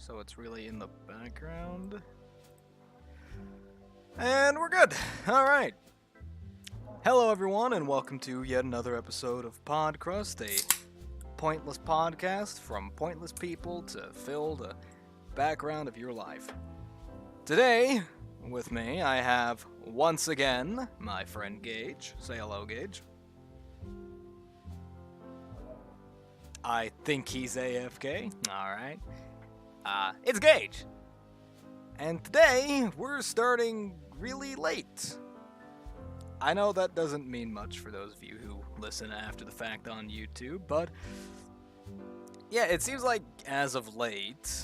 so it's really in the background. And we're good. All right. Hello, everyone, and welcome to yet another episode of Pod-Crust, a pointless podcast from pointless people to fill the background of your life. Today, with me, I have, once again, my friend Gage. Say hello, Gage. I think he's AFK. Alright. It's Gage! And today, we're starting really late. I know that doesn't mean much for those of you who listen after the fact on YouTube, but yeah, it seems like as of late,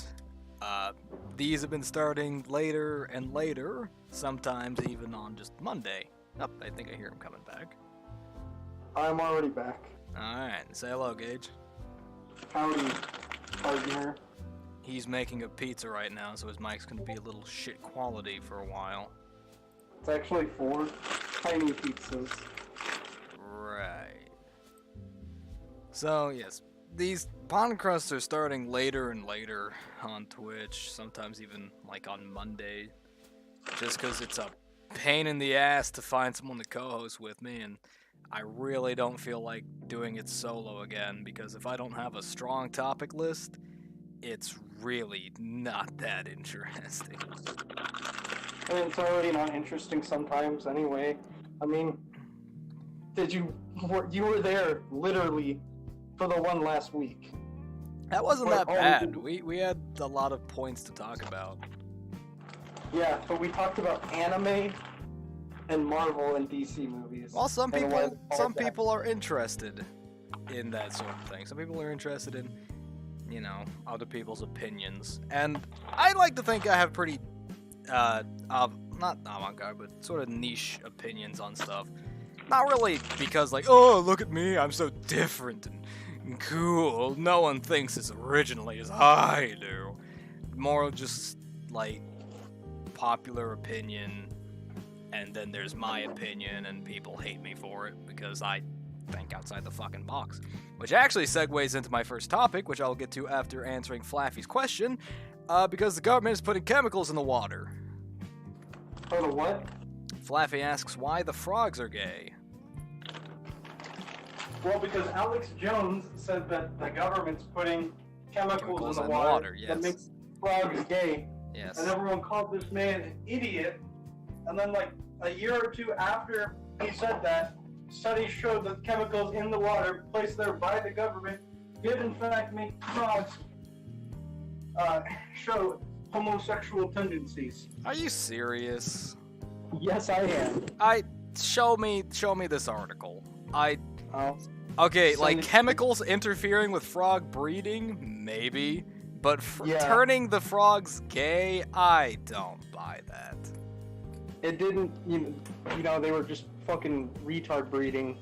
these have been starting later and later, sometimes even on just Monday. Oh, I think I hear him coming back. I'm already back. Alright, say hello, Gage. Howdy, partner. He's making a pizza right now, so his mic's gonna be a little shit quality for a while. It's actually 4 tiny pizzas. Right. So, yes, these Pod-Crusts are starting later and later on Twitch, sometimes even like on Monday, just because it's a pain in the ass to find someone to co-host with me, and I really don't feel like doing it solo again, because if I don't have a strong topic list, it's really not that interesting. I mean, it's already not interesting sometimes anyway. I mean, you were there literally for the one last week. That wasn't that bad. We had a lot of points to talk about. Yeah, but we talked about anime and Marvel and DC movies. Well, some people are interested in that sort of thing. Some people are interested in, you know, other people's opinions. And I like to think I have pretty, not avant-garde, but sort of niche opinions on stuff. Not really because, like, oh, look at me, I'm so different and cool. No one thinks as originally as I do. More just, like, popular opinion, and then there's my opinion, and people hate me for it because I think outside the fucking box. Which actually segues into my first topic, which I'll get to after answering Flaffy's question, because the government is putting chemicals in the water. Oh, the what? Flaffy asks why the frogs are gay. Well, because Alex Jones said that the government's putting chemicals in the water yes. that makes frogs gay. Yes. And everyone called this man an idiot. And then, like, a year or two after he said that, studies showed that chemicals in the water placed there by the government did in fact make frogs show homosexual tendencies. Are you serious? Yes, I am. Show me this article. Oh. Okay, like chemicals interfering with frog breeding, maybe, but turning the frogs gay, I don't buy that. It didn't, you know, they were just fucking retard breeding,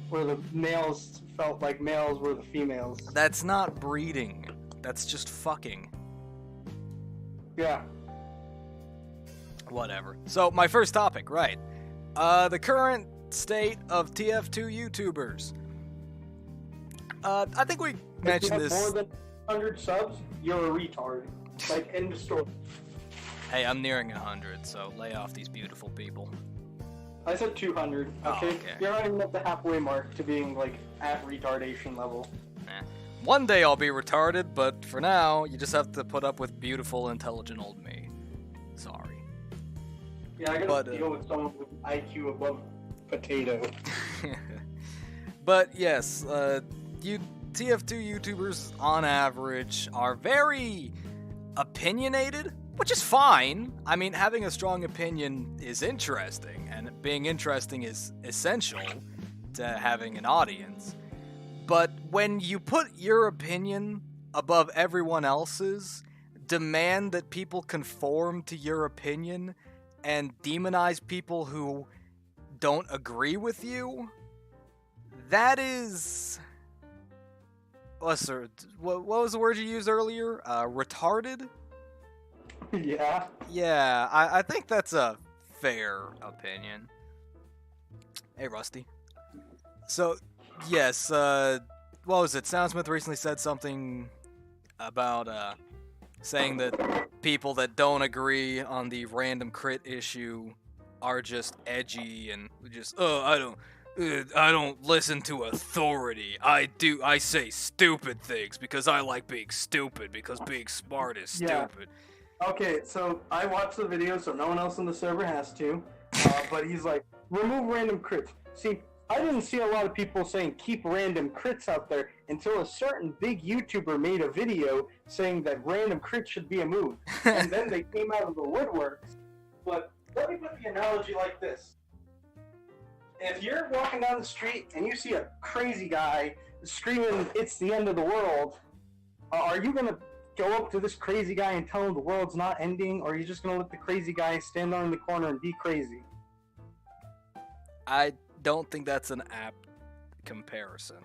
where the males felt like males were the females. That's not breeding. That's just fucking. Yeah. Whatever. So, my first topic, right. The current state of TF2 YouTubers. I think we mentioned this. If you have more than 100 subs, you're a retard. Like, end of story. Hey, I'm nearing 100, so lay off these beautiful people. I said 200, okay? Oh, okay. You're not even at the halfway mark to being, like, at retardation level. One day I'll be retarded, but for now, you just have to put up with beautiful, intelligent old me. Sorry. Yeah, I gotta deal with someone with IQ above potato. But yes, TF2 YouTubers, on average, are very opinionated, which is fine. I mean, having a strong opinion is interesting, and being interesting is essential to having an audience. But when you put your opinion above everyone else's, demand that people conform to your opinion, and demonize people who don't agree with you, that is... What was the word you used earlier? Retarded? Yeah. Yeah, I think that's a fair opinion. Hey, Rusty. So, yes, what was it? Soundsmith recently said something about, saying that people that don't agree on the random crit issue are just edgy and just, I don't listen to authority. I say stupid things because I like being stupid because being smart is stupid. Okay, so I watched the video, so no one else on the server has to. But he's like, remove random crits. See, I didn't see a lot of people saying keep random crits out there until a certain big YouTuber made a video saying that random crits should be a move. And then they came out of the woodworks. But let me put the analogy like this. If you're walking down the street and you see a crazy guy screaming, it's the end of the world, are you going to go up to this crazy guy and tell him the world's not ending, or are you just going to let the crazy guy stand on the corner and be crazy? I don't think that's an apt comparison.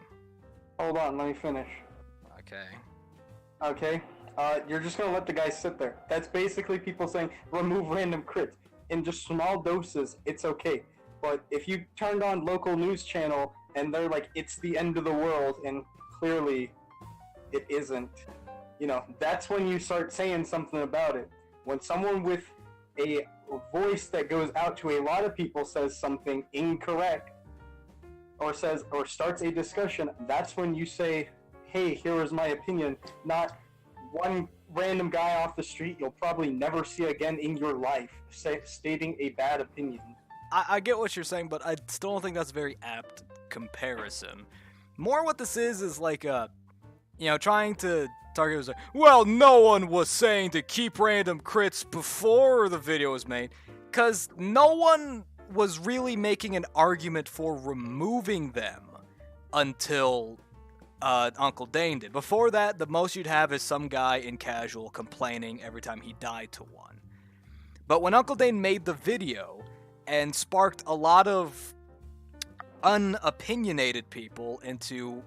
Hold on, let me finish. Okay, you're just going to let the guy sit there. That's basically people saying, remove random crits. In just small doses, it's okay. But if you turned on local news channel and they're like, it's the end of the world, and clearly it isn't, you know, that's when you start saying something about it. When someone with a voice that goes out to a lot of people says something incorrect, or starts a discussion, that's when you say, hey, here is my opinion, not one random guy off the street you'll probably never see again in your life stating a bad opinion. I get what you're saying, but I still don't think that's a very apt comparison. More what this is like, trying to target was like, well, no one was saying to keep random crits before the video was made, because no one was really making an argument for removing them until Uncle Dane did. Before that, the most you'd have is some guy in casual complaining every time he died to one. But when Uncle Dane made the video and sparked a lot of unopinionated people into,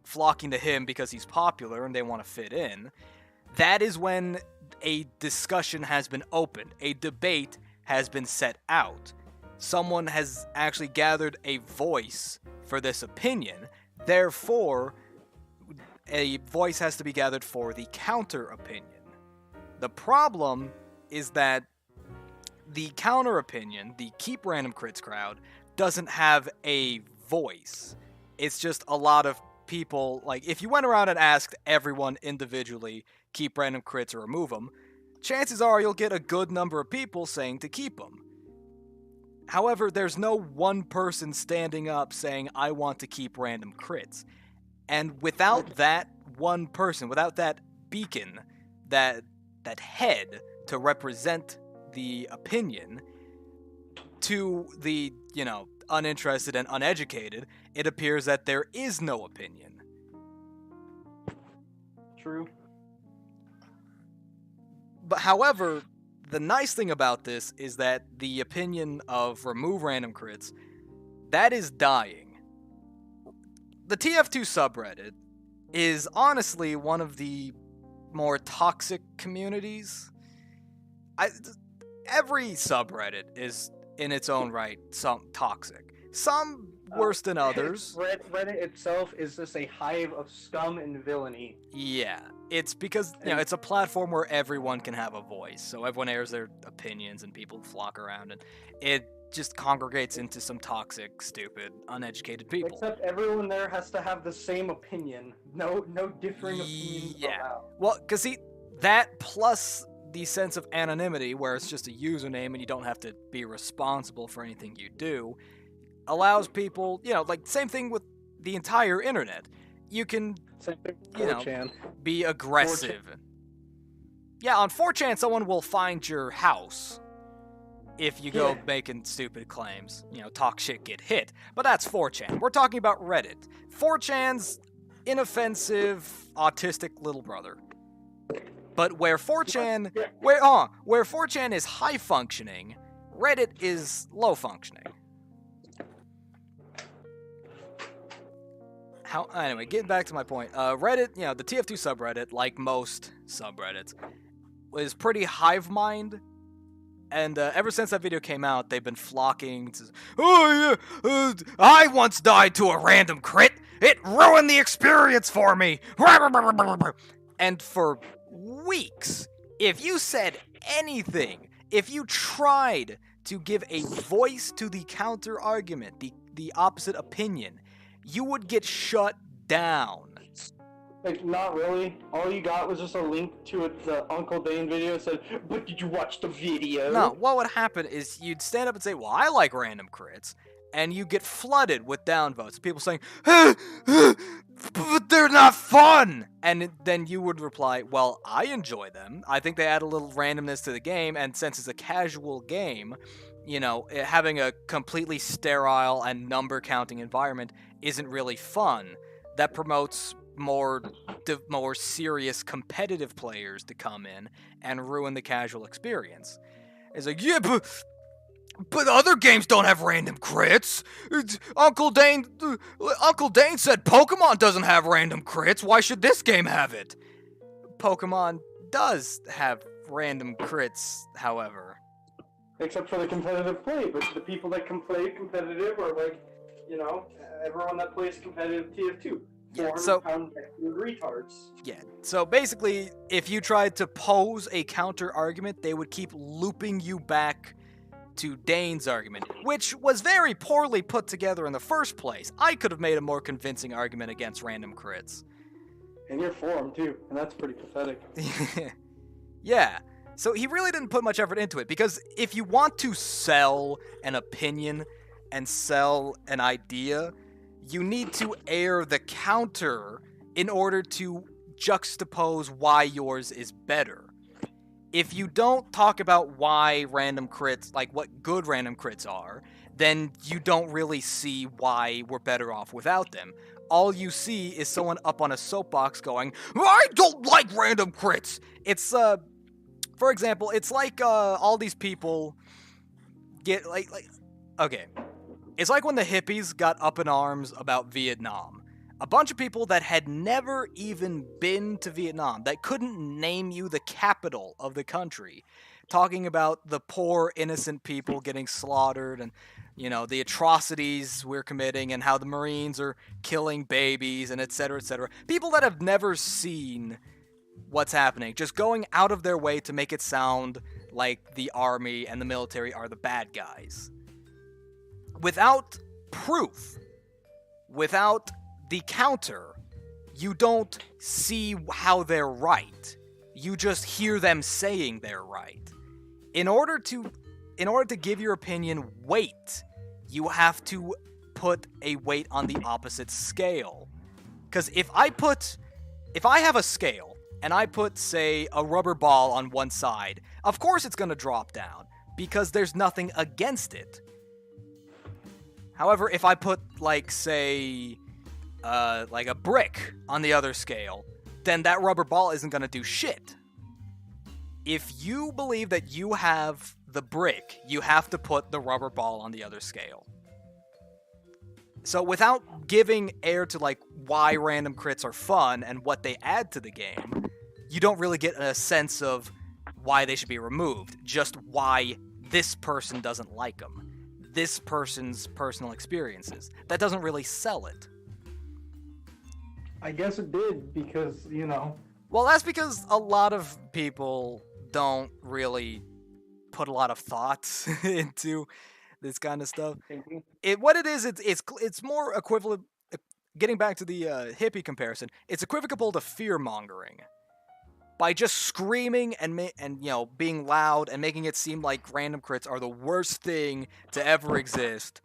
flocking to him because he's popular and they want to fit in, that is when a discussion has been opened. A debate has been set out. Someone has actually gathered a voice for this opinion. Therefore, a voice has to be gathered for the counter opinion. The problem is that the counter opinion, the keep random crits crowd, doesn't have a voice. It's just a lot of people, like, if you went around and asked everyone individually, keep random crits or remove them, chances are you'll get a good number of people saying to keep them. However, there's no one person standing up saying, I want to keep random crits. And without that one person, without that beacon, that head to represent the opinion to the, uninterested and uneducated, it appears that there is no opinion. True. But however, the nice thing about this is that the opinion of remove random crits, that is dying. The TF2 subreddit is honestly one of the more toxic communities. Every subreddit is, in its own right, some toxic. Some worse than others. Reddit itself is just a hive of scum and villainy. Yeah, it's because, it's a platform where everyone can have a voice, so everyone airs their opinions and people flock around, and it just congregates into some toxic, stupid, uneducated people. Except everyone there has to have the same opinion. No differing opinions. Yeah. Well, because see, that plus the sense of anonymity, where it's just a username and you don't have to be responsible for anything you do, allows people, same thing with the entire internet. You can, be aggressive. 4chan. Yeah, on 4chan, someone will find your house if you go making stupid claims. Talk shit, get hit. But that's 4chan. We're talking about Reddit. 4chan's inoffensive, autistic little brother. But where 4chan is high functioning, Reddit is low functioning. Anyway, getting back to my point, Reddit, the TF2 subreddit, like most subreddits, is pretty hive mind. And ever since that video came out, they've been flocking to, I once died to a random crit. It ruined the experience for me. And for weeks. If you said anything, if you tried to give a voice to the counter argument, the opposite opinion, you would get shut down. Like, not really. All you got was just a link to the Uncle Dane video that said, but did you watch the video? No, what would happen is you'd stand up and say, well, I like random crits, and you get flooded with downvotes. People saying, but they're not fun! And then you would reply, well, I enjoy them. I think they add a little randomness to the game, and since it's a casual game, you know, having a completely sterile and number-counting environment isn't really fun. That promotes more serious competitive players to come in and ruin the casual experience. It's like, yeah, but other games don't have random crits. Uncle Dane said Pokemon doesn't have random crits. Why should this game have it? Pokemon does have random crits, however. Except for the competitive play, but the people that can play competitive are like, you know, everyone that plays competitive TF2. Yeah, so, 400-pound retards. Yeah, so basically, if you tried to pose a counter-argument, they would keep looping you back to Dane's argument, which was very poorly put together in the first place. I could have made a more convincing argument against random crits. And you're for him, too, and that's pretty pathetic. Yeah, so he really didn't put much effort into it, because if you want to sell an opinion and sell an idea, you need to air the counter in order to juxtapose why yours is better. If you don't talk about why random crits, like what good random crits are, then you don't really see why we're better off without them. All you see is someone up on a soapbox going, I don't like random crits! It's, for example, it's like, all these people get, okay. It's like when the hippies got up in arms about Vietnam. A bunch of people that had never even been to Vietnam, that couldn't name you the capital of the country, talking about the poor, innocent people getting slaughtered and, you know, the atrocities we're committing and how the Marines are killing babies and etc., etc. People that have never seen what's happening, just going out of their way to make it sound like the army and the military are the bad guys. Without proof, without the counter, you don't see how they're right. You just hear them saying they're right. In order to give your opinion weight, you have to put a weight on the opposite scale. Because if I have a scale and I put, say, a rubber ball on one side, of course it's going to drop down because there's nothing against it. However, if I put, like, say, like a brick on the other scale, then that rubber ball isn't going to do shit. If you believe that you have the brick, you have to put the rubber ball on the other scale. So without giving air to, like, why random crits are fun and what they add to the game, you don't really get a sense of why they should be removed, just why this person doesn't like them. This person's personal experiences. That doesn't really sell it. I guess it did, because, you know... Well, that's because a lot of people don't really put a lot of thoughts into this kind of stuff. What it is, it's more equivalent... Getting back to the hippie comparison, it's equivocal to fear-mongering. By just screaming and you know, being loud and making it seem like random crits are the worst thing to ever exist,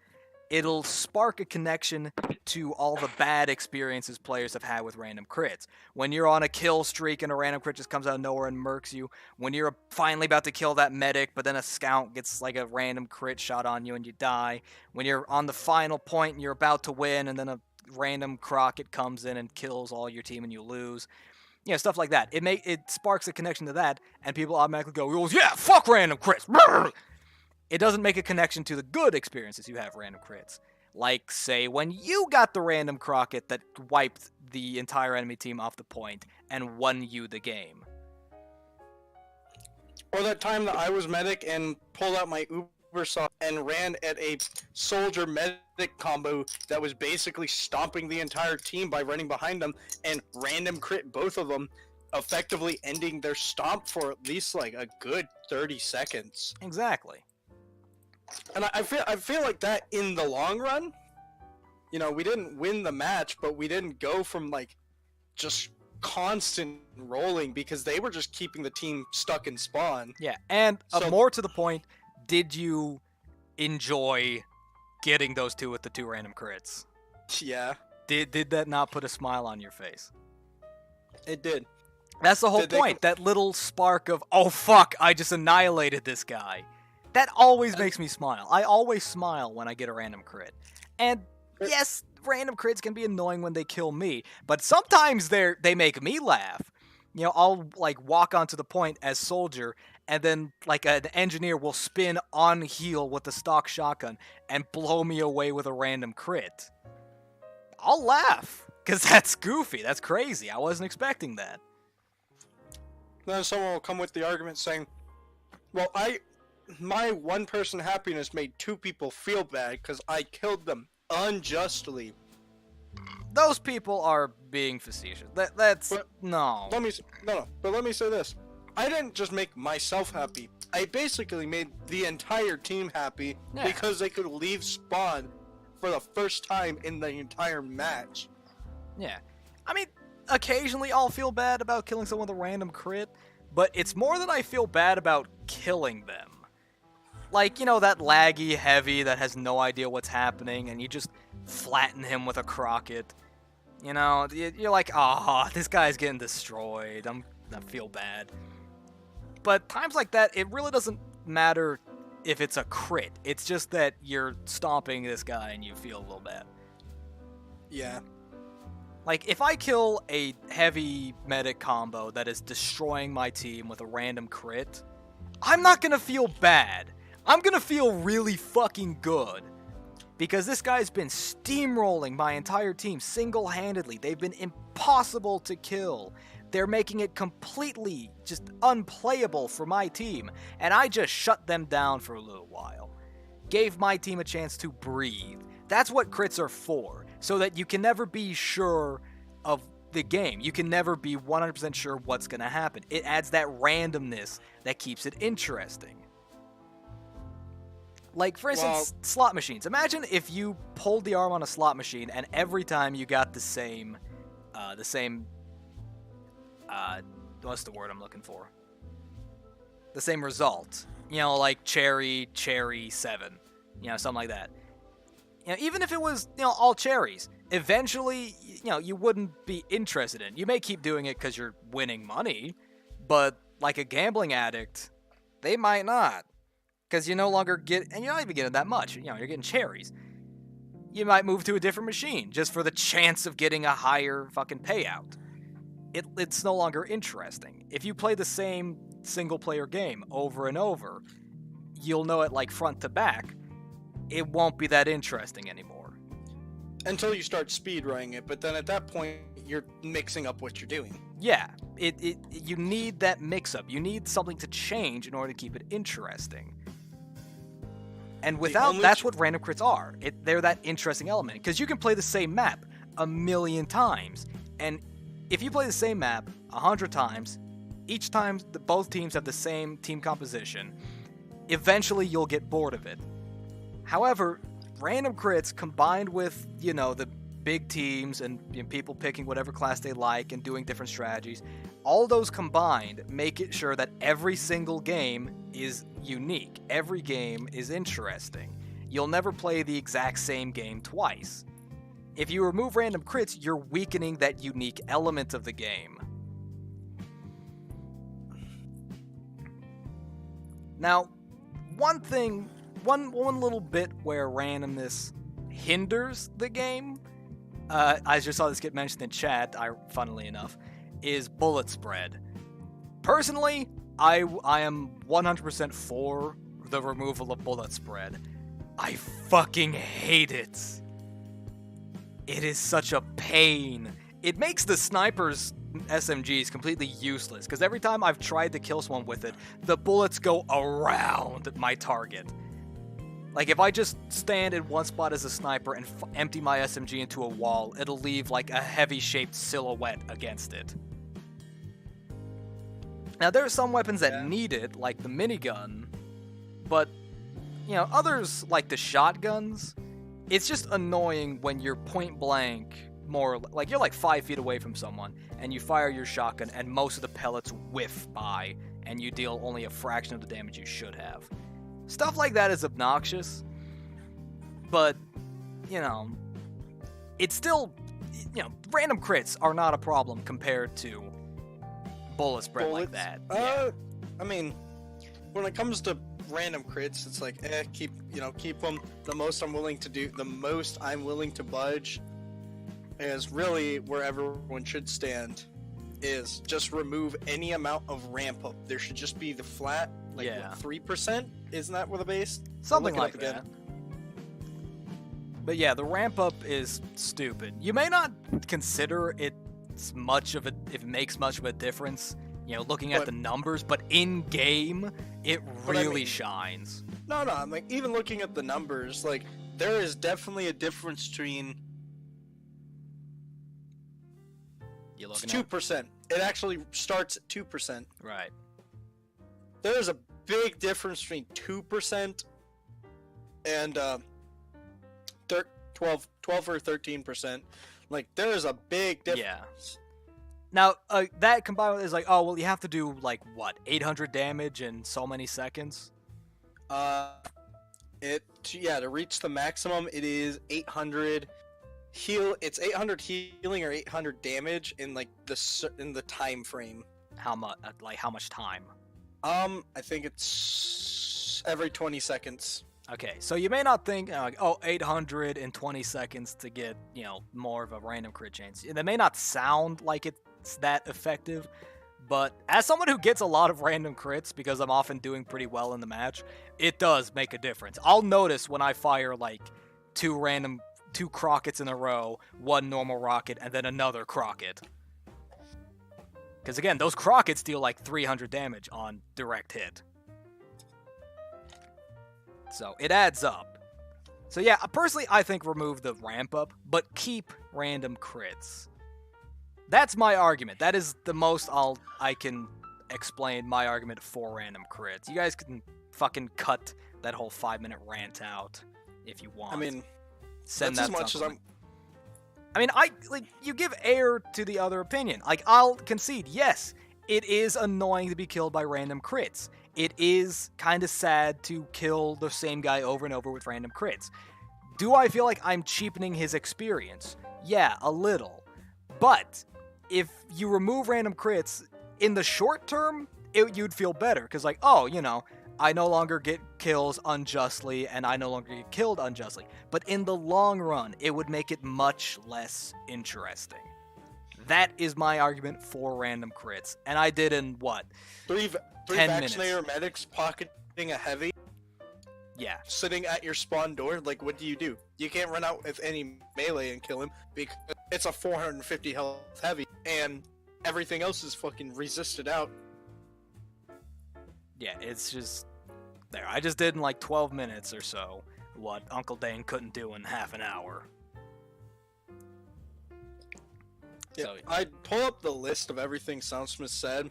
it'll spark a connection to all the bad experiences players have had with random crits. When you're on a kill streak and a random crit just comes out of nowhere and murks you. When you're finally about to kill that medic, but then a scout gets like a random crit shot on you and you die. When you're on the final point and you're about to win and then a random Crockett comes in and kills all your team and you lose. You know, stuff like that. It sparks a connection to that, and people automatically go, well, yeah, fuck random crits. It doesn't make a connection to the good experiences you have random crits. Like, say, when you got the random Crockett that wiped the entire enemy team off the point and won you the game. Or that time that I was medic and pulled out my Ubersoft and ran at a soldier medic combo that was basically stomping the entire team by running behind them and random crit both of them effectively ending their stomp for at least like a good 30 seconds. Exactly. And I feel like that in the long run, you know, we didn't win the match, but we didn't go from like just constant rolling because they were just keeping the team stuck in spawn. Yeah, and So- more to the point, did you enjoy getting those two with the 2 random crits? Yeah, Did that not put a smile on your face? it did. That's the whole Did they point. That little spark of, oh fuck, I just annihilated this guy. That always makes me smile. I always smile when I get a random crit. And yes, random crits can be annoying when they kill me, but sometimes they make me laugh. You know, I'll like walk onto the point as soldier, and then like an engineer will spin on heal with the stock shotgun and blow me away with a random crit. I'll laugh, because that's goofy. That's crazy. I wasn't expecting that. Then someone will come with the argument saying, well, my one person happiness made 2 people feel bad because I killed them unjustly. Those people are being facetious. That's But- no. Let me say this. I didn't just make myself happy. I basically made the entire team happy Yeah. because they could leave spawn for the first time in the entire match. Yeah. I mean, occasionally I'll feel bad about killing someone with a random crit, but it's more that I feel bad about killing them. Like, you know, that laggy heavy that has no idea what's happening, and you just flatten him with a crocket. You know, you're like, oh, this guy's getting destroyed. I feel bad. But times like that, it really doesn't matter if it's a crit. It's just that you're stomping this guy and you feel a little bad. Yeah. Like, if I kill a heavy medic combo that is destroying my team with a random crit, I'm not gonna feel bad. I'm gonna feel really fucking good. Because this guy's been steamrolling my entire team single-handedly. They've been impossible to kill. They're making it completely just unplayable for my team. And I just shut them down for a little while. Gave my team a chance to breathe. That's what crits are for. So that you can never be sure of the game. You can never be 100% sure what's going to happen. It adds that randomness that keeps it interesting. Like, for instance, slot machines. Imagine if you pulled the arm on a slot machine and every time you got the same, what's the word I'm looking for? The same result. You know, like cherry 7. You know, something like that. You know, even if it was, you know, all cherries, eventually, you know, you wouldn't be interested in. You may keep doing it because you're winning money, but like a gambling addict, they might not. Because you no longer get, and you're not even getting that much, you know, you're getting cherries. You might move to a different machine just for the chance of getting a higher fucking payout. It's no longer interesting. If you play the same single-player game over and over, you'll know it like front to back. It won't be that interesting anymore. Until you start speedrunning it, but then at that point, you're mixing up what you're doing. Yeah, you need that mix-up. You need something to change in order to keep it interesting. And without, that's what random crits are. They're that interesting element. Because you can play the same map 1,000,000 times. And if you play the same map 100 times, each time both teams have the same team composition, eventually you'll get bored of it. However, random crits combined with, you know, the big teams and, you know, people picking whatever class they like and doing different strategies, all those combined make it sure that every single game is unique. Every game is interesting. You'll never play the exact same game twice. If you remove random crits, you're weakening that unique element of the game. Now, one little bit where randomness hinders the game, I just saw this get mentioned in chat, funnily enough, is bullet spread. Personally, I am 100% for the removal of bullet spread. I fucking hate it. It is such a pain. It makes the snipers' SMGs completely useless, because every time I've tried to kill someone with it, the bullets go around my target. Like, if I just stand in one spot as a sniper and empty my SMG into a wall, it'll leave, like, a heavy-shaped silhouette against it. Now, there are some weapons that Yeah. need it, like the minigun, but, others, like the shotguns, it's just annoying when you're point blank, like you're like 5 feet away from someone, and you fire your shotgun, and most of the pellets whiff by, and you deal only a fraction of the damage you should have. Stuff like that is obnoxious, but, it's still, random crits are not a problem compared to bullet spread like that. I mean, when it comes to random crits, it's like, keep them. The most I'm willing to budge is really where everyone should stand, is just remove any amount of ramp up. There should just be the flat, 3%? Isn't that with a base? Something like that. But yeah, the ramp up is stupid. You may not consider it if it makes much of a difference, looking at the numbers, but in game, it really shines. No, I'm like, even looking at the numbers, like, there is definitely a difference between. You looking it's 2%. It actually starts at 2%. Right. There's a big difference between 2% and 12 or 13%. Like, there is a big difference. Yeah. Now, that combined with is like, oh, well, you have to do, 800 damage in so many seconds? To reach the maximum, it is 800 it's 800 healing or 800 damage in, the time frame. How much, how much time? I think it's every 20 seconds. Okay, so you may not think, 800 in 20 seconds to get, more of a random crit chance. That may not sound like it's that effective, but as someone who gets a lot of random crits, because I'm often doing pretty well in the match, it does make a difference. I'll notice when I fire, two Crockets in a row, one normal rocket, and then another Crocket. Because again, those Crockets deal 300 damage on direct hit. So it adds up. So yeah, personally, I think remove the ramp up, but keep random crits. That's my argument. That is the most I can explain my argument for random crits. You guys can fucking cut that whole 5-minute rant out if you want. I mean, send that's that as much something. as I'm. You give air to the other opinion. I'll concede, yes, it is annoying to be killed by random crits. It is kind of sad to kill the same guy over and over with random crits. Do I feel like I'm cheapening his experience? Yeah, a little. But if you remove random crits, in the short term, you'd feel better. Because I no longer get kills unjustly, and I no longer get killed unjustly. But in the long run, it would make it much less interesting. That is my argument for random crits. And I did in, Three 10 vaccinator minutes. medics pocketing a heavy, Yeah. sitting at your spawn door. Like, what do? You can't run out with any melee and kill him because it's a 450 health heavy, and everything else is fucking resisted out. Yeah, it's just there. I just did in 12 minutes or so what Uncle Dane couldn't do in half an hour. Yeah, So, I'd pull up the list of everything Soundsmith said,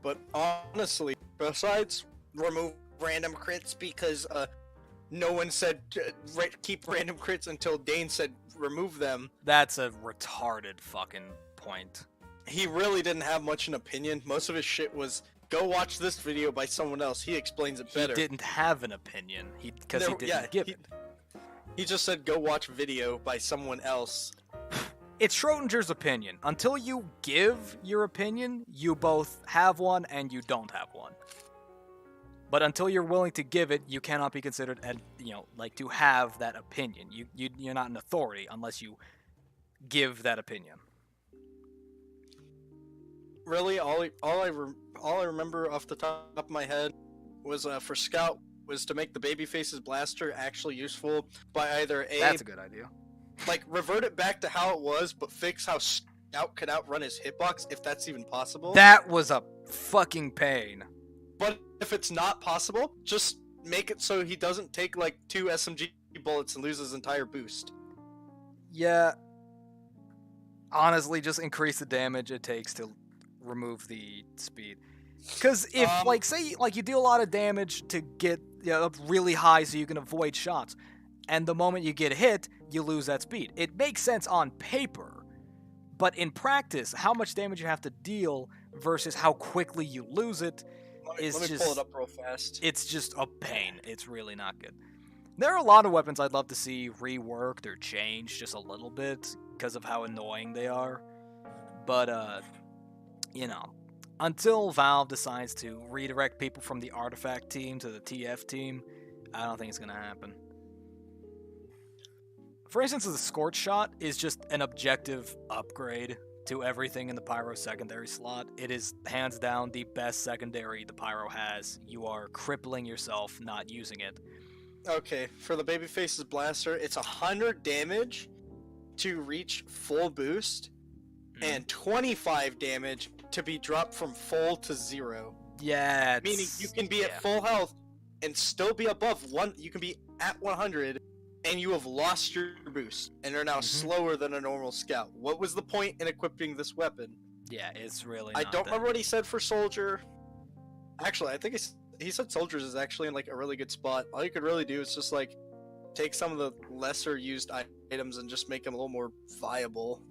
but honestly, besides remove random crits because no one said keep random crits until Dane said remove them. that's a retarded fucking point. He really didn't have much an opinion. Most of his shit was, go watch this video by someone else. He explains it better. He didn't have an opinion because he didn't give it. He just said, go watch video by someone else. It's Schrodinger's opinion. Until you give your opinion, you both have one and you don't have one. But until you're willing to give it, you cannot be considered, to have that opinion. You're not an authority unless you give that opinion. Really, all I remember off the top of my head was for Scout was to make the Babyface's blaster actually useful by either That's a good idea. revert it back to how it was, but fix how Scout could outrun his hitbox, if that's even possible. That was a fucking pain. But if it's not possible, just make it so he doesn't take 2 SMG bullets and lose his entire boost. Yeah. Honestly, just increase the damage it takes to remove the speed. Because if, say, you deal a lot of damage to get up really high so you can avoid shots, and the moment you get hit, you lose that speed. It makes sense on paper, but in practice, how much damage you have to deal versus how quickly you lose it is let me just... pull it up real fast. It's just a pain. It's really not good. There are a lot of weapons I'd love to see reworked or changed just a little bit because of how annoying they are. But, until Valve decides to redirect people from the Artifact team to the TF team, I don't think it's going to happen. For instance, the Scorch Shot is just an objective upgrade to everything in the Pyro secondary slot. It is hands down the best secondary the Pyro has. You are crippling yourself not using it. Okay, for the Babyface's Blaster, it's 100 damage to reach full boost, and 25 damage to be dropped from full to 0. Yeah, meaning you can be at full health and still be above one. You can be at 100, and you have lost your boost, and are now slower than a normal scout. What was the point in equipping this weapon? Yeah, it's really. I don't remember what he said for Soldier. Actually, I think he said Soldiers is actually in a really good spot. All you could really do is just take some of the lesser used items and just make them a little more viable.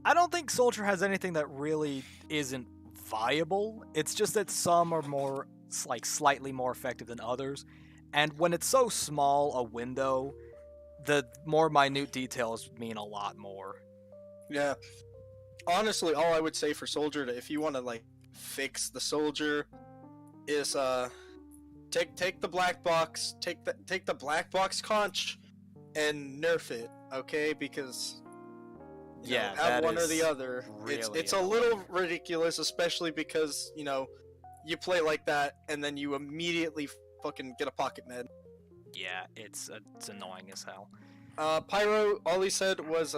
I don't think Soldier has anything that really isn't viable. It's just that some are more, slightly more effective than others. And when it's so small a window, the more minute details mean a lot more. Yeah. Honestly, all I would say for Soldier, if you want to, fix the Soldier, is, take the black box, take the black box conch, and nerf it, okay? Because... have one or the other. Really it's a little ridiculous, especially because, you play like that and then you immediately fucking get a pocket med. Yeah, it's annoying as hell. Pyro, all he said was,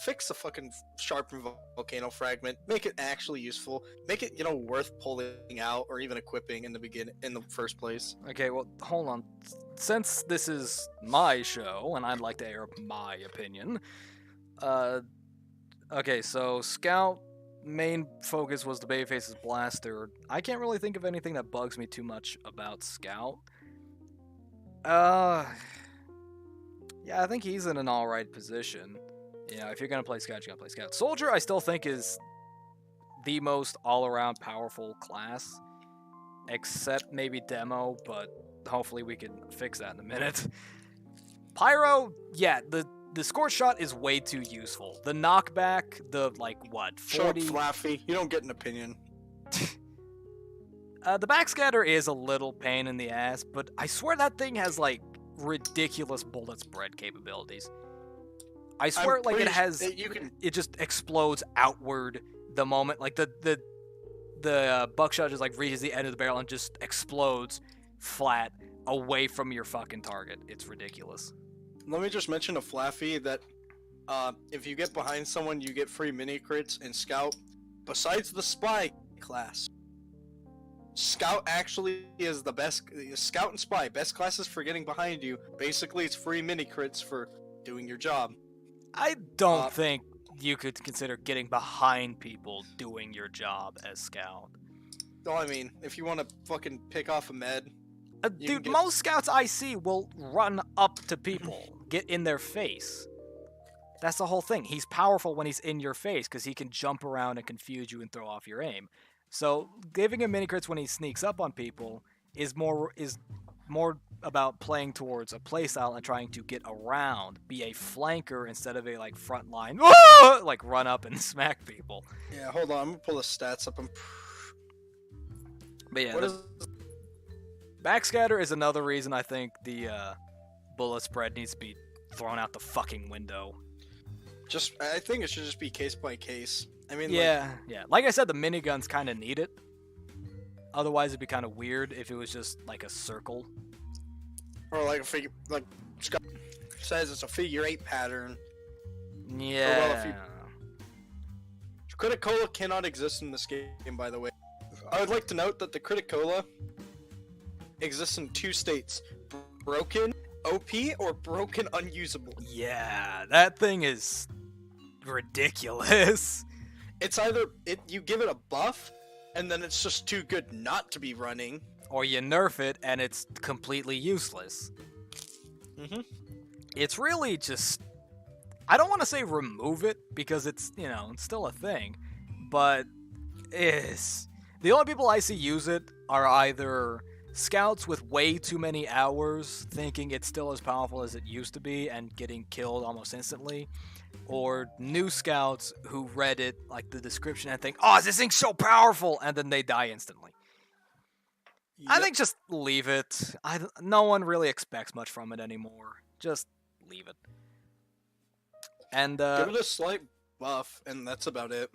fix the fucking sharpened volcano fragment, make it actually useful, make it, worth pulling out or even equipping in the first place. Okay, well, hold on. Since this is my show, and I'd like to air my opinion, okay, so Scout, main focus was the Babyface's Blaster. I can't really think of anything that bugs me too much about Scout. Yeah, I think he's in an alright position. If you're gonna play Scout, you're gonna play Scout. Soldier, I still think, is the most all-around powerful class, except maybe Demo, but hopefully we can fix that in a minute. Pyro, yeah, the Scorch Shot is way too useful. The knockback, 40... Shut up, Flaffy. You don't get an opinion. The backscatter is a little pain in the ass, but I swear that thing has, ridiculous bullet spread capabilities. I swear, it has... It just explodes outward the moment, the buckshot just, reaches the end of the barrel and just explodes flat away from your fucking target. It's ridiculous. Let me just mention to Flaffy that if you get behind someone, you get free mini crits in Scout. Besides the Spy class, Scout actually is the best. Scout and Spy, best classes for getting behind you. Basically, it's free mini crits for doing your job. I don't think you could consider getting behind people doing your job as Scout. No, I mean, if you want to fucking pick off a med... Dude, most Scouts I see will run up to people, get in their face. That's the whole thing. He's powerful when he's in your face, because he can jump around and confuse you and throw off your aim. So, giving him mini crits when he sneaks up on people is more about playing towards a playstyle and trying to get around, be a flanker instead of a front line, run up and smack people. Yeah, hold on, I'm gonna pull the stats up. But yeah, backscatter is another reason I think the bullet spread needs to be thrown out the fucking window. I think it should just be case by case. I mean, yeah. Like I said, the miniguns kind of need it. Otherwise, it'd be kind of weird if it was just a circle. Or a figure, Scott says it's a figure 8 pattern. Yeah. Criticola cannot exist in this game, by the way. I would like to note that the Criticola exists in 2 states: broken OP or broken unusable. Yeah, that thing is ridiculous. It's either you give it a buff and then it's just too good not to be running. Or you nerf it and it's completely useless. Mm-hmm. It's really just... I don't want to say remove it, because it's, it's still a thing. But the only people I see use it are either scouts with way too many hours thinking it's still as powerful as it used to be and getting killed almost instantly, or new scouts who read it, like the description, and think, oh, this thing's so powerful, and then they die instantly. Yep. I think just leave it. No one really expects much from it anymore. Just leave it. And give it a slight buff, and that's about it.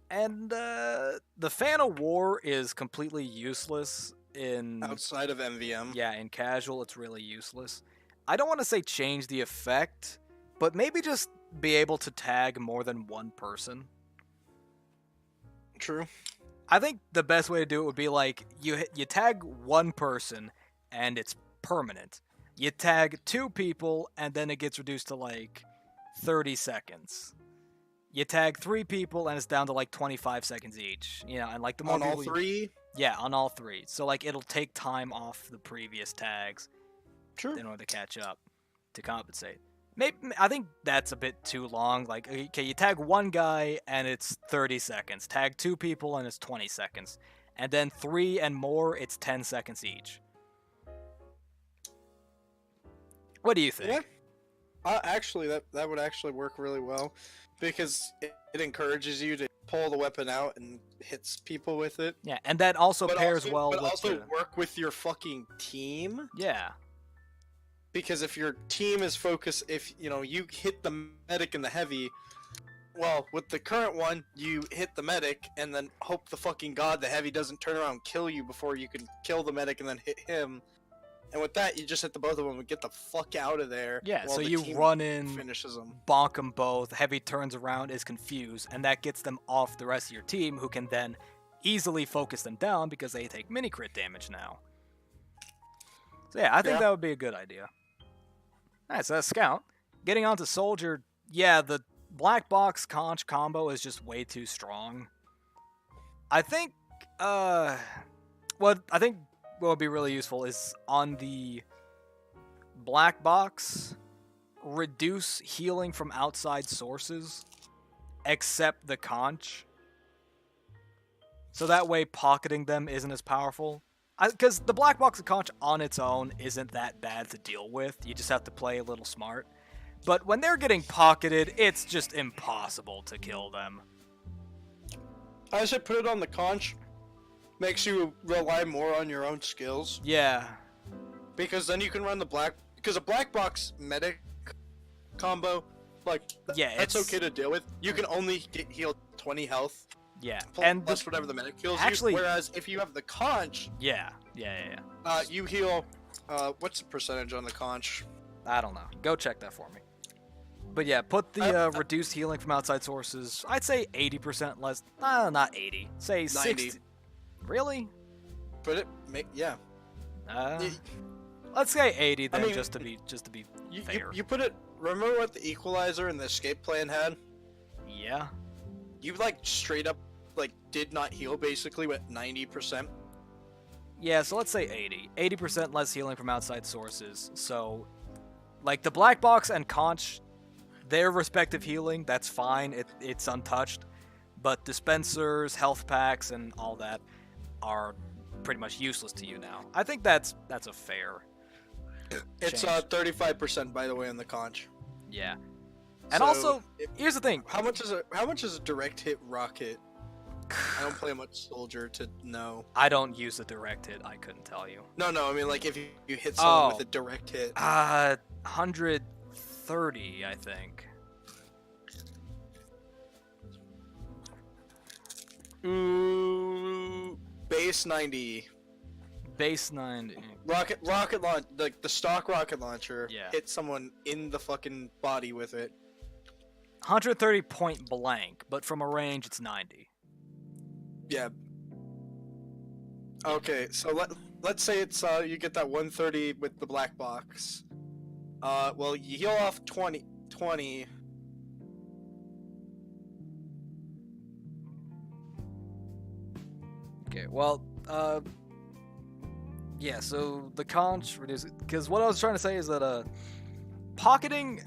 And the Fan of War is completely useless in... Outside of MVM. Yeah, in casual, it's really useless. I don't want to say change the effect, but maybe just be able to tag more than one person. True. I think the best way to do it would be like, you tag one person, and it's permanent. You tag two people, and then it gets reduced to like 30 seconds. You tag 3 people and it's down to like 25 seconds each. And like the more on all people 3? Yeah, on all 3. So like it'll take time off the previous tags True. in order to catch up, to compensate. Maybe I think that's a bit too long. Like, okay, you tag one guy and it's 30 seconds. Tag 2 people and it's 20 seconds. And then 3 and more, it's 10 seconds each. What do you think? Yeah. Actually, that would actually work really well. Because it encourages you to pull the weapon out and hits people with it. Yeah, and that also pairs also, well but with also the... work with your fucking team. Yeah. Because if your team is focused, if you hit the medic and the heavy, well, with the current one, you hit the medic and then hope the fucking god the heavy doesn't turn around and kill you before you can kill the medic and then hit him. And with that, you just hit the both of them and get the fuck out of there. Yeah, while so the you team run in, finishes them. bonk them both, heavy turns around, is confused, and that gets them off the rest of your team, who can then easily focus them down because they take mini crit damage now. So yeah, I think that would be a good idea. Alright, so that's Scout. Getting on to Soldier, yeah, the Black Box Conch combo is just way too strong. I think, what would be really useful is on the Black Box, reduce healing from outside sources, except the conch. So that way pocketing them isn't as powerful. Because the Black Box and conch on its own isn't that bad to deal with. You just have to play a little smart. But when they're getting pocketed, it's just impossible to kill them. I should put it on the conch. Makes you rely more on your own skills. Yeah. Because then you can run because a Black Box medic combo, like, yeah, that's okay to deal with. You can only get healed 20 health. Yeah. And plus whatever the medic heals you. Whereas if you have the conch... Yeah. You heal... what's the percentage on the conch? I don't know. Go check that for me. But yeah, put the reduced healing from outside sources, I'd say 80% less... not 80. Say 90. 60... Really? But yeah. Let's say 80 then, I mean, just to be fair. You put it. Remember what the equalizer and the escape plan had? Yeah. You straight up did not heal basically with 90%. Yeah, so let's say 80. 80% less healing from outside sources. So, the Black Box and Conch, their respective healing, that's fine. It's untouched. But dispensers, health packs, and all that are pretty much useless to you now. I think that's a fair. It's change. 35% by the way on the conch. Yeah. And So, also, here's the thing. How much is a direct hit rocket? I don't play much soldier to know. I don't use a direct hit. I couldn't tell you. No, I mean if you hit someone with a direct hit. 130, I think. Ooh, base 90. Base 90. Rocket launch, the stock rocket launcher. Yeah. Hit someone in the fucking body with it. 130 point blank, but from a range it's 90. Yeah. Okay, so let's say it's you get that 130 with the Black Box. Well, you heal off 20. Okay, well, yeah, so the conch reduces... Because what I was trying to say is that, pocketing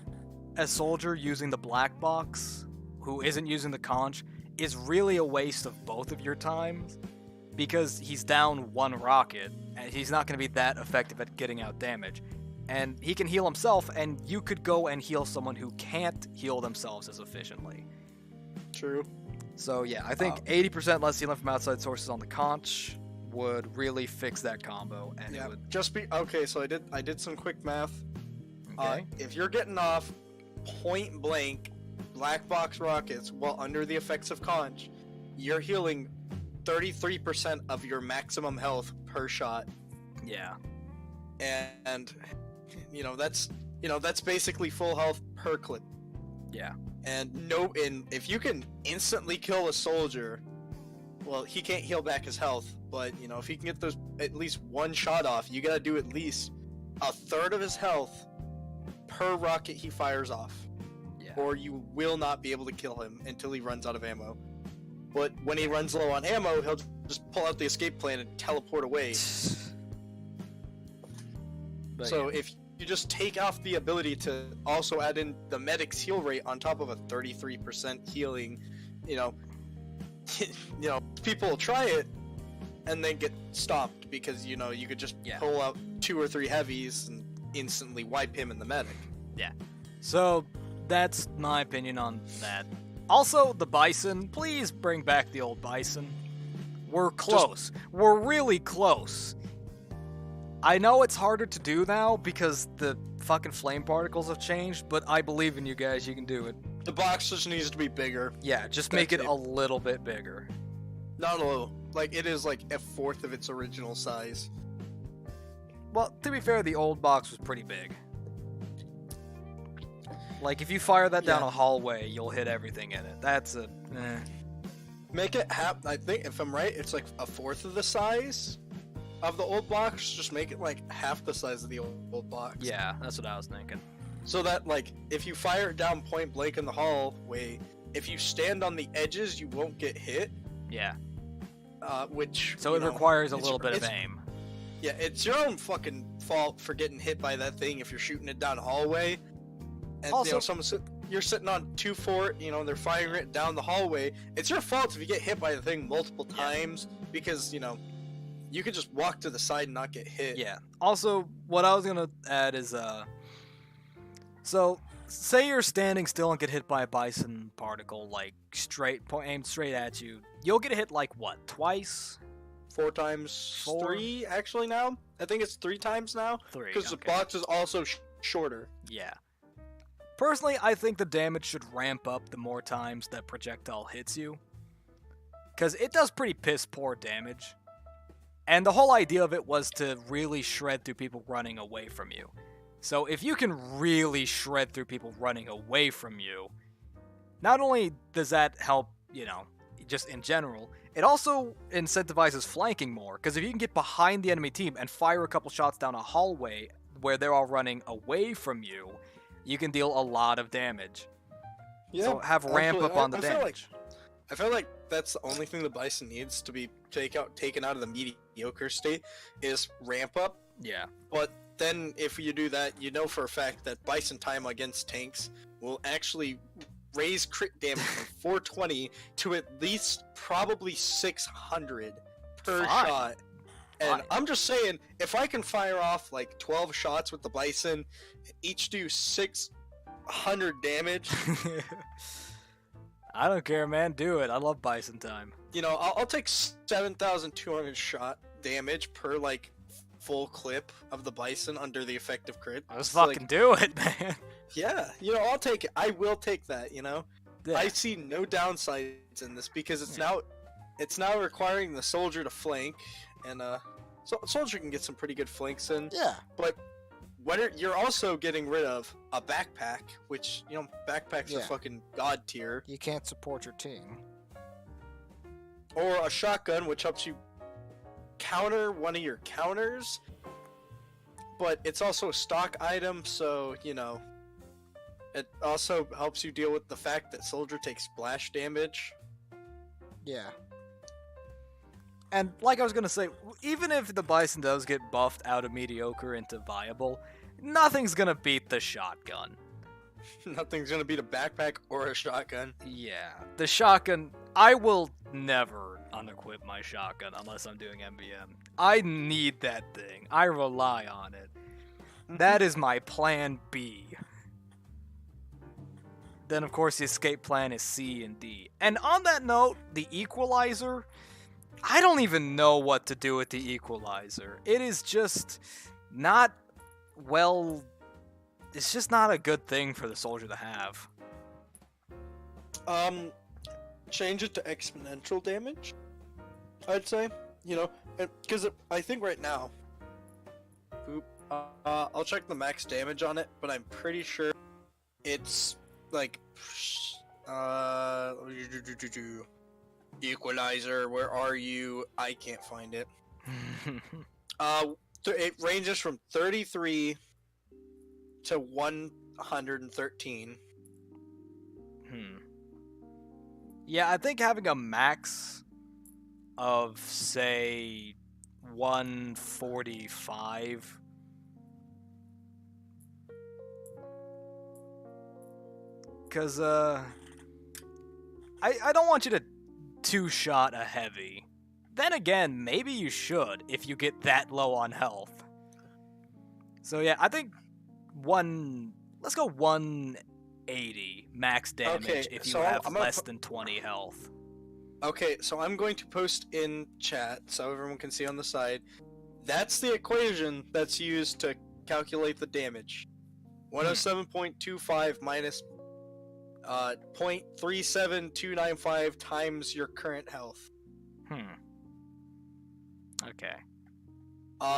a soldier using the black box, who isn't using the conch, is really a waste of both of your times, because he's down one rocket, and he's not going to be that effective at getting out damage. And he can heal himself, and you could go and heal someone who can't heal themselves as efficiently. True. So yeah, I think 80% less healing from outside sources on the conch would really fix that combo, and Yeah. it would... Just be okay. So I did some quick math. Okay. If you're getting off point blank black box rockets while under the effects of conch, you're healing 33% of your maximum health per shot, Yeah. and that's basically full health per clip. Yeah. And if you can instantly kill a soldier, well, he can't heal back his health, but if he can get those at least one shot off, you gotta do at least a third of his health per rocket he fires off, Yeah. or you will not be able to kill him until he runs out of ammo. But when he runs low on ammo, he'll just pull out the escape plan and teleport away. But So yeah. if you just take off the ability to also add in the medic's heal rate on top of a 33% healing, people will try it and then get stopped because you could just pull out 2 or 3 heavies and instantly wipe him and the medic. So that's my opinion on that. Also, the bison, please bring back the old bison. We're close. We're really close. I know it's harder to do now because the fucking flame particles have changed, but I believe in you guys, you can do it. The box just needs to be bigger. Yeah, just make it a little bit bigger. Not a little. Like, it is like a fourth of its original size. Well, to be fair, the old box was pretty big. Like, if you fire that down a hallway, you'll hit everything in it. That's a... Make it half... I think, if I'm right, it's like a fourth of the size of the old box. Just make it like half the size of the old box. Yeah, that's what I was thinking. So that, like, if you fire it down point blank in the hallway, if you stand on the edges, you won't get hit. Yeah. Which... So it requires a little bit of aim. Yeah, it's your own fucking fault for getting hit by that thing if you're shooting it down a hallway. And, Also, you're sitting on 2-4, they're firing it down the hallway. It's your fault if you get hit by the thing multiple times, because, you can just walk to the side and not get hit. Yeah. Also, what I was gonna add is, so, say you're standing still and get hit by a bison particle, like, aimed straight at you. You'll get hit, like, what, twice? 4 times 4? 3, actually, now? I think it's 3 times now. 3, because the box is also shorter. Yeah. Personally, I think the damage should ramp up the more times that projectile hits you. Because it does pretty piss poor damage. And the whole idea of it was to really shred through people running away from you. So if you can really shred through people running away from you, not only does that help, just in general, it also incentivizes flanking more. Because if you can get behind the enemy team and fire a couple shots down a hallway where they're all running away from you, you can deal a lot of damage. Yeah, so have ramp up on the damage. I feel like that's the only thing the bison needs to be taken out of the mediocre state is ramp up. Yeah. But then if you do that, for a fact that bison time against tanks will actually raise crit damage from 420 to at least probably 600 per shot. And I'm just saying, if I can fire off like 12 shots with the bison, each do 600 damage. I don't care, man. Do it. I love bison time. I'll take 7,200 shot damage per like full clip of the bison under the effective crit. Let's fucking do it, man. Yeah, I'll take it. I will take that. Yeah. I see no downsides in this because it's now requiring the soldier to flank, and soldier can get some pretty good flanks in. Yeah. But you're also getting rid of a backpack, which backpacks are fucking god tier. You can't support your team. Or a shotgun, which helps you counter one of your counters, but it's also a stock item, so it also helps you deal with the fact that soldier takes splash damage. Yeah. And like I was gonna say, even if the Bison does get buffed out of mediocre into viable, nothing's gonna beat the shotgun. Nothing's gonna beat a backpack or a shotgun. Yeah, the shotgun, I will never unequip my shotgun unless I'm doing MBM. I need that thing. I rely on it. That is my plan B. Then, of course, the escape plan is C and D. And on that note, the equalizer, I don't even know what to do with the equalizer. It is just not, well, it's just not a good thing for the soldier to have. Change it to exponential damage, I'd say. You know, because I think right now, I'll check the max damage on it, but I'm pretty sure it's like, equalizer, where are you? I can't find it. It ranges from 33 to 113. Yeah, I think having a max of, say, 145. Because, I don't want you to two-shot a heavy. Then again, maybe you should if you get that low on health. So yeah, I think let's go 180 max damage if you have less than 20 health. Okay, so I'm going to post in chat so everyone can see on the side. That's the equation that's used to calculate the damage. 107.25 minus 0.37295 times your current health. Okay.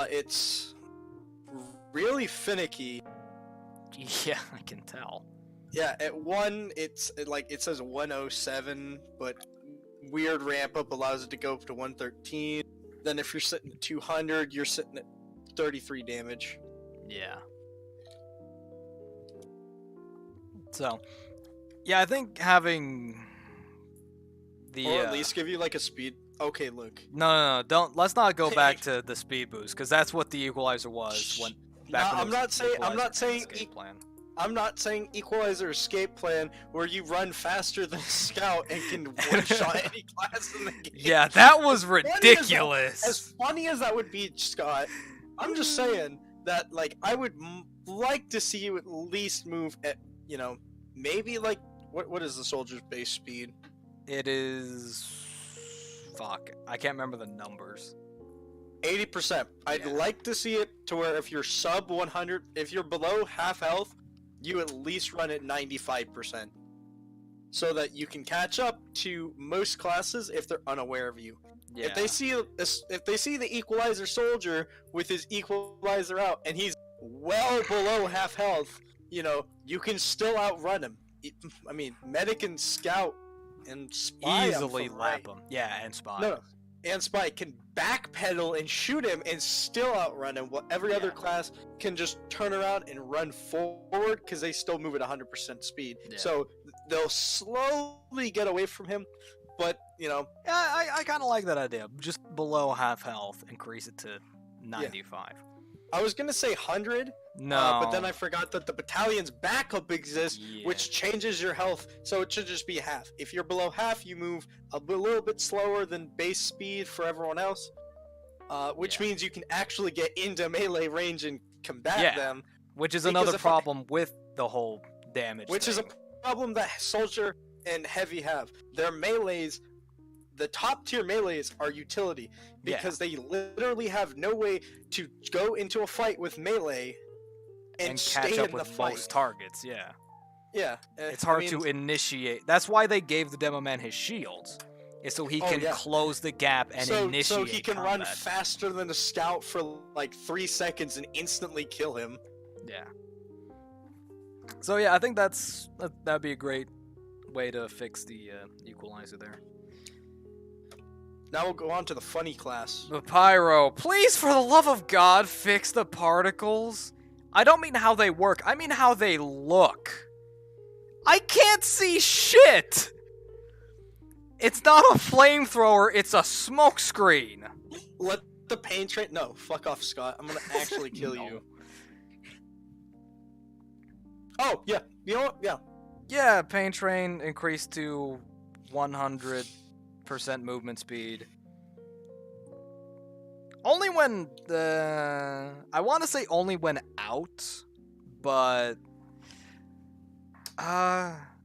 It's really finicky. Yeah, I can tell. Yeah, at 1, it says 107, but weird ramp up allows it to go up to 113. Then if you're sitting at 200, you're sitting at 33 damage. Yeah. So, yeah, I think having the or at least give you like a speed. Okay, look. No, don't. Let's not go back to the speed boost because that's what the equalizer was when. I'm not saying equalizer escape plan where you run faster than a scout and can one-shot any class in the game. Yeah, that was ridiculous. As funny as that would be, Scott, I'm just saying that, like, I would like to see you at least move at, you know, maybe like, what is the soldier's base speed? It is... Fuck, I can't remember the numbers. 80%. I'd like to see it to where if you're sub 100, if you're below half health, you at least run at 95%. So that you can catch up to most classes if they're unaware of you. Yeah. If they see the equalizer soldier with his equalizer out and he's well below half health, you know, you can still outrun him. I mean, medic and scout and spy easily lap him. Yeah, and spy. No, and spy can backpedal and shoot him and still outrun him, while every other class can just turn around and run forward because they still move at 100% speed. Yeah. So they'll slowly get away from him, but, you know... Yeah, I kind of like that idea. Just below half health, increase it to 95. Yeah. I was going to say 100, no. But then I forgot that the battalion's backup exists, which changes your health, so it should just be half. If you're below half, you move a little bit slower than base speed for everyone else, which means you can actually get into melee range and combat them. Which is another problem with the whole damage Which is a problem that Soldier and Heavy have. Their melees, the top tier melees are utility, because they literally have no way to go into a fight with melee and catch up with most targets. Yeah, it's hard to initiate. That's why they gave the demo man his shields, is so he can close the gap and initiate. So he can combat. run faster than a scout for like 3 seconds and instantly kill him. Yeah. So yeah, I think that'd be a great way to fix the equalizer there. Now we'll go on to the funny class. The Pyro, please, for the love of God, fix the particles. I don't mean how they work, I mean how they look. I can't see shit! It's not a flamethrower, it's a smoke screen. Let the pain train. No, fuck off, Scott. I'm gonna actually kill No. you. Oh yeah, you know what? Yeah. Yeah, pain train increased to 100% movement speed. Only when I want to say only when out, but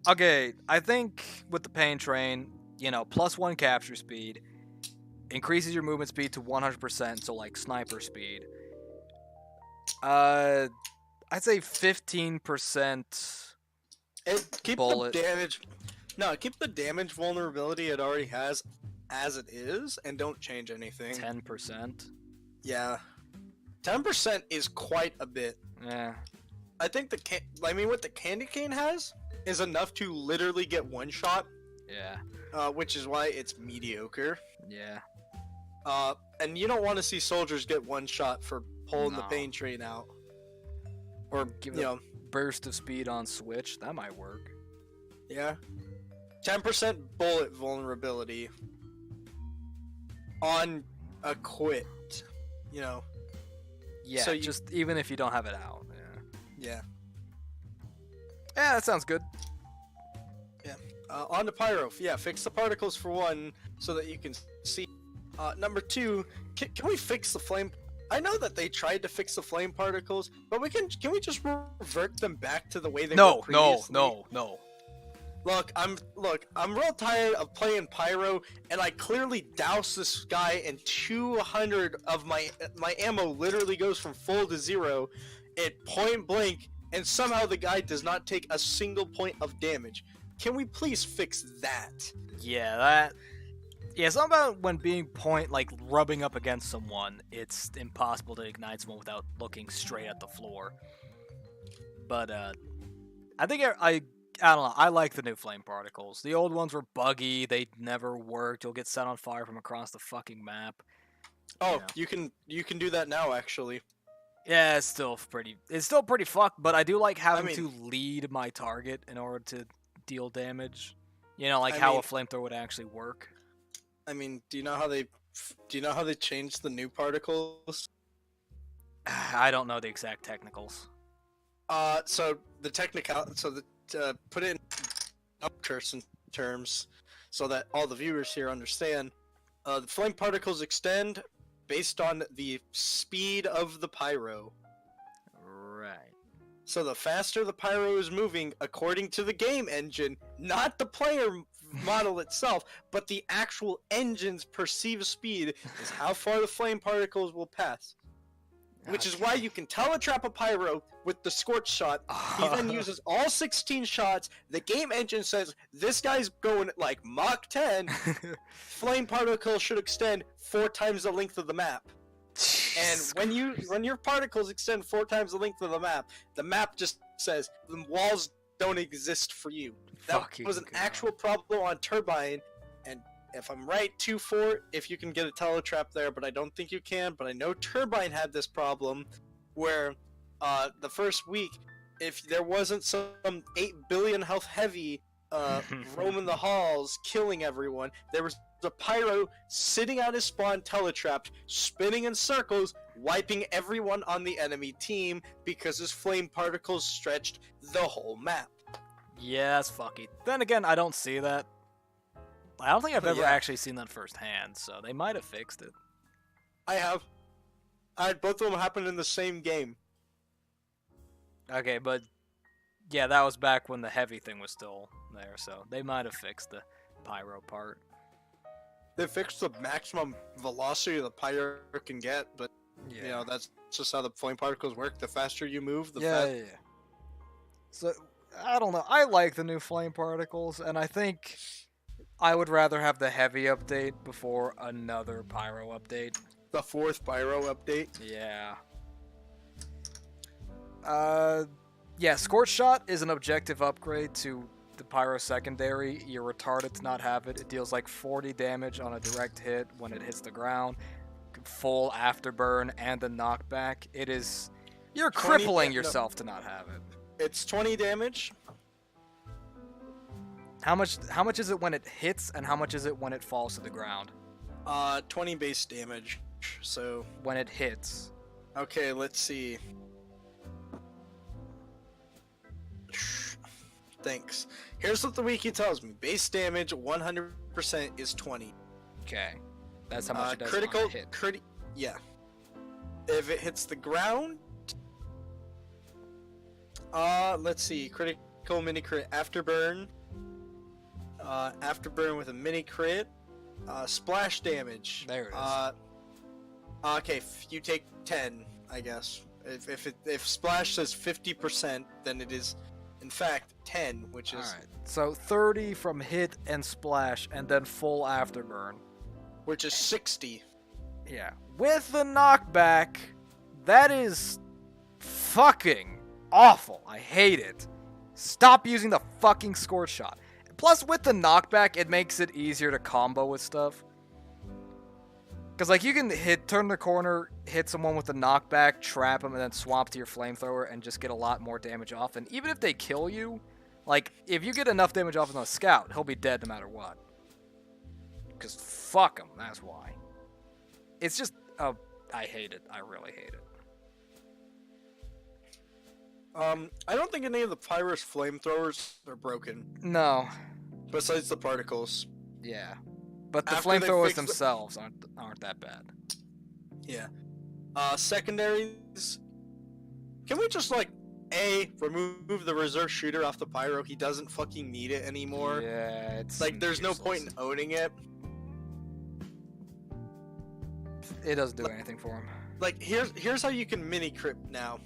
okay, I think with the pain train, +1 capture speed increases your movement speed to 100%, so like sniper speed. I'd say 15%. Keep bullet. the damage. No, keep the damage vulnerability it already has as it is, and don't change anything. 10%. Yeah, 10% is quite a bit. Yeah. I think what the candy cane has is enough to literally get one shot. Yeah. Which is why it's mediocre. Yeah. And you don't want to see soldiers get one shot for pulling the No. pain train out. Or Give it a burst of speed on switch. That might work. yeah. 10% bullet vulnerability on a quit. Yeah, So just even if you don't have it out. Yeah. Yeah. Yeah, that sounds good. On to pyro. Yeah, fix the particles for one, so that you can see. Number two, can we fix the flame? I know that they tried to fix the flame particles, but can we just revert them back to the way they were previously? No. Look, I'm real tired of playing pyro, and I clearly douse this guy, and 200 of my ammo literally goes from full to 0 at point blank, and somehow the guy does not take a single point of damage. Can we please fix that? Yeah, something about when being rubbing up against someone, it's impossible to ignite someone without looking straight at the floor. But, I think I don't know, I like the new flame particles. The old ones were buggy, they never worked, you'll get set on fire from across the fucking map. Oh, Yeah. you can do that now, actually. Yeah, it's still pretty fucked, but I do like having I mean- to lead my target in order to deal damage. How I a mean- flamethrower would actually work. I mean, do you know how they changed the new particles? I don't know the exact technicals. So put it in Pod-Crust terms, so that all the viewers here understand. The flame particles extend based on the speed of the pyro. Right. So the faster the pyro is moving, according to the game engine, not the player model itself, but the actual engine's perceived speed is how far the flame particles will pass. Which is why you can teletrap a pyro with the scorch shot. He then uses all 16 shots. The game engine says this guy's going at like Mach 10. Flame particle should extend 4 times the length of the map. And when your particles extend 4 times the length of the map just says the walls don't exist for you. That Fucking was an God. actual problem on Turbine, and if I'm right, 2-4, if you can get a teletrap there, but I don't think you can. But I know Turbine had this problem where the first week, if there wasn't some 8 billion health heavy roaming the halls, killing everyone, there was a pyro sitting at his spawn teletrapped, spinning in circles, wiping everyone on the enemy team because his flame particles stretched the whole map. Yeah, that's fucky. Then again, I don't see that. I don't think I've ever Yeah. actually seen that firsthand, so they might have fixed it. I have. I had both of them happen in the same game. Okay, but yeah, that was back when the heavy thing was still there, so they might have fixed the pyro part. They fixed the maximum velocity the pyro can get, but that's just how the flame particles work. The faster you move, the faster. yeah. So I don't know. I like the new flame particles, and I think I would rather have the heavy update before another pyro update. The 4th pyro update. Yeah. Yeah, Scorch Shot is an objective upgrade to the Pyro Secondary. You're retarded to not have it. It deals like 40 damage on a direct hit when it hits the ground. Full afterburn and the knockback. It is... You're 20 crippling no. yourself to not have it. It's 20 damage. How much is it when it hits, and how much is it when it falls to the ground? 20 base damage. So When it hits. okay, let's see. Thanks. Here's what the wiki tells me. Base damage 100% is 20. Okay. That's how much it does critical on a hit. Yeah. If it hits the ground, let's see. Critical mini crit afterburn. Afterburn with a mini crit. Splash damage. There it is. Okay, you take 10, I guess. If splash says 50%, then it is in fact 10, which is Alright. So 30 from hit and splash, and then full afterburn. 60. Yeah. With the knockback, that is fucking awful. I hate it. Stop using the fucking scorch shot. Plus, with the knockback, it makes it easier to combo with stuff. Because, like, you can turn the corner, hit someone with the knockback, trap them, and then swap to your flamethrower and just get a lot more damage off. And even if they kill you, like, if you get enough damage off on a scout, he'll be dead no matter what. Because fuck him, that's why. It's just, I hate it. I really hate it. I don't think any of the Pyrus flamethrowers are broken, No. besides the particles. Yeah. But the After they flamethrowers fix the- themselves aren't that bad. Yeah. Secondaries. Can we just remove the reserve shooter off the pyro? He doesn't fucking need it anymore. Yeah, it's Like, there's no useless. point in owning it. It doesn't do anything for him. Like, here's how you can mini crit now.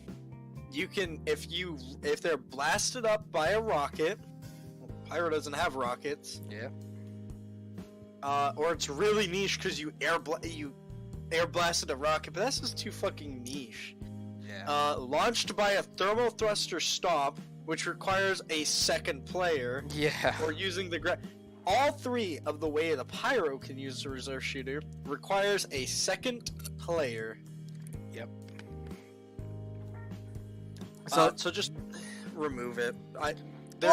You can, if they're blasted up by a rocket, pyro doesn't have rockets. Yeah. Or it's really niche because you air blasted a rocket, but that's just too fucking niche. Yeah. Launched by a thermal thruster stop, which requires a second player, Yeah. or using the all three of the way the pyro can use the reserve shooter requires a second player. Yep. So just remove it. There's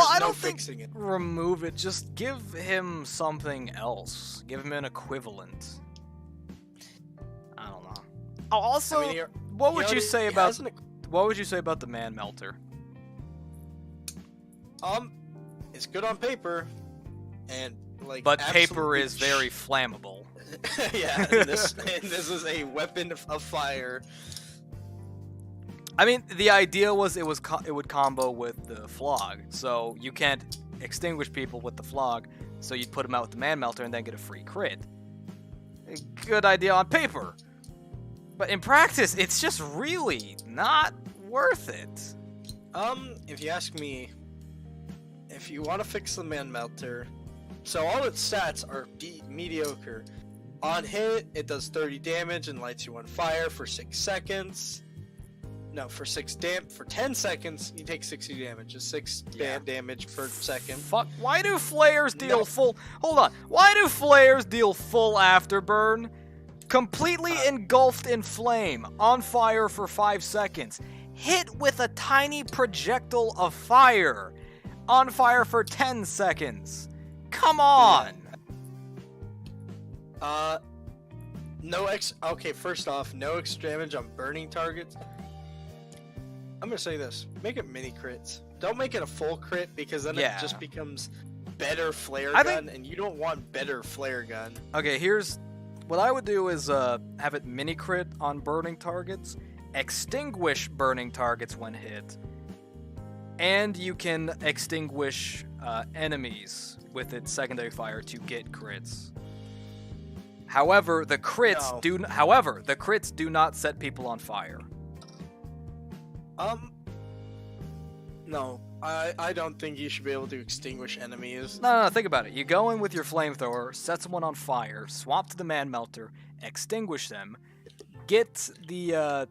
Well, I no don't think fixing it. remove it. Just give him something else. Give him an equivalent. I don't know. Oh, also, I mean, what he would you already say has about an what would you say about the man melter? it's good on paper, and like. But paper absolutely is very flammable. yeah, and this is a weapon of fire. I mean, the idea was it would combo with the flog, so you can't extinguish people with the flog, so you'd put them out with the man melter and then get a free crit. A good idea on paper, but in practice, it's just really not worth it. If you ask me, if you want to fix the man melter, so all its stats are mediocre. On hit, it does 30 damage and lights you on fire for 6 seconds. No, for 10 seconds, you take 60 damage. Just 6 damage per second. Fuck. Why do flares deal No. full? Hold on. Why do flares deal full afterburn? Completely engulfed in flame, on fire for 5 seconds. Hit with a tiny projectile of fire, on fire for 10 seconds. Come on. Okay, first off, no extra damage on burning targets. I'm gonna say this: make it mini crits. Don't make it a full crit because then Yeah. it just becomes better flare I gun, think- and you don't want better flare gun. Okay, here's what I would do: is have it mini crit on burning targets, extinguish burning targets when hit, and you can extinguish enemies with its secondary fire to get crits. However, the crits do not set people on fire. No, I don't think you should be able to extinguish enemies. No, think about it. You go in with your flamethrower, set someone on fire, swap to the man melter, extinguish them, get the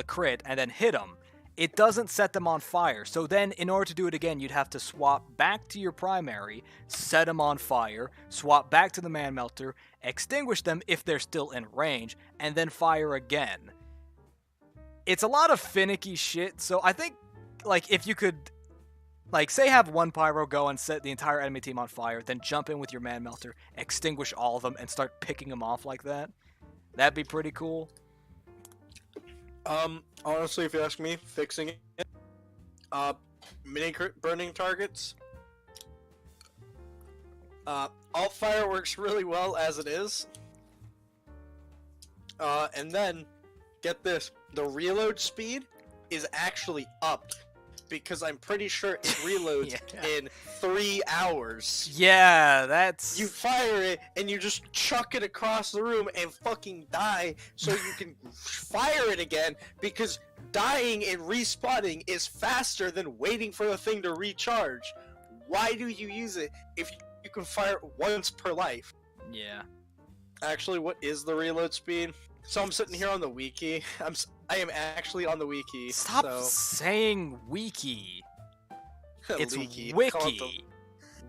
crit, and then hit them. It doesn't set them on fire. So then, in order to do it again, you'd have to swap back to your primary, set them on fire, swap back to the man melter, extinguish them if they're still in range, and then fire again. It's a lot of finicky shit, so I think, like, if you could Like, say have one pyro go and set the entire enemy team on fire, then jump in with your man melter, extinguish all of them, and start picking them off like that. That'd be pretty cool. Honestly, if you ask me, fixing it. Mini crit burning targets. Alt fire works really well as it is. And then, get this, the reload speed is actually upped. Because I'm pretty sure it reloads in 3 hours. Yeah, that's... You fire it, and you just chuck it across the room and fucking die, so you can fire it again, because dying and respawning is faster than waiting for the thing to recharge. Why do you use it if you can fire it once per life? Yeah. Actually, what is the reload speed? So I'm sitting here on the wiki. I am actually on the wiki. Stop so... saying wiki. It's Leaky. wiki.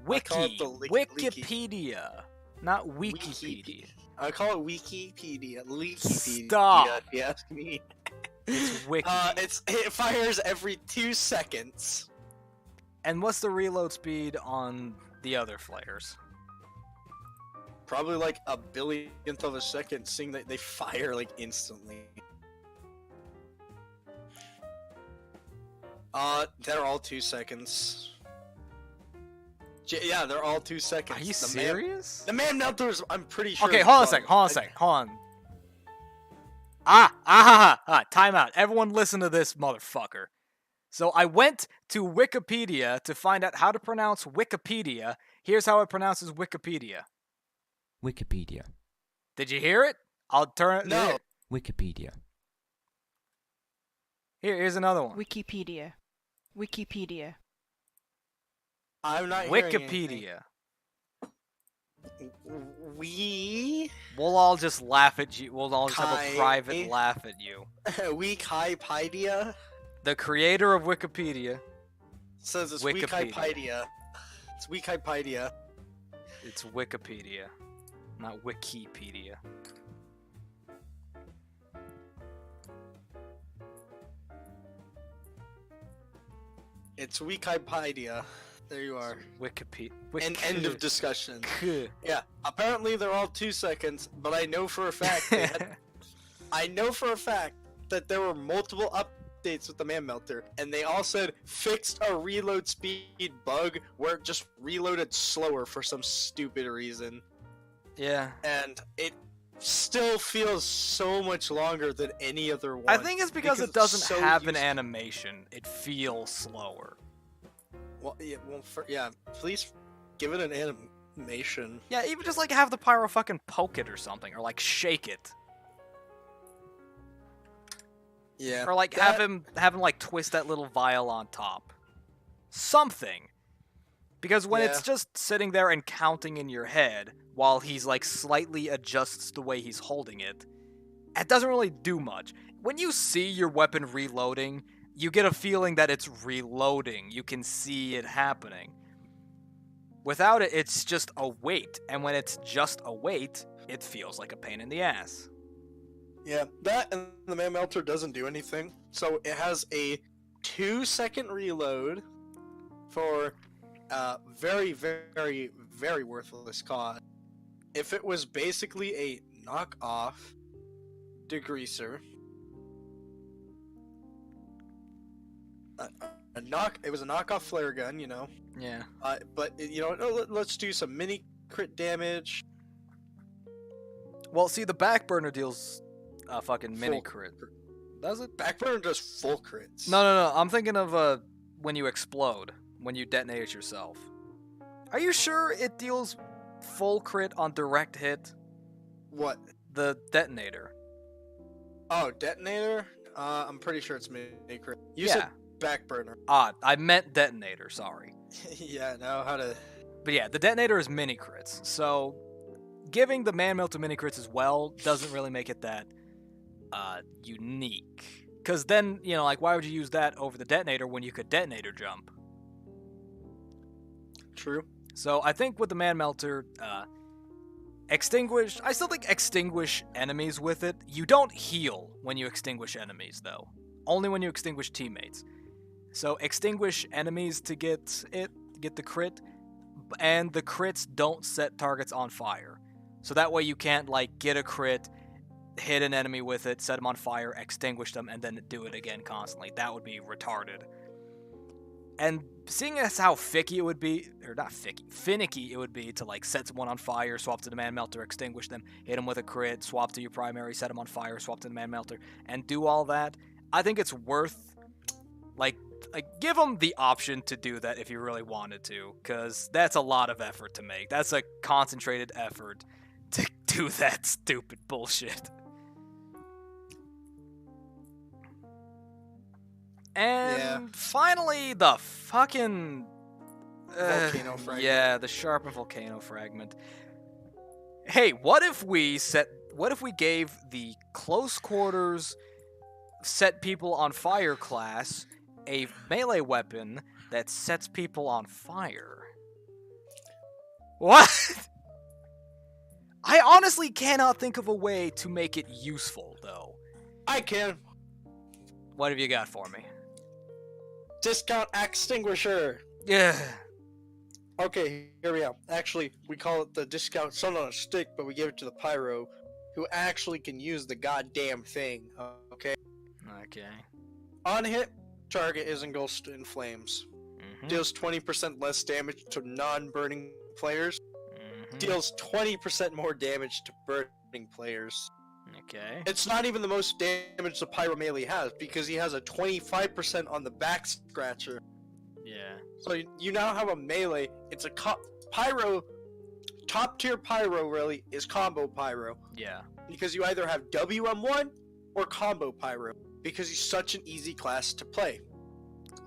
Wiki. Leaky. Wikipedia. Not Wikipedia. I call it Wikipedia. Leakypedia. Stop. If you ask me. It's wiki. It fires every 2 seconds. And what's the reload speed on the other flares? Probably like a billionth of a second, seeing that they fire like instantly. They're all 2 seconds. Yeah, they're all 2 seconds. Are you serious? The man melters, I'm pretty sure. Okay, hold on a second. Hold on. Time out. Everyone listen to this motherfucker. So I went to Wikipedia to find out how to pronounce Wikipedia. Here's how it pronounces Wikipedia. Wikipedia. Did you hear it? I'll turn it. No. Wikipedia. Here's another one. Wikipedia. Wikipedia. I'm not hearing Wikipedia. anything. We'll all just laugh at you. We'll all just have a Kai- private laugh at you. Wikipedia The creator of Wikipedia. says it's Wikipedia. Wikipedia. It's Wikipedia. It's Wikipedia, not Wikipedia. It's Wikipedia. There you are. Wikipedia. End of discussion. Yeah, apparently they're all 2 seconds, but I know for a fact that there were multiple updates with the man melter, and they all said fixed a reload speed bug where it just reloaded slower for some stupid reason. Yeah. And it still feels so much longer than any other one. I think it's because it doesn't so have an used- animation. It feels slower. Well, yeah, please give it an animation. Yeah, even just like have the pyro fucking poke it or something, or like shake it, Yeah. or like have him like twist that little vial on top. Something. Because when it's just sitting there and counting in your head while he's like slightly adjusts the way he's holding it, it doesn't really do much. When you see your weapon reloading, you get a feeling that it's reloading. You can see it happening. Without it, it's just a wait. And when it's just a wait, it feels like a pain in the ass. Yeah, that and the man melter doesn't do anything. So it has a 2-second reload for very, very, very worthless cost. If it was basically a knockoff degreaser, it was a knockoff flare gun, you know. Yeah. But you know, let's do some mini crit damage. Well, see, the backburner deals fucking mini Full crit. Does it? Backburner does full crits. No. I'm thinking of when you explode, when you detonate it yourself. Are you sure it deals full crit on direct hit? What? The detonator. Oh, detonator? I'm pretty sure it's mini crit. You Yeah. said backburner. I meant detonator, sorry. Yeah, now how to... But yeah, the detonator is mini crits, so giving the man melt to mini crits as well doesn't really make it that unique. Because then, you know, like, why would you use that over the detonator when you could detonator jump? True. So I think with the man melter, extinguish. I still think extinguish enemies with it. You don't heal when you extinguish enemies, though. Only when you extinguish teammates. So extinguish enemies to get the crit, and the crits don't set targets on fire. So that way you can't like get a crit, hit an enemy with it, set them on fire, extinguish them, and then do it again constantly. That would be retarded. And seeing as how finicky it would be to like set someone on fire, swap to the man melter, extinguish them, hit them with a crit, swap to your primary, set them on fire, swap to the man melter, and do all that, I think it's worth like give them the option to do that if you really wanted to, because that's a lot of effort to make. That's a concentrated effort to do that stupid bullshit. And finally, the fucking Volcano fragment. Yeah, the sharpened volcano fragment. Hey, what if we gave the close quarters set people on fire class a melee weapon that sets people on fire? What? I honestly cannot think of a way to make it useful, though. I can. What have you got for me? Discount extinguisher. Yeah. Okay, here we are. Actually, we call it the discount sun on a stick, but we give it to the pyro, who actually can use the goddamn thing. Okay. Okay. On hit, target is engulfed in flames. Deals 20% less damage to non-burning players. Deals 20% more damage to burning players. Okay. It's not even the most damage the pyro melee has, because he has a 25% on the back scratcher. Yeah. So you now have a melee. It's a pyro. Top tier pyro really is combo pyro, Yeah. because you either have WM1 or combo pyro, because he's such an easy class to play.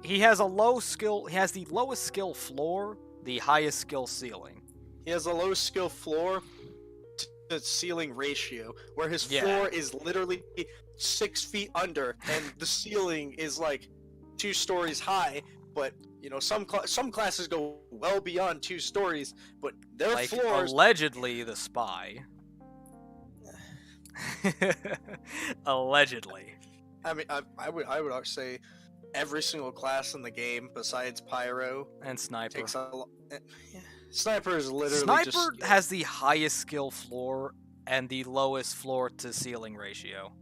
He has a low skill. He has the lowest skill floor, the highest skill ceiling. He has a low skill floor to ceiling ratio, where his Yeah. floor is literally 6 feet under, and the ceiling is like 2 stories high. But you know, some classes go well beyond 2 stories, but their Like floors. allegedly the spy. Allegedly. I mean, I would say every single class in the game besides pyro And sniper. takes a lot. Sniper is literally Sniper just has the highest skill floor and the lowest floor to ceiling ratio.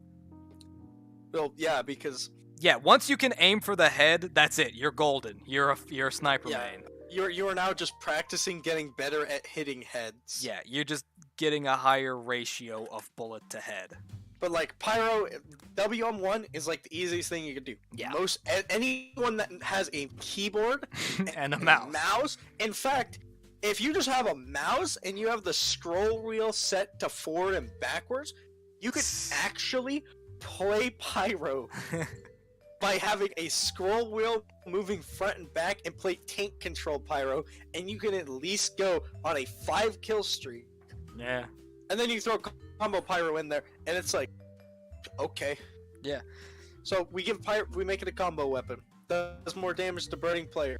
well, yeah, because Yeah, once you can aim for the head, that's it. You're golden. You're a sniper Yeah. main. you are now just practicing getting better at hitting heads. Yeah, you're just getting a higher ratio of bullet to head. But like pyro, WM1 is like the easiest thing you could do. Yeah. Anyone that has a keyboard And a mouse. In fact, if you just have a mouse and you have the scroll wheel set to forward and backwards, you could actually play pyro by having a scroll wheel moving front and back and play tank control pyro, and you can at least go on a 5 kill streak. Yeah. And then you throw combo pyro in there, and it's like, okay. Yeah. So we make it a combo weapon. Does more damage to burning player.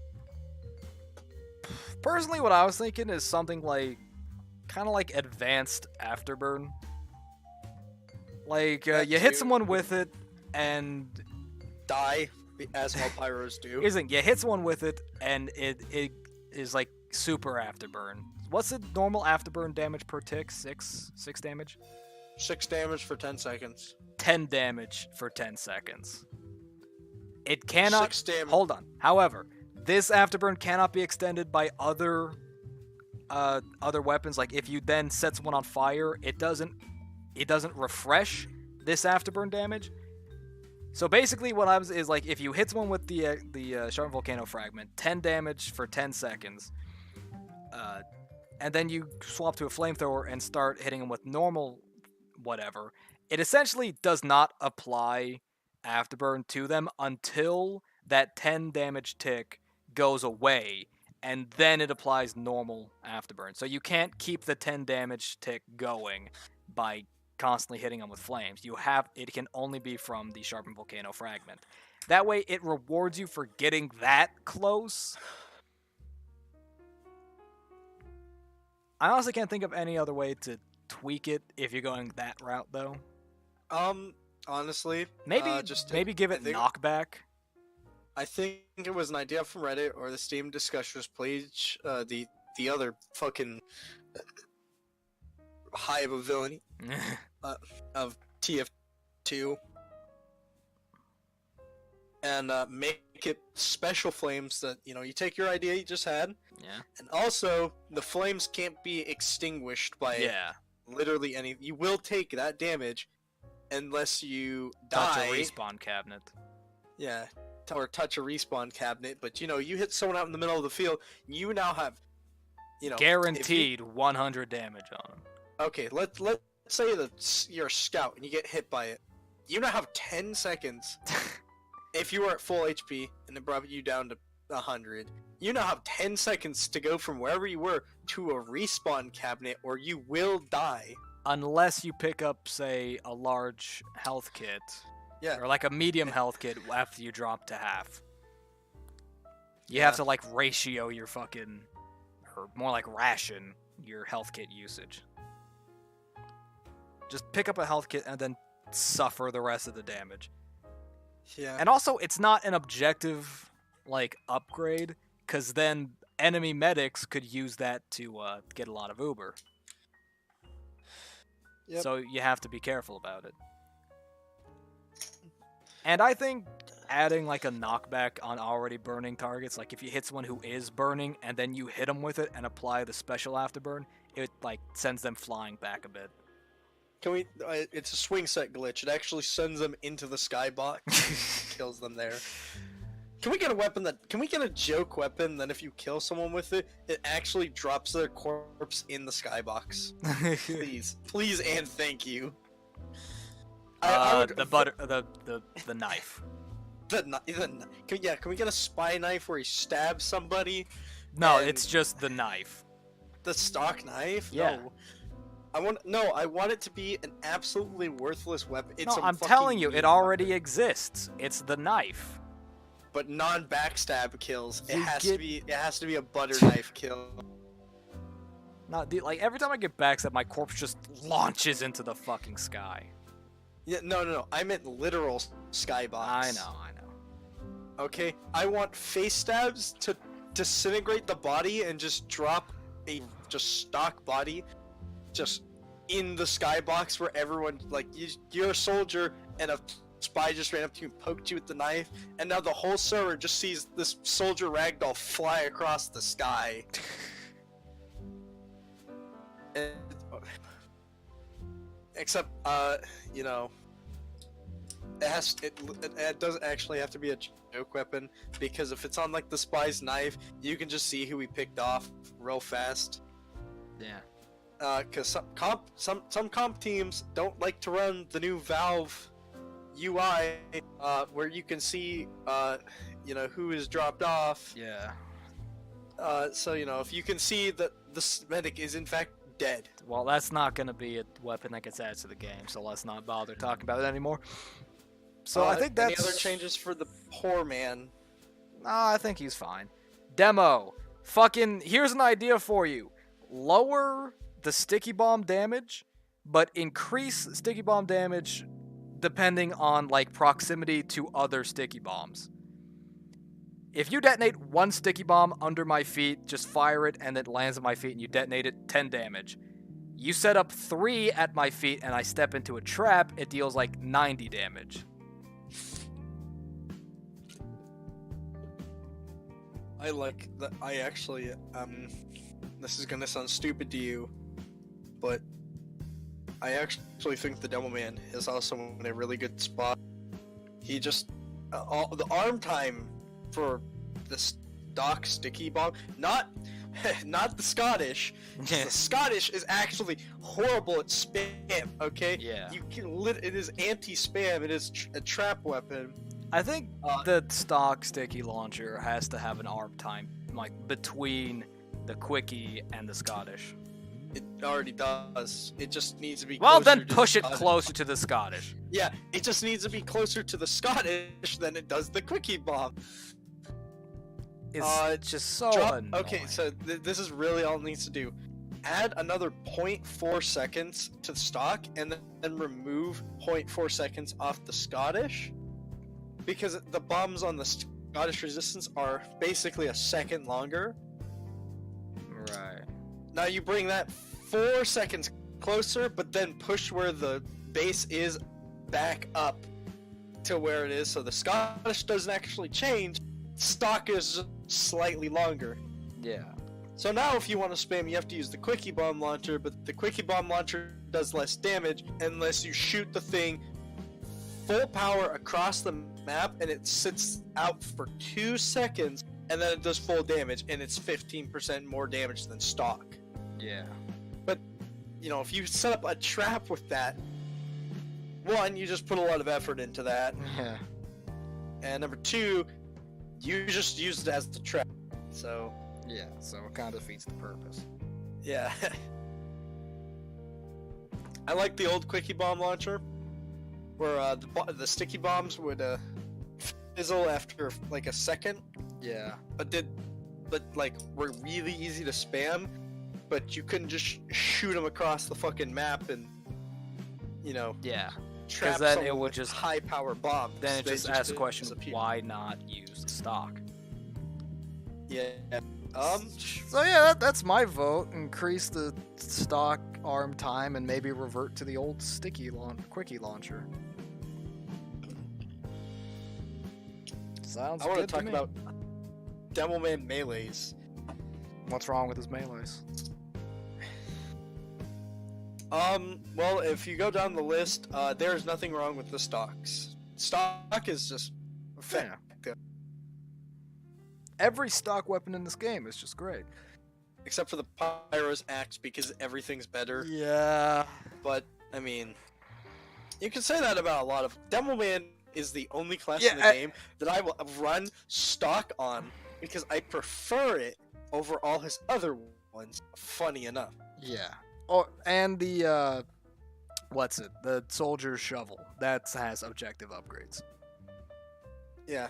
Personally, what I was thinking is something like, kind of like advanced afterburn. Like, you hit too. someone with it, and Die, as all pyros do. here's the thing, you hit someone with it, and it is like super afterburn. What's the normal afterburn damage per tick? 6 damage? 6 damage for 10 seconds. 10 damage for 10 seconds. It cannot... 6 damage. Hold on. However, this afterburn cannot be extended by other weapons. Like, if you then set someone on fire, it doesn't refresh this afterburn damage. So basically what happens is, like, if you hit someone with the sharpened volcano fragment, 10 damage for 10 seconds, and then you swap to a flamethrower and start hitting them with normal whatever, it essentially does not apply afterburn to them until that 10 damage tick goes away, and then it applies normal afterburn. So you can't keep the 10 damage tick going by constantly hitting them with flames. It can only be from the sharpened volcano fragment. That way it rewards you for getting that close. I honestly can't think of any other way to tweak it if you're going that route, though. Honestly, Maybe just maybe give I it think- knockback. I think it was an idea from Reddit or the Steam discussions page. The other fucking hive of villainy of TF2, and make it special flames that you take your idea you just had, Yeah. and also the flames can't be extinguished by Yeah. literally any. You will take that damage unless you Touch die. a respawn cabinet. Yeah, or touch a respawn cabinet. But you hit someone out in the middle of the field, you now have, Guaranteed 100 damage on him. Okay, let's say that you're a scout and you get hit by it. You now have 10 seconds. If you were at full HP and it brought you down to 100, you now have 10 seconds to go from wherever you were to a respawn cabinet, or you will die. Unless you pick up, say, a large health kit. Yeah. Or like a medium health kit after you drop to half. You have to like ratio your fucking, or more like ration your health kit usage. Just pick up a health kit and then suffer the rest of the damage. Yeah. And also, it's not an objective like upgrade, because then enemy medics could use that to get a lot of Uber. Yep. So you have to be careful about it. And I think adding like a knockback on already burning targets, like if you hit someone who is burning and then you hit them with it and apply the special afterburn, it like sends them flying back a bit. Can we? It's a swing set glitch. It actually sends them into the skybox, kills them there. Can we get a weapon that? Can we get a joke weapon that if you kill someone with it, it actually drops their corpse in the skybox? Please, and thank you. I would, the knife. Can we get a spy knife where he stabs somebody? No, and it's just the knife. the stock knife. Yeah. No. I want it to be an absolutely worthless weapon. It's No, I'm telling you, it already exists. It's the knife. But non-backstab kills. It You has get- to be. It has to be a butter knife kill. Like every time I get backstab, my corpse just launches into the fucking sky. Yeah, no. I meant literal skybox. I know. Okay, I want face stabs to disintegrate the body and just drop a just stock body just in the skybox where everyone, like, you're a soldier and a spy just ran up to you and poked you with the knife, and now the whole server just sees this soldier ragdoll fly across the sky. And, except, it doesn't actually have to be a joke weapon, because if it's on like the spy's knife, you can just see who he picked off real fast. Yeah. Because some comp teams don't like to run the new Valve UI, where you can see, who is dropped off. Yeah. So if you can see that the medic is in fact dead. Well, that's not going to be a weapon that gets added to the game, so let's not bother talking about it anymore. So I think that's... Any other changes for the poor man? I think he's fine. Demo. Fucking, here's an idea for you. Lower the sticky bomb damage, but increase sticky bomb damage depending on, like, proximity to other sticky bombs. If you detonate one sticky bomb under my feet, just fire it and it lands at my feet and you detonate it, 10 damage. You set up 3 at my feet and I step into a trap, it deals like 90 damage. I like that. I actually, this is gonna sound stupid to you, but I actually think the Demo Man is also in a really good spot. He just, the arm time for the stock sticky bomb, not the Scottish. The Scottish is actually horrible at spam. Okay. Yeah. You can it is anti-spam. It is a trap weapon. I think the stock sticky launcher has to have an arm time, like, between the Quickie and the Scottish. It already does. It just needs to be Well, closer then to the push it Scottish. closer to the Scottish. Yeah, it just needs to be closer to the Scottish than it does the Quickie bomb. It's just so annoying. Okay, so this is really all it needs to do. Add another 0.4 seconds to the stock, and then remove 0.4 seconds off the Scottish, because the bombs on the Scottish resistance are basically a second longer. Right. Now you bring that 4 seconds closer, but then push where the base is back up to where it is, so the Scottish doesn't actually change. Stock is slightly longer. Yeah. So now if you want to spam, you have to use the Quickie Bomb Launcher, but the Quickie Bomb Launcher does less damage unless you shoot the thing full power across the map, and it sits out for 2 seconds, and then it does full damage, and it's 15% more damage than stock. Yeah. But, if you set up a trap with that, one, you just put a lot of effort into that, Yeah. and number two, you just use it as the trap. So, Yeah. So it kind of defeats the purpose. yeah. I like the old Quickie Bomb Launcher, where the sticky bombs would fizzle after like a second, Yeah. but were really easy to spam, but you couldn't just shoot them across the fucking map and Yeah. trap then someone it would with just- high power bombs. Then it They just asks the question, disappear. why not use stock? Yeah. So yeah, that's my vote. Increase the stock arm time and maybe revert to the old quickie launcher. Sounds I want to good talk me. about Demoman melees. What's wrong with his melees? Well, if you go down the list, there's nothing wrong with the stocks. Stock is just effective. Every stock weapon in this game is just great. Except for the Pyro's axe, because everything's better. Yeah. But, I mean, you can say that about a lot of... Demoman is the only class Yeah, in the game that I will run stock on, because I prefer it over all his other ones, funny enough. Yeah. Oh, and the the soldier's shovel that has objective upgrades. Yeah.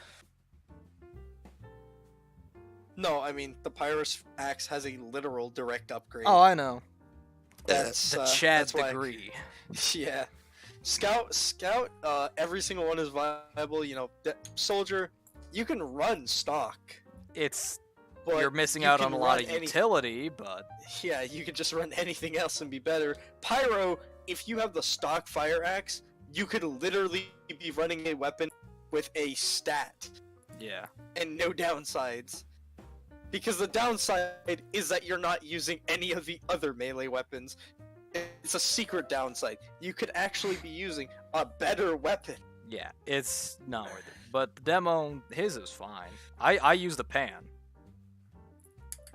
No, I mean, the Pyro's axe has a literal direct upgrade. Oh, I know. That's the Chad that's why- degree. Yeah. Scout, every single one is viable, Soldier, you can run stock. It's But you're missing you out can on a lot run of any- utility, but Yeah, you can just run anything else and be better. Pyro, if you have the stock fire axe, you could literally be running a weapon with a stat yeah. and no downsides. Because the downside is that you're not using any of the other melee weapons. It's a secret downside. You could actually be using a better weapon. Yeah, it's not worth it. But the demo, his is fine. I use the pan.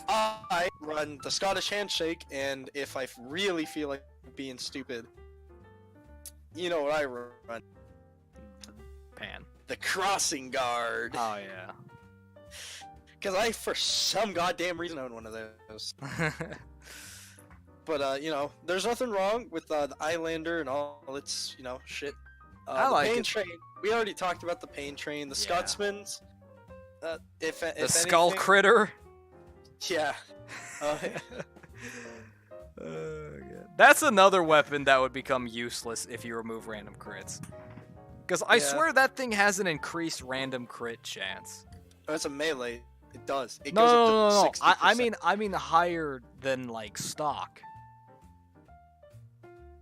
I run the Scottish Handshake, and if I really feel like being stupid, you know what I run? Pan. The Crossing Guard. Oh yeah. Because I, for some goddamn reason, own one of those. But, there's nothing wrong with the Islander and all its, shit. I the like Pain it. Train. We already talked about the Pain Train. The Yeah. Scotsman's. If The skull anything- critter. Yeah. That's another weapon that would become useless if you remove random crits. Because I Yeah. swear that thing has an increased random crit chance. That's a melee. It does. It No, goes no, up to no, no, no. 60%. I mean higher than like stock.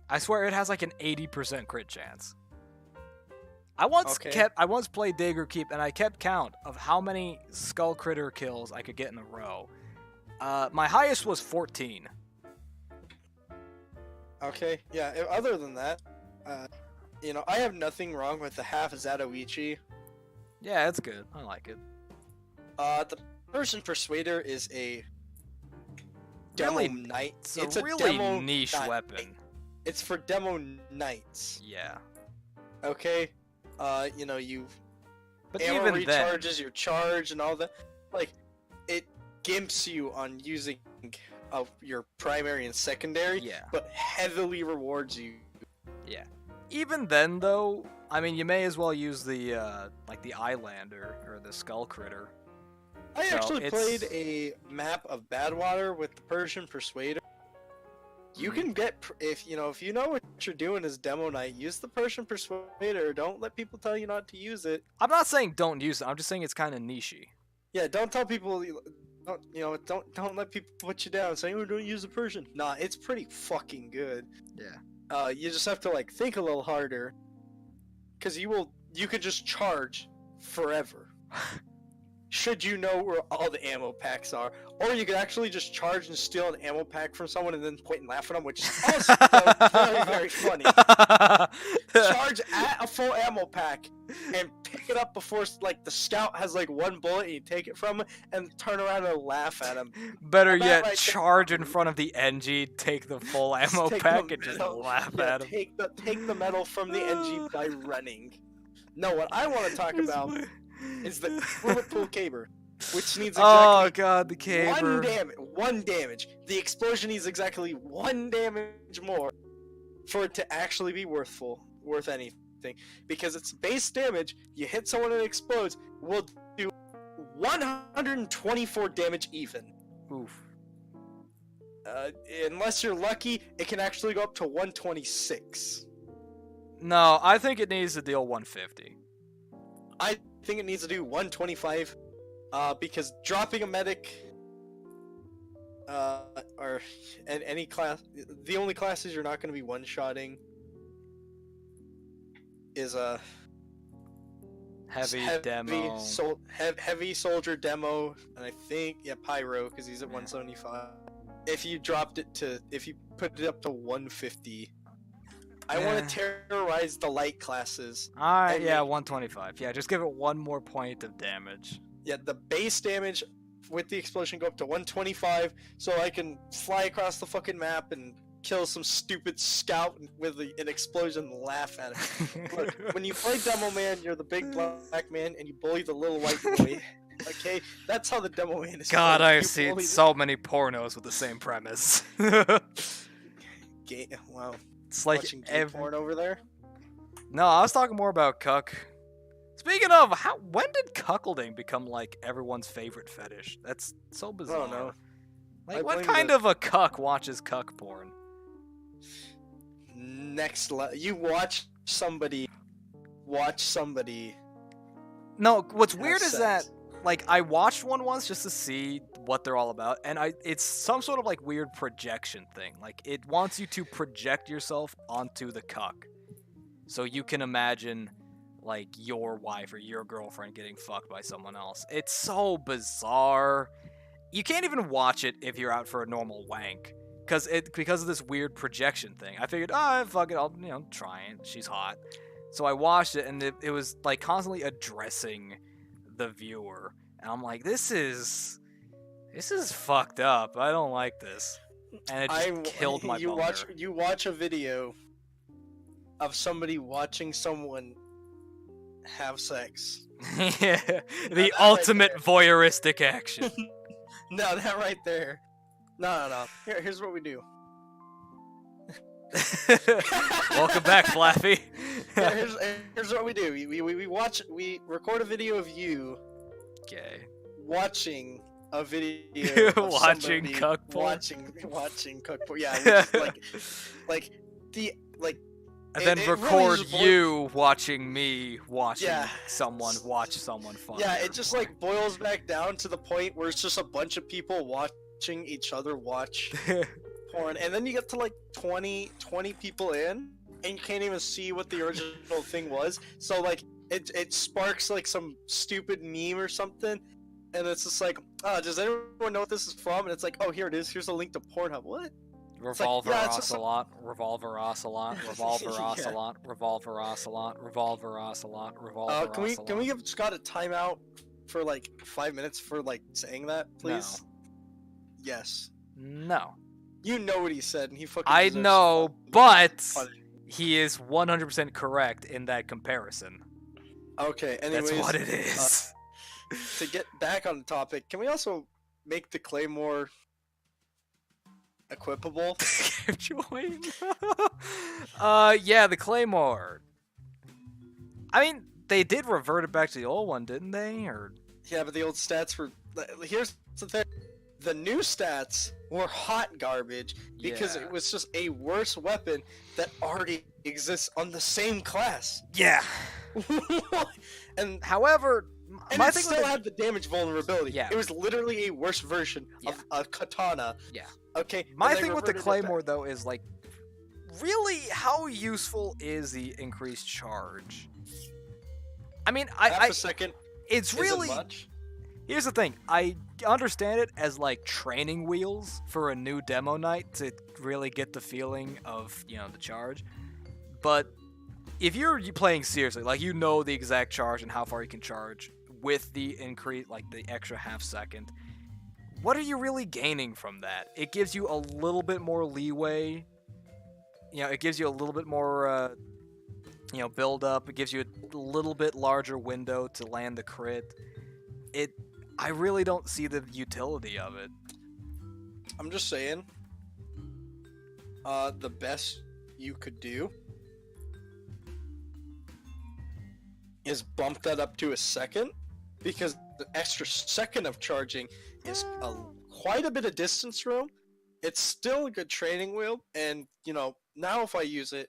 I swear it has like an 80% crit chance. I once played Dagger Keep and I kept count of how many skull critter kills I could get in a row. My highest was 14. Okay, yeah. Other than that, I have nothing wrong with the half Zatoichi. Yeah, it's good. I like it. The Persian Persuader is a demo Really- knight. It's a really demo niche knight. weapon. It's for demo knights. Yeah. Okay, you But ammo even then, recharges your charge and all that. Like, it gimps you on using your primary and secondary, yeah. but heavily rewards you. Even then, though, I mean, you may as well use the the Islander or the skull critter. I So actually it's- played a map of Badwater with the Persian Persuader. You can get if you know what you're doing is demo night. Use the Persian Persuader. Don't let people tell you not to use it. I'm not saying don't use it. I'm just saying it's kind of nichey. Yeah, don't tell people. Don't let people put you down saying, "Oh, don't use the Persian." Nah, it's pretty fucking good. Yeah. You just have to like think a little harder, because you could just charge forever. Should you know where all the ammo packs are, or you could actually just charge and steal an ammo pack from someone and then point and laugh at them, which is also very, very funny. Charge at a full ammo pack and pick it up before like the scout has like one bullet and you take it from him and turn around and laugh at him. Better That yet, right charge in front of the NG, take the full ammo Take pack, the and just medal. laugh Yeah, at him. take the medal from the NG by running. No, what I want to talk about is the bullet pool caber, which needs exactly Oh god, the caber. one damage. The explosion needs exactly 1 damage more for it to actually be worth anything. Because it's base damage, you hit someone and it explodes, will do 124 damage even. Oof. Unless you're lucky, it can actually go up to 126. No, I think it needs to deal 150. I think it needs to do 125, because dropping a medic, or any class, the only classes you're not going to be one-shotting is Heavy demo. heavy soldier demo, and I think pyro because he's at 175. If you put it up to 150. I want to terrorize the light classes. Alright, and yeah, make- 125. Yeah, just give it one more point of damage. Yeah, the base damage with the explosion go up to 125, so I can fly across the fucking map and kill some stupid scout with an explosion and laugh at him. Look, when you play Demo Man, you're the big black man and you bully the little white boy. Okay? That's how the Demo Man is God, played. I've You seen bully so many pornos with the same premise. Wow. It's like Watching gay porn over there? No, I was talking more about cuck. Speaking of, when did cuckolding become like everyone's favorite fetish? That's so bizarre. I don't know. I Like, what blame kind the- of a cuck watches cuck porn? Next level. You watch somebody watch somebody. No, what's have weird is sex. that, like, I watched one once just to see what they're all about, and it's some sort of, like, weird projection thing. Like, it wants you to project yourself onto the cuck. So you can imagine, like, your wife or your girlfriend getting fucked by someone else. It's so bizarre. You can't even watch it if you're out for a normal wank. Because of this weird projection thing. I figured, fuck it, I'll, try it. She's hot. So I watched it, and it was, like, constantly addressing the viewer. And I'm like, this is fucked up. I don't like this. And it just killed my boner. You watch a video of somebody watching someone have sex. Yeah, the right ultimate there. voyeuristic action. No, that right there. No. Here's what we do. Welcome back, Flaffy. Yeah, here's what we do. We record a video of you Okay. watching a video of Watching somebody cuck porn? watching cuck porn. Yeah, like And then it really record just boils- you watching me watching Yeah. someone watch someone fuck. Yeah, their it just porn. like boils back down to the point where it's just a bunch of people watching each other watch porn, and then you get to like 20 people in, and you can't even see what the original thing was. So like it sparks like some stupid meme or something, and it's just like, does anyone know what this is from? And it's like, oh, here it is. Here's a link to Pornhub. What? Revolver yeah, it's just Ocelot, Revolver Ocelot, Revolver Yeah. Ocelot, Revolver Ocelot, Revolver Ocelot, Revolver Can we Ocelot. give Scott a timeout for like 5 minutes for like saying that, please? Yes. No. You know what he said, and he fucking. I deserves know, some but punishment. he is 100% correct in that comparison. Okay. Anyways, That's what it is. to get back on the topic, can we also make the Claymore equipable? Join. Yeah, the Claymore. I mean, they did revert it back to the old one, didn't they? Or Yeah, but the old stats were. Here's the thing: the new stats or hot garbage because Yeah. it was just a worse weapon that already exists on the same class. Yeah. and However, and my it thing still with had the damage vulnerability. Yeah. It was literally a worse version of a katana. Yeah. Okay. my and they thing with the reverted it back. Claymore though is like, really, how useful is the increased charge? I mean, Half a second. it's isn't really. much. Here's the thing. I understand it as like training wheels for a new demo night to really get the feeling of, the charge. But if you're playing seriously, like you know the exact charge and how far you can charge with the increase, like the extra half second, what are you really gaining from that? It gives you a little bit more leeway. It gives you a little bit more, build up. It gives you a little bit larger window to land the crit. I really don't see the utility of it. I'm just saying. The best you could do is bump that up to a second, because the extra second of charging is quite a bit of distance room. It's still a good training wheel, and now if I use it,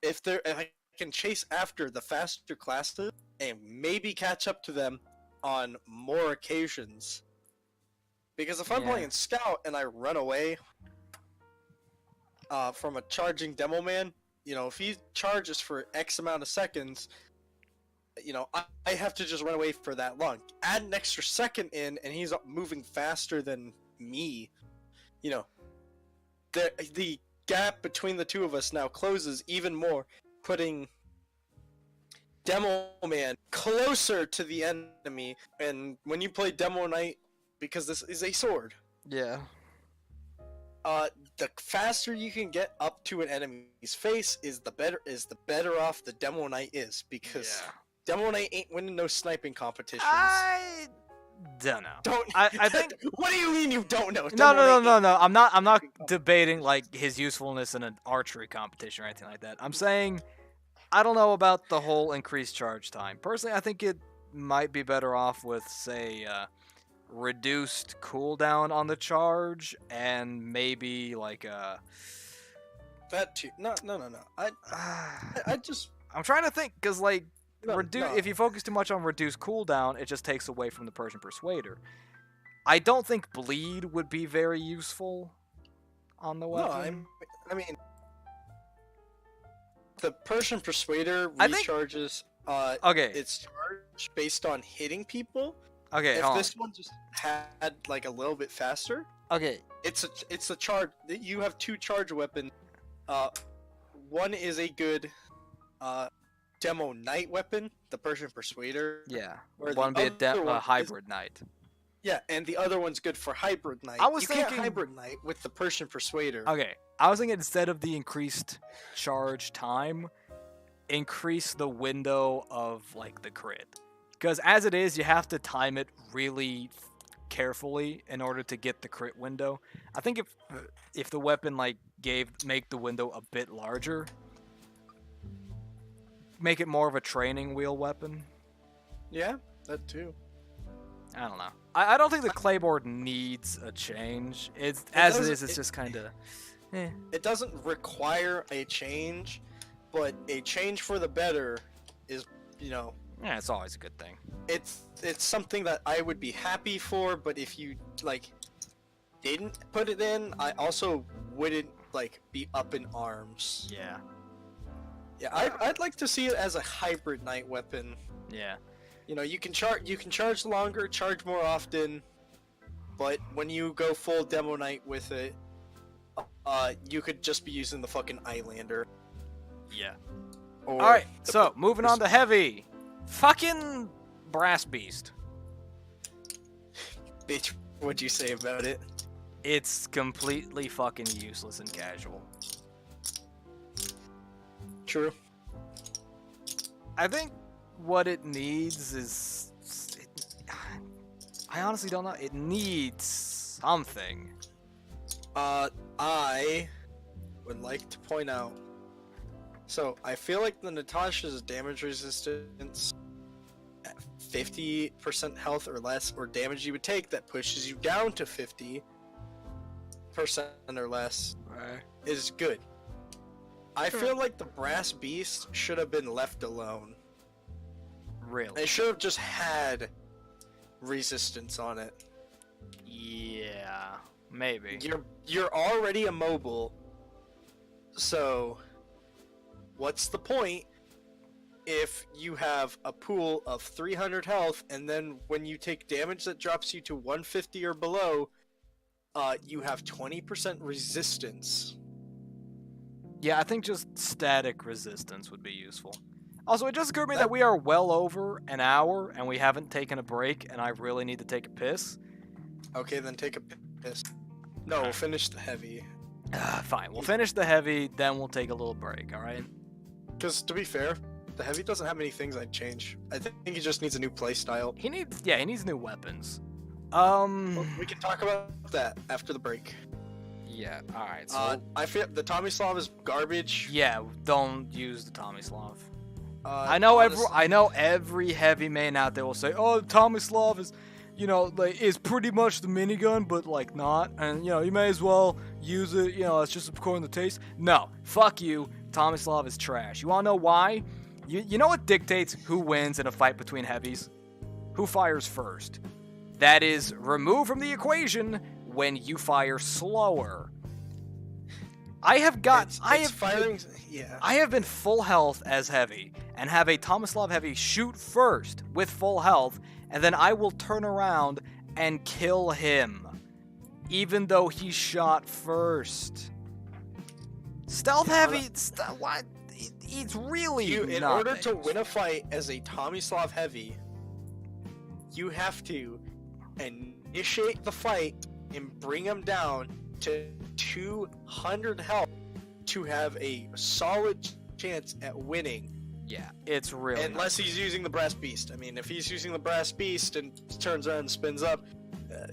if I can chase after the faster classes and maybe catch up to them on more occasions. Because if I'm Yeah. playing Scout and I run away from a charging demo man, if he charges for X amount of seconds, I have to just run away for that long. Add an extra second in, and he's moving faster than me. The gap between the two of us now closes even more, putting Demo Man closer to the enemy. And when you play Demo Knight, because this is a sword, Yeah. the faster you can get up to an enemy's face is the better off the Demo Knight is, because Demo Knight ain't winning no sniping competitions. I don't know. Don't. I think. What do you mean you don't know? No. I'm not debating like his usefulness in an archery competition or anything like that. I'm saying I don't know about the whole increased charge time. Personally, I think it might be better off with, say, reduced cooldown on the charge, and maybe like That too. No. I just. I'm trying to think, because like No. if you focus too much on reduced cooldown, it just takes away from the Persian Persuader. I don't think bleed would be very useful on the weapon. I mean, the Persian Persuader I think- recharges. Okay. Its charge based on hitting people. Okay. If hold on. this one just had like a little bit faster, Okay. it's a charge. You have two charge weapons. One is a good demo knight weapon, the Persian Persuader. Yeah. Or the One be other one a is- hybrid knight. Yeah, and the other one's good for hybrid knight. I was you can't thinking- hybrid knight with the Persian Persuader. Okay. I was thinking instead of the increased charge time, increase the window of like the crit. Because as it is, you have to time it really carefully in order to get the crit window. I think if the weapon like make the window a bit larger, make it more of a training wheel weapon. Yeah, that too. I don't know. I don't think the Claymore needs a change. It's as it doesn't- is. It's just kind of. It doesn't require a change, but a change for the better is, Yeah, it's always a good thing. it's something that I would be happy for. But if you like didn't put it in, I also wouldn't like be up in arms. Yeah. Yeah, I'd like to see it as a hybrid knight weapon. Yeah. You can charge longer, charge more often, but when you go full demo knight with it, you could just be using the fucking Eyelander. Yeah. Or All right. the So moving on to heavy. Fucking brass beast. Bitch, what'd you say about it? It's completely fucking useless and casual. True. I think what it needs is. I honestly don't know. It needs something. I would like to point out. So, I feel like the Natasha's damage resistance at 50% health or less, or damage you would take that pushes you down to 50, 50% or less is good. I feel like the brass beast should have been left alone. Really? They should have just had resistance on it. Yeah, maybe. You're already immobile, so what's the point if you have a pool of 300 health and then when you take damage that drops you to 150 or below, you have 20% resistance. Yeah, I think just static resistance would be useful. Also, it just occurred to me that we are well over an hour and we haven't taken a break, and I really need to take a piss. Okay, then take a piss. No, we'll finish the heavy. Fine, we'll finish the heavy, then we'll take a little break, alright? Because, to be fair, the heavy doesn't have many things I'd change. I think he just needs a new playstyle. He needs new weapons. We can talk about that after the break. Yeah, alright, so... I feel the Tomislav is garbage. yeah, don't use the Tomislav. I know every heavy main out there will say, oh, Tomislav is, is pretty much the minigun, but, not. And, you may as well use it, it's just according to taste. No, fuck you. Tomislav is trash. You wanna know why? You know what dictates who wins in a fight between heavies? Who fires first? That is removed from the equation when you fire slower. I have been full health as heavy and have a Tomislav heavy shoot first with full health, and then I will turn around and kill him, even though he shot first. Stealth heavy, what? It's really in order to win a fight as a Tomislav heavy, you have to initiate the fight and bring him down to 200 health to have a solid chance at winning. Yeah, it's really unless he's using the brass beast. I mean, if he's using the brass beast and turns around and spins up,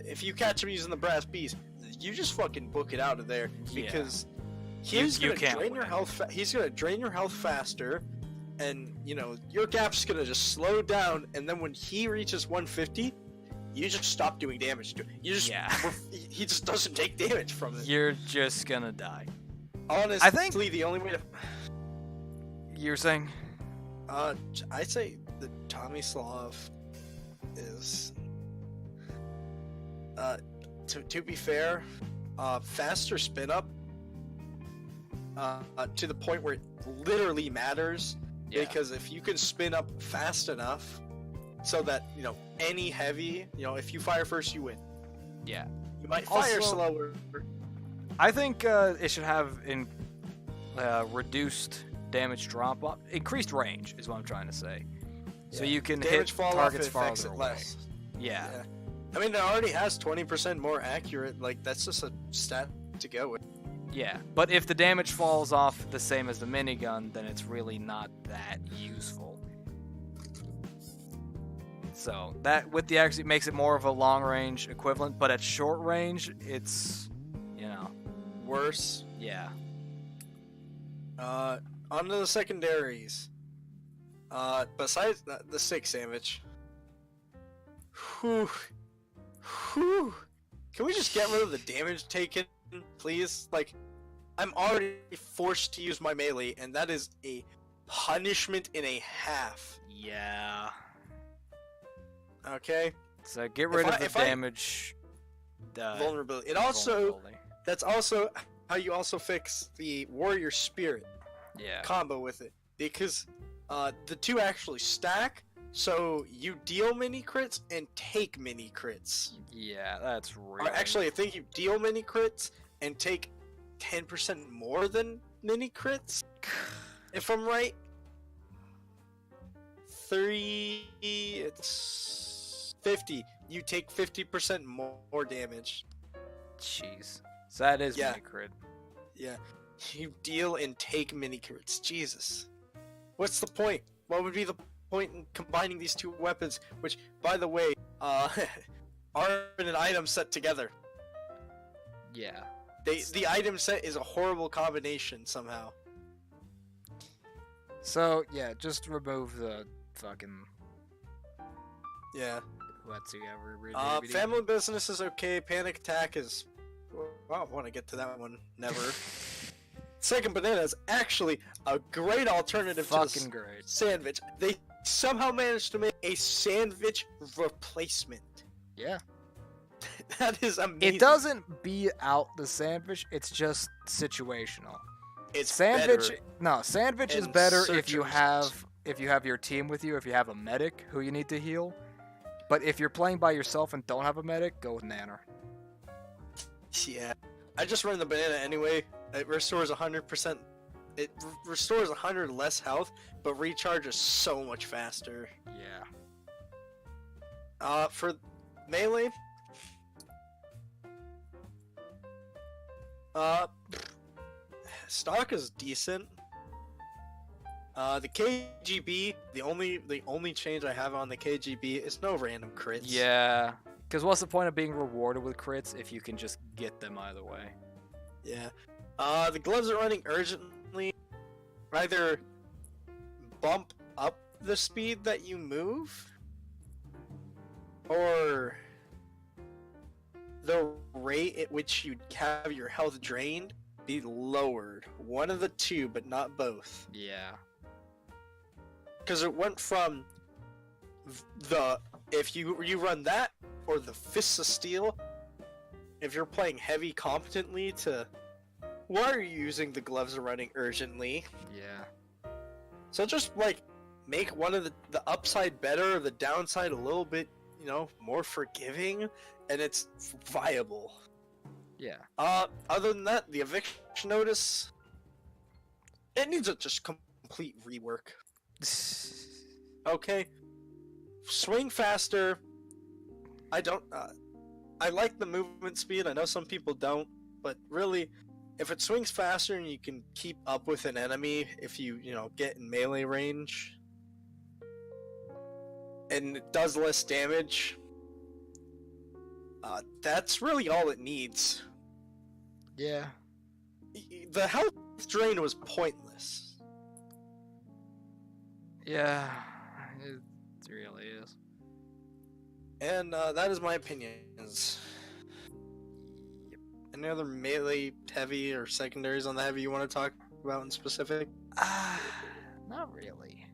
if you catch him using the brass beast, you just fucking book it out of there because he's gonna drain your health. He's gonna drain your health faster, and your gap's gonna just slow down. And then when he reaches 150, you just stop doing damage to him. He just doesn't take damage from it. You're just gonna die. Honestly, I think the only way to. You're saying? I'd say the Tomislav is. To be fair, faster spin up. To the point where it literally matters. Yeah. Because if you can spin up fast enough, so that any heavy, if you fire first, you win. Yeah. You might fire slower. I think it should have reduced damage drop off, increased range is what I'm trying to say. Yeah. So you can hit targets farther away. Less. Yeah. I mean, it already has 20% more accurate. Like that's just a stat to go with. Yeah, but if the damage falls off the same as the minigun, then it's really not that useful. So that with the actually makes it more of a long range equivalent, but at short range, it's worse. Yeah. Onto the secondaries. Besides the stick sandwich. Whew. Can we just get rid of the damage taken, please? Like, I'm already forced to use my melee, and that is a punishment and a half. Yeah. Okay. So get rid of the damage. Vulnerability. That's also how you also fix the warrior spirit. Yeah. Combo with it, because the two actually stack, so you deal mini crits and take mini crits. Yeah, that's really... Actually, I think you deal mini crits and take 10% more than mini crits, if I'm right. 3, it's 50. You take 50% more damage. Jeez. So that is mini crit. Yeah. You deal and take mini crits. Jesus. What's the point? What would be the point in combining these two weapons, which, by the way, are in an item set together? Yeah. The item set is a horrible combination somehow. So, yeah, just remove the fucking... Yeah. Let's see, Family Business is okay. Panic Attack is I want to get to that one. Never. Second banana is actually a great alternative to Fucking the great. sandwich. They somehow managed to make a sandwich replacement. Yeah. That is amazing. It doesn't beat out the sandwich. It's just situational. It's Sandwich. better. No, sandwich is in better certain if you have your team with you. If you have a medic who you need to heal. But if you're playing by yourself and don't have a medic, go with Nanner. Yeah, I just run the banana anyway. It restores 100%. It restores 100 less health, but recharges so much faster. Yeah. For melee, stock is decent. The KGB, the only change I have on the KGB is no random crits. Yeah. Because what's the point of being rewarded with crits if you can just get them either way? Yeah. The gloves are running urgently. Either bump up the speed that you move, or the rate at which you have your health drained be lowered. One of the two, but not both. Yeah. Because it went from if you run that or the Fists of Steel, if you're playing heavy competently, to why are you using the gloves are running urgently? Yeah. So just like make one of the upside better, the downside a little bit, more forgiving, and it's viable. Yeah. Other than that, the eviction notice, it needs a just complete rework. Okay, swing faster. I like the movement speed. I know some people don't, but really, if it swings faster and you can keep up with an enemy, if you get in melee range, and it does less damage, that's really all it needs. Yeah. The health drain was pointless. Yeah. It really is. And that is my opinions. Any other melee heavy or secondaries on the heavy you want to talk about in specific? Not really.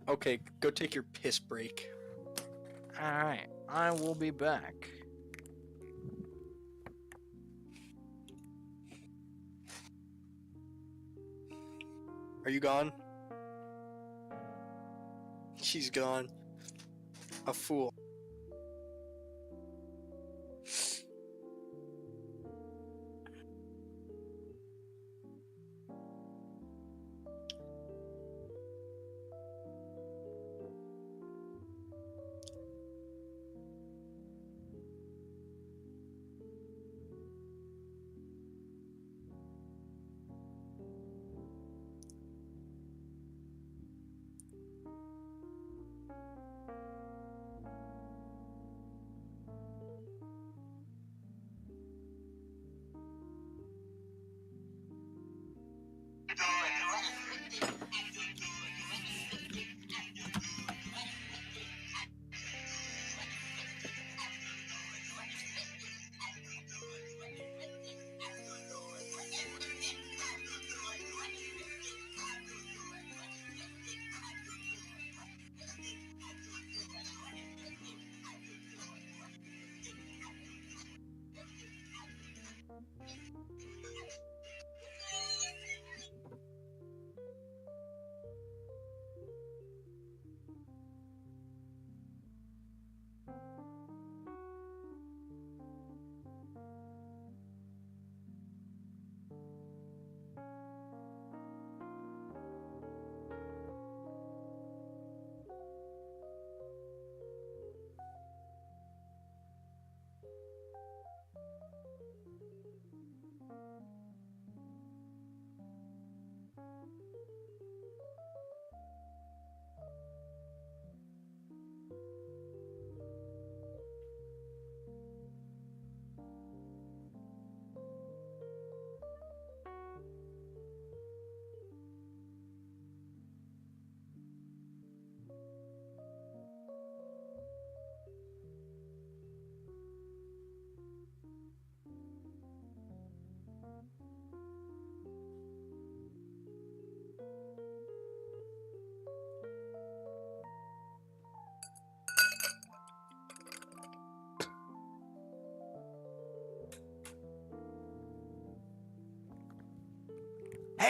Okay, go take your piss break. Alright. I will be back. Are you gone? She's gone. A fool.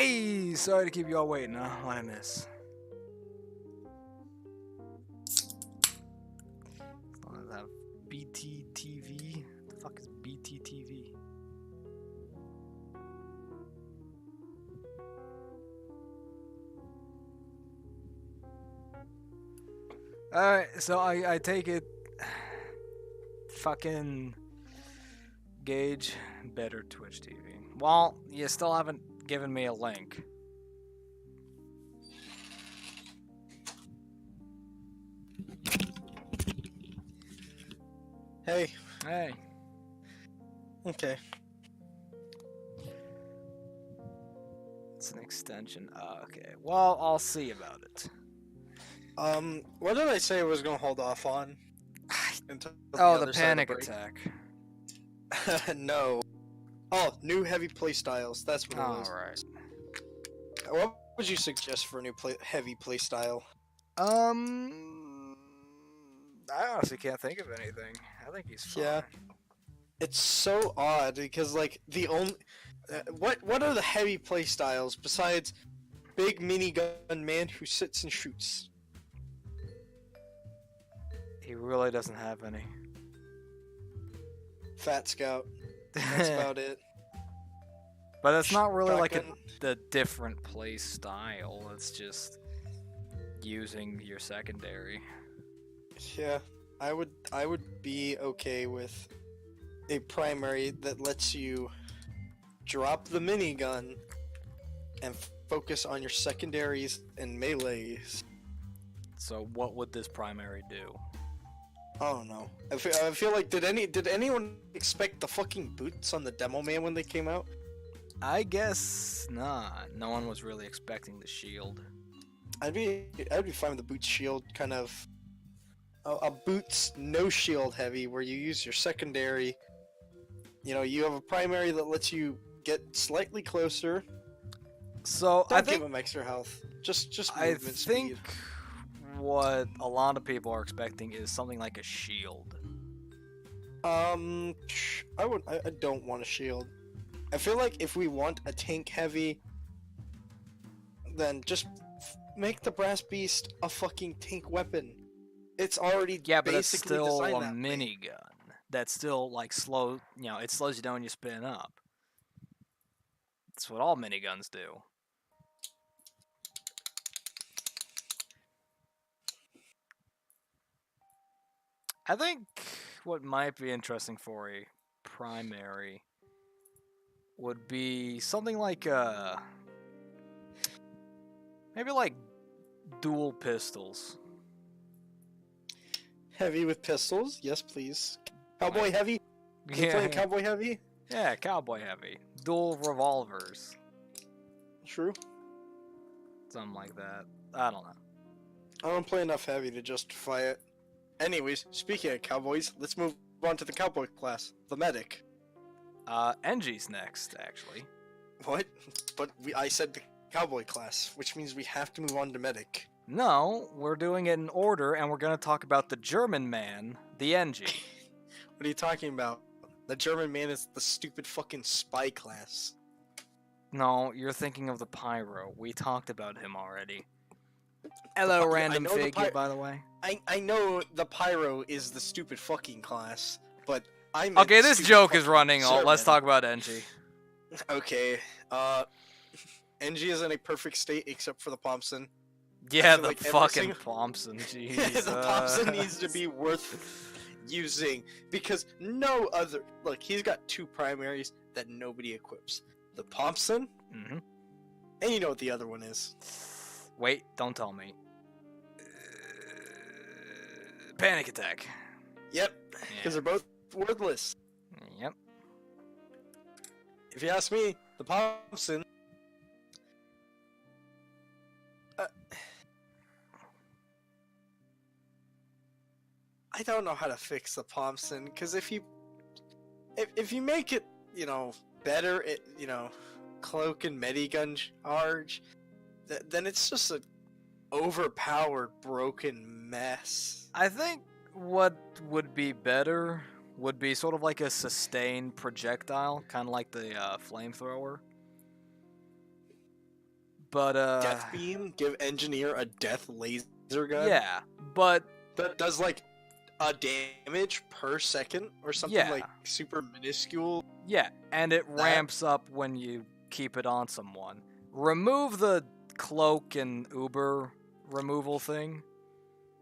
Hey, sorry to keep you all waiting. What I miss? That BTTV. The fuck is BTTV? Alright, so I take it. Fucking Gage, better Twitch TV. Well, you still haven't given me a link. Hey. Hey. Okay. It's an extension. Okay. Well, I'll see about it. What did I say I was gonna hold off on? Until Oh, the other side of panic break? attack. No. Oh, new heavy playstyles. That's what it was. Alright. What would you suggest for a new heavy playstyle? I honestly can't think of anything. I think he's fine. Yeah. It's so odd because like the only what are the heavy playstyles besides big minigun man who sits and shoots? He really doesn't have any. Fat Scout. That's about it. But it's not really like Shotgun. the different play style. It's just using your secondary. Yeah, I would be okay with a primary that lets you drop the minigun and focus on your secondaries and melees. So what would this primary do? I don't know. I feel like did anyone expect the fucking boots on the demo man when they came out? I guess not. No one was really expecting the shield. I'd be fine with the boots shield kind of a boots no shield heavy where you use your secondary. You know, you have a primary that lets you get slightly closer. So Don't I give think him extra health. Just I movement think speed. what a lot of people are expecting is something like a shield. I don't want a shield. I feel like if we want a tank heavy, then just make the brass beast a fucking tank weapon. It's already Yeah, but it's basically still designed a that way. minigun. That's still like slow. You know, it slows you down when you spin up. That's what all miniguns do. I think what might be interesting for a primary would be something like maybe like dual pistols. Heavy with pistols, yes please. Cowboy heavy? You Yeah, playing cowboy heavy? yeah, cowboy heavy. Dual revolvers, True. something like that. I don't know. I don't play enough heavy to justify it. Anyways, speaking of cowboys, let's move on to the cowboy class, the medic. NG's next, actually. What? But I said the cowboy class, which means we have to move on to medic. No, we're doing it in order, and we're gonna talk about the German man, the NG. What are you talking about? The German man is the stupid fucking spy class. No, you're thinking of the Pyro. We talked about him already. Hello, I random know the figure, by the way. I know the pyro is the stupid fucking class, but I'm Okay, this joke is running. Let's talk about NG. Okay, NG is in a perfect state except for the Thompson. Yeah, feel the like every fucking single- Thompson. Jesus. The Thompson needs to be worth using because no other. Look, he's got two primaries that nobody equips: the Thompson, hmm and you know what the other one is. Wait, don't tell me. Panic attack. Yep, because Yeah. they're both worthless. Yep. If you ask me, the Thompson. I don't know how to fix the Thompson because if you make it, you know, better, cloak and medigun charge, then it's just a overpowered, broken mess. I think what would be better would be sort of like a sustained projectile, kind of like the flamethrower. But Death beam, give engineer a death laser gun. yeah, but That does like a damage per second or something Yeah. like super minuscule. yeah, and it That- ramps up when you keep it on someone. Remove the cloak and Uber removal thing,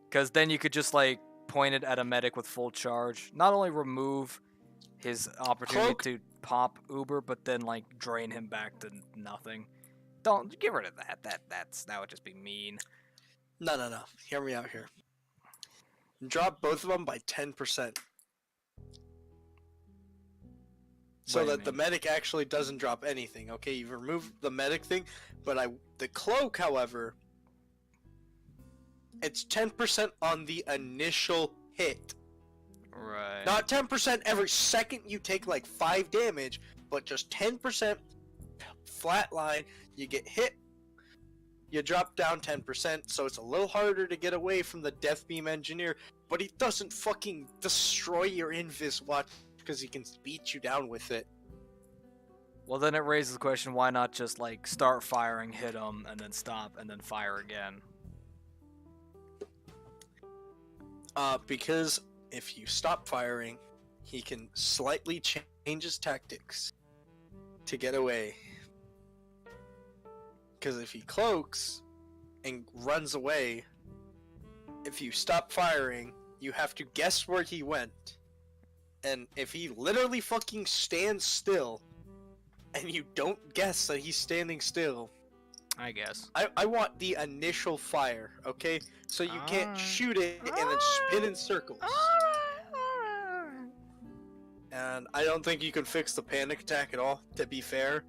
because then you could just like point it at a medic with full charge. Not only remove his opportunity Cloak- to pop Uber, but then like drain him back to nothing. Don't get rid of that. That would just be mean. No. Hear me out here. Drop both of them by 10%. So What do you that the mean? medic actually doesn't drop anything. Okay, you've removed the medic thing, but the cloak, however, it's 10% on the initial hit. Right. Not 10% every second you take like 5 damage, but just 10% flatline. You get hit, you drop down 10%, so it's a little harder to get away from the Death Beam Engineer, but he doesn't fucking destroy your Invis watch because he can beat you down with it. Well, then it raises the question: why not just like start firing, hit him, and then stop, and then fire again? Because if you stop firing, he can slightly change his tactics to get away. Because if he cloaks and runs away, if you stop firing, you have to guess where he went. And if he literally fucking stands still, and you don't guess that he's standing still, I guess. I want the initial fire, okay? So you can't Alright. shoot it and then spin in circles. And I don't think you can fix the panic attack at all, to be fair.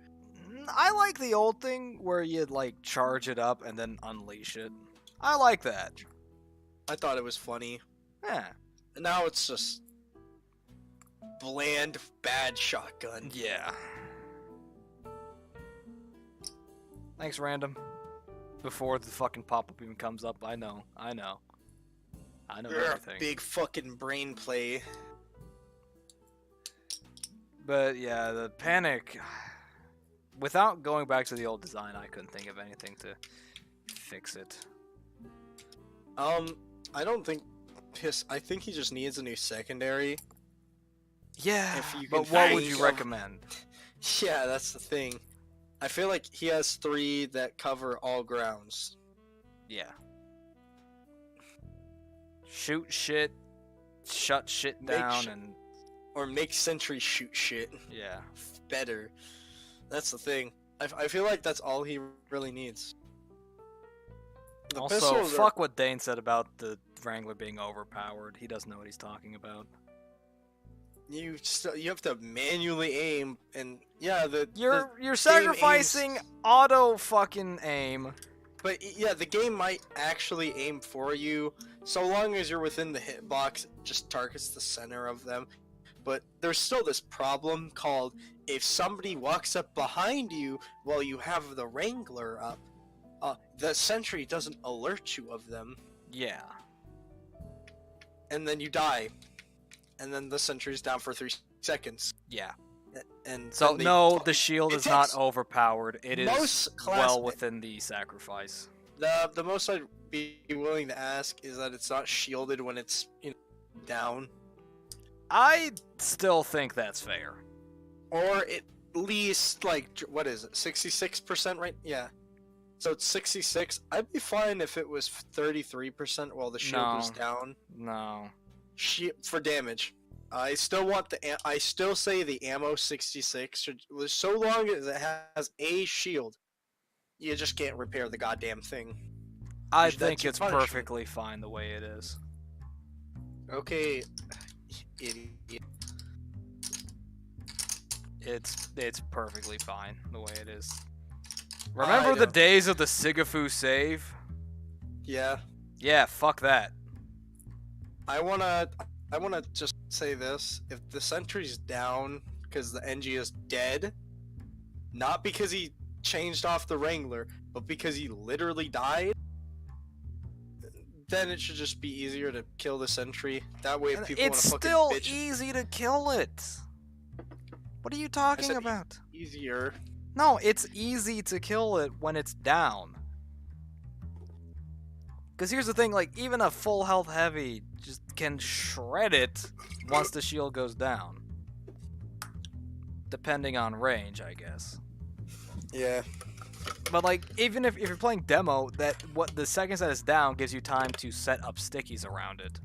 I like the old thing where you'd like charge it up and then unleash it. I like that. I thought it was funny. Yeah. And now it's just bland, bad shotgun. Yeah. Thanks, random. Before the fucking pop-up even comes up, I know everything. Big fucking brain play. But yeah, the panic. Without going back to the old design, I couldn't think of anything to fix it. I don't think I think he just needs a new secondary. Yeah, If you but can what would think you of- recommend? Yeah, that's the thing. I feel like he has 3 that cover all grounds. Yeah. Shoot shit, shut shit Make down, sh- and Or make sentry shoot shit yeah. better. That's the thing. I feel like that's all he really needs. The Also, pistols are- fuck what Dane said about the Wrangler being overpowered. He doesn't know what he's talking about. You have to manually aim, and yeah, You're sacrificing aims- auto fucking aim. But yeah, the game might actually aim for you, so long as you're within the hitbox. It just targets the center of them. But there's still this problem called if somebody walks up behind you while you have the Wrangler up, the sentry doesn't alert you of them, Yeah. and then you die, and then the sentry's down for 3 seconds. Yeah. And So then they no, fu- the shield it is not takes- overpowered. It is Most class- well within the sacrifice. the most I'd be willing to ask is that it's not shielded when it's down, I still think that's fair. or at least like what is it, 66%, right? Yeah. So it's 66. I'd be fine if it was 33% while the shield was No. down. No. For damage. I still want I still say the ammo 66 should, so long as it has a shield. You just can't repair the goddamn thing. I That's think your it's punishment. perfectly fine the way it is. Okay, idiot. It's perfectly fine the way it is. Remember the don't- days of the Sigafu save? Yeah. Yeah, fuck that. I wanna just say this: if the sentry's down because the NG is dead, not because he changed off the Wrangler, but because he literally died, then it should just be easier to kill the sentry. That way, if people want It's to fucking still bitch, easy to kill it. What are you talking said about? easier. No, it's easy to kill it when it's down. Because here's the thing, like, even a full health heavy just can shred it once the shield goes down. Depending on range, I guess. Yeah. But, like, even if you're playing demo, what the seconds that it's down gives you time to set up stickies around it.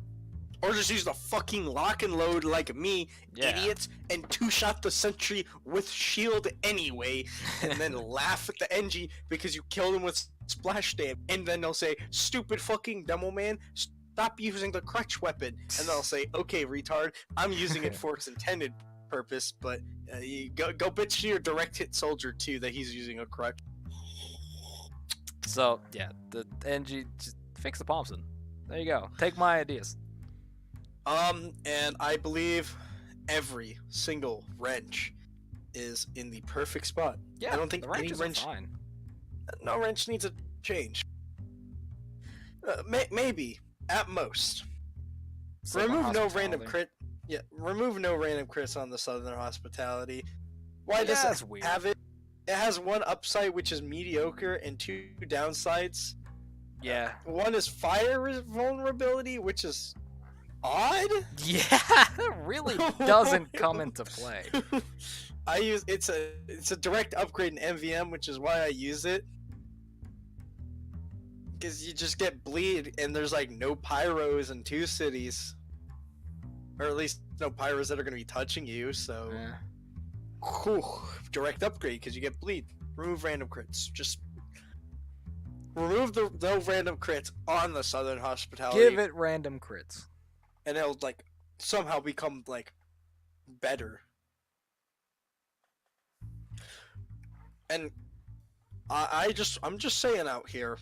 Or just use the fucking lock and load like me, Yeah. idiots, and two-shot the sentry with shield anyway, and then laugh at the NG because you killed him with splash damage. And then they'll say, stupid fucking demo man, stop using the crutch weapon. And they'll say, okay, retard, I'm using it for its intended purpose, but you go bitch to your direct hit soldier too that he's using a crutch. So, yeah, the NG, just fix the Thompson. There you go. Take my ideas. And I believe every single wrench is in the perfect spot. Yeah, I don't think the any wrenches wrench, are fine. no wrench needs a change. Maybe at most. Southern Remove no random Hospitality. crit. Yeah, remove no random crits on the Southern Hospitality. Why does that's it weird. have it? It has one upside, which is mediocre, and two downsides. Yeah. One is fire vulnerability, which is odd. Yeah, that really doesn't come into play. I use it's a direct upgrade in MVM, which is why I use it. Because you just get bleed, and there's like no pyros in two cities, or at least no pyros that are gonna be touching you. So, Yeah. whew, direct upgrade because you get bleed. Remove random crits. Just remove no random crits on the Southern Hospitality. Give it random crits. And it'll like somehow become like better. And I'm just saying out here.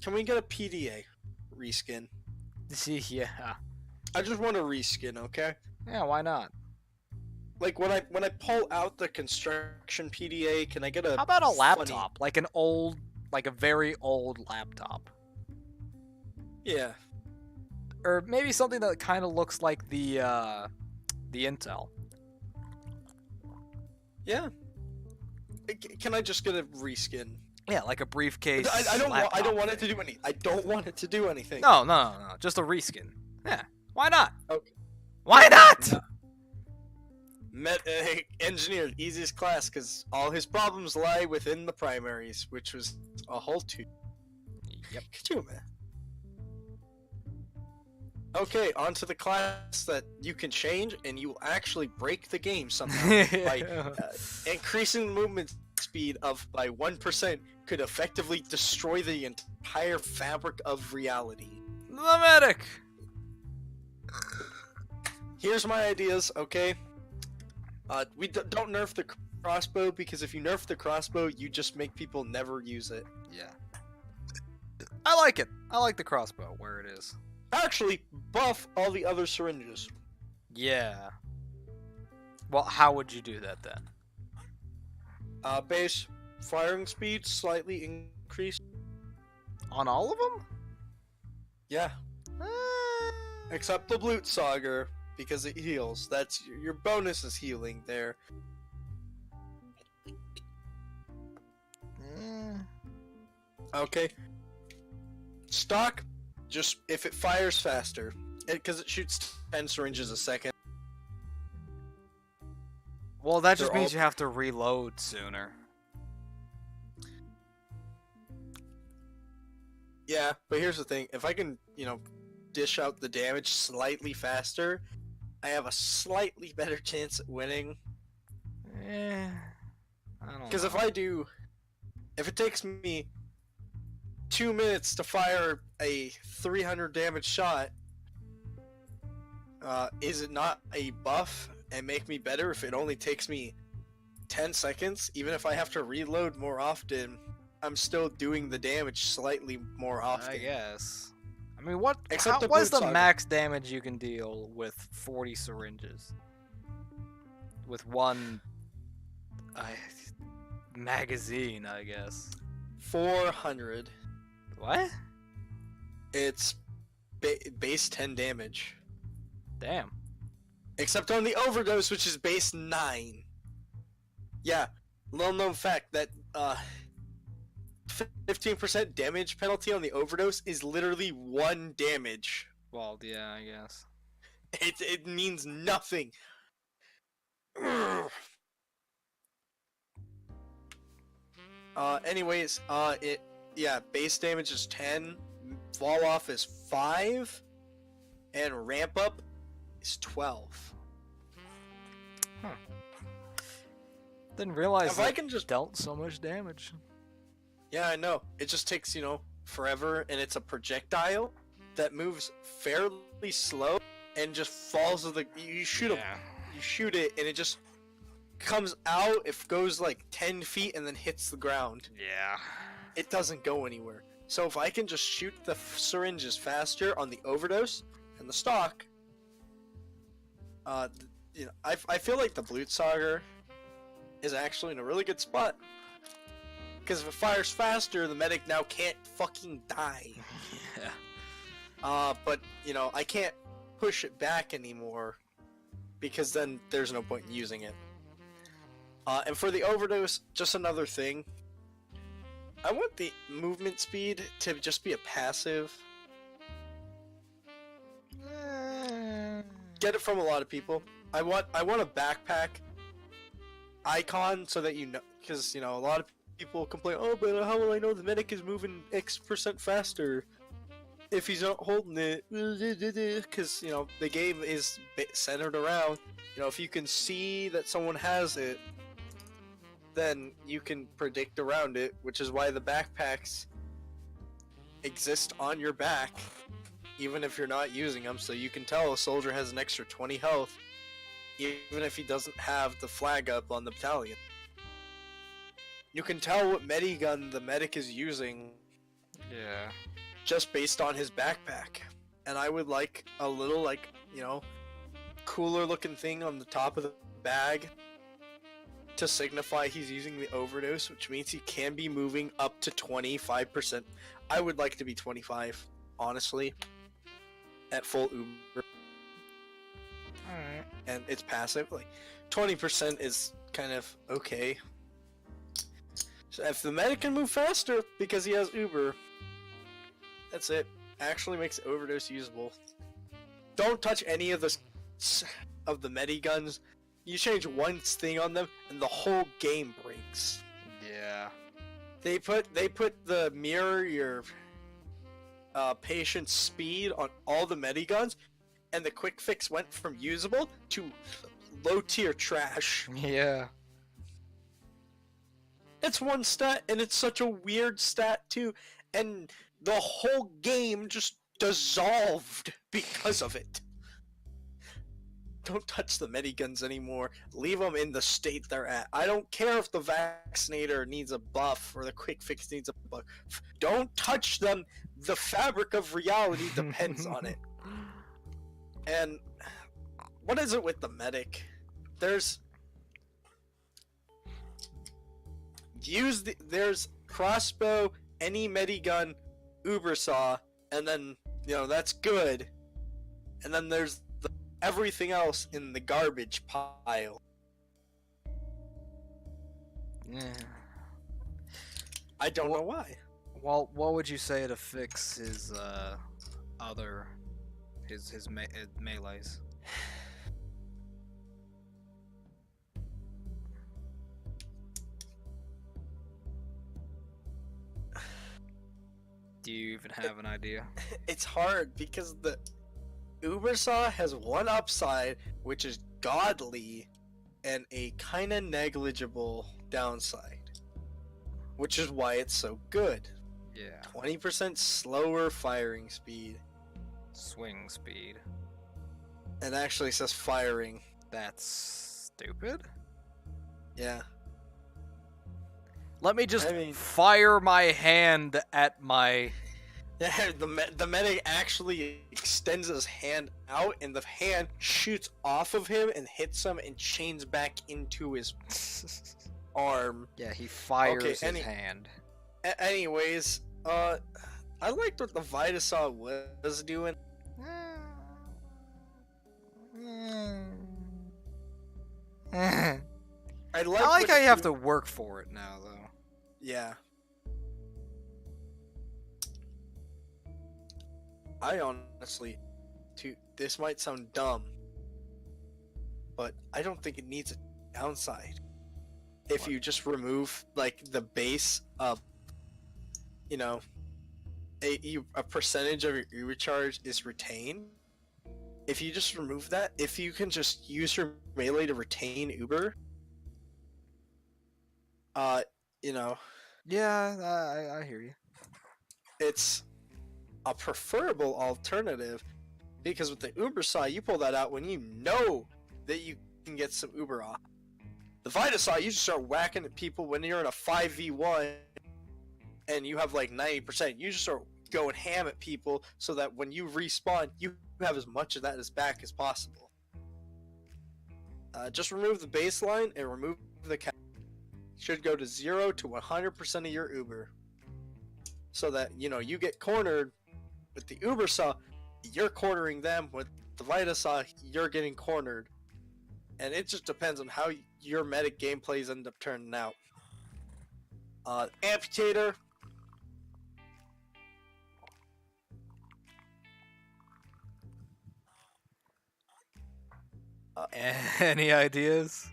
Can we get a PDA reskin? Yeah. I just want a reskin, okay? Yeah, why not? Like when I pull out the construction PDA, can I get a How about a funny- laptop? Like a very old laptop. Yeah. Or maybe something that kind of looks like the Intel. Yeah. Can I just get a reskin? Yeah, like a briefcase. I don't laptop want it to thing. do anything. I don't want it to do anything. No. Just a reskin. Yeah. Why not? Okay. Why not? No. Engineered, easiest class, because all his problems lie within the primaries, which was a whole two. Yep. Could you imagine? Okay, on to the class that you can change, and you will actually break the game somehow by increasing the movement speed by 1% could effectively destroy the entire fabric of reality. The medic. Here's my ideas, okay? We don't nerf the crossbow, because if you nerf the crossbow, you just make people never use it. Yeah. I like it. I like the crossbow where it is. Actually, buff all the other syringes. Yeah. Well, how would you do that then? Base firing speed slightly increased. On all of them? Yeah, except the Blutsauger, because it heals. That's your bonus is healing there. Okay. Stock, just if it fires faster, because it shoots 10 syringes a second. Well, that just They're means all- you have to reload sooner. Yeah, but here's the thing: if I can, dish out the damage slightly faster, I have a slightly better chance at winning. I don't Because know. if it takes me 2 minutes to fire a 300 damage shot, is it not a buff and make me better if it only takes me 10 seconds? Even if I have to reload more often, I'm still doing the damage slightly more often. I guess. I mean, what Except the what is the Blutsauger. max damage you can deal with 40 syringes? With one magazine, I guess. 400. What? It's base 10 damage. Damn. Except on the overdose, which is base 9. Yeah, little known fact that 15% damage penalty on the overdose is literally 1 damage. Well, yeah, I guess. It means nothing. Anyways, base damage is 10, fall off is 5, and ramp up is 12. Didn't realize If I it can just dealt so much damage. Yeah, I know. It just takes, forever, and it's a projectile that moves fairly slow and just falls to the. You shoot it, and it just comes out. It goes like 10 feet and then hits the ground. Yeah. It doesn't go anywhere. So if I can just shoot the syringes faster on the overdose and the stock, I feel like the Blutsauger is actually in a really good spot. Because if it fires faster, the medic now can't fucking die. Yeah. But, I can't push it back anymore. Because then there's no point in using it. And for the overdose, just another thing. I want the movement speed to just be a passive. Get it from a lot of people. I want a backpack icon so that because a lot of people complain, oh, but how will I know the medic is moving X% faster if he's not holding it? Because the game is centered around, if you can see that someone has it, then you can predict around it, which is why the backpacks exist on your back, even if you're not using them, so you can tell a soldier has an extra 20 health, even if he doesn't have the flag up on the battalion. You can tell what medigun the medic is using. Yeah. Just based on his backpack. And I would like a little, cooler looking thing on the top of the bag to signify he's using the overdose, which means he can be moving up to 25%. I would like to be 25, honestly, at full Uber. Alright. And it's passive. 20% is kind of okay. So if the medic can move faster because he has Uber, that's it. Actually makes overdose usable. Don't touch any of the mediguns. You change one thing on them, and the whole game breaks. Yeah. They put the mirror your patient's speed on all the mediguns, and the quick fix went from usable to low tier trash. Yeah. It's one stat, and it's such a weird stat too, and the whole game just dissolved because of it. Don't touch the mediguns anymore. Leave them in the state they're at. I don't care if the vaccinator needs a buff or the quick fix needs a buff. Don't touch them. The fabric of reality depends on it. And what is it with the medic? There's crossbow, any medigun, uber saw, and then that's good. And then there's everything else in the garbage pile. Yeah. I don't know why. Well, what would you say to fix his his melees? Do you even have an idea? It's hard because the Ubersaw has one upside, which is godly, and a kind of negligible downside, which is why it's so good. Yeah. 20% slower firing speed. Swing speed. It actually says firing. That's stupid. Yeah. Let me just fire my hand at my... Yeah, the medic actually extends his hand out, and the hand shoots off of him and hits him and chains back into his arm. Yeah, he fires his hand. Anyways, I liked what the Vitasaw was doing. I like how you have to work for it now, though. Yeah. I honestly, this might sound dumb, but I don't think it needs a downside. If you just remove like the base of, you know, a percentage of your Uber charge is retained. If you just remove that, if you can just use your melee to retain Uber, you know, Yeah, I hear you. it's a preferable alternative because with the Uber saw, you pull that out when you know that you can get some Uber off. The Vita saw, you just start whacking at people when you're in a 5v1 and you have like 90%. You just start going ham at people so that when you respawn, you have as much of that as back as possible. Just remove the baseline and remove the cap. Should go to 0 to 100% of your Uber. So that, you know, you get cornered with the Uber saw, you're cornering them. With the Vita saw, you're getting cornered. And it just depends on how your medic gameplays end up turning out. Amputator. Any ideas?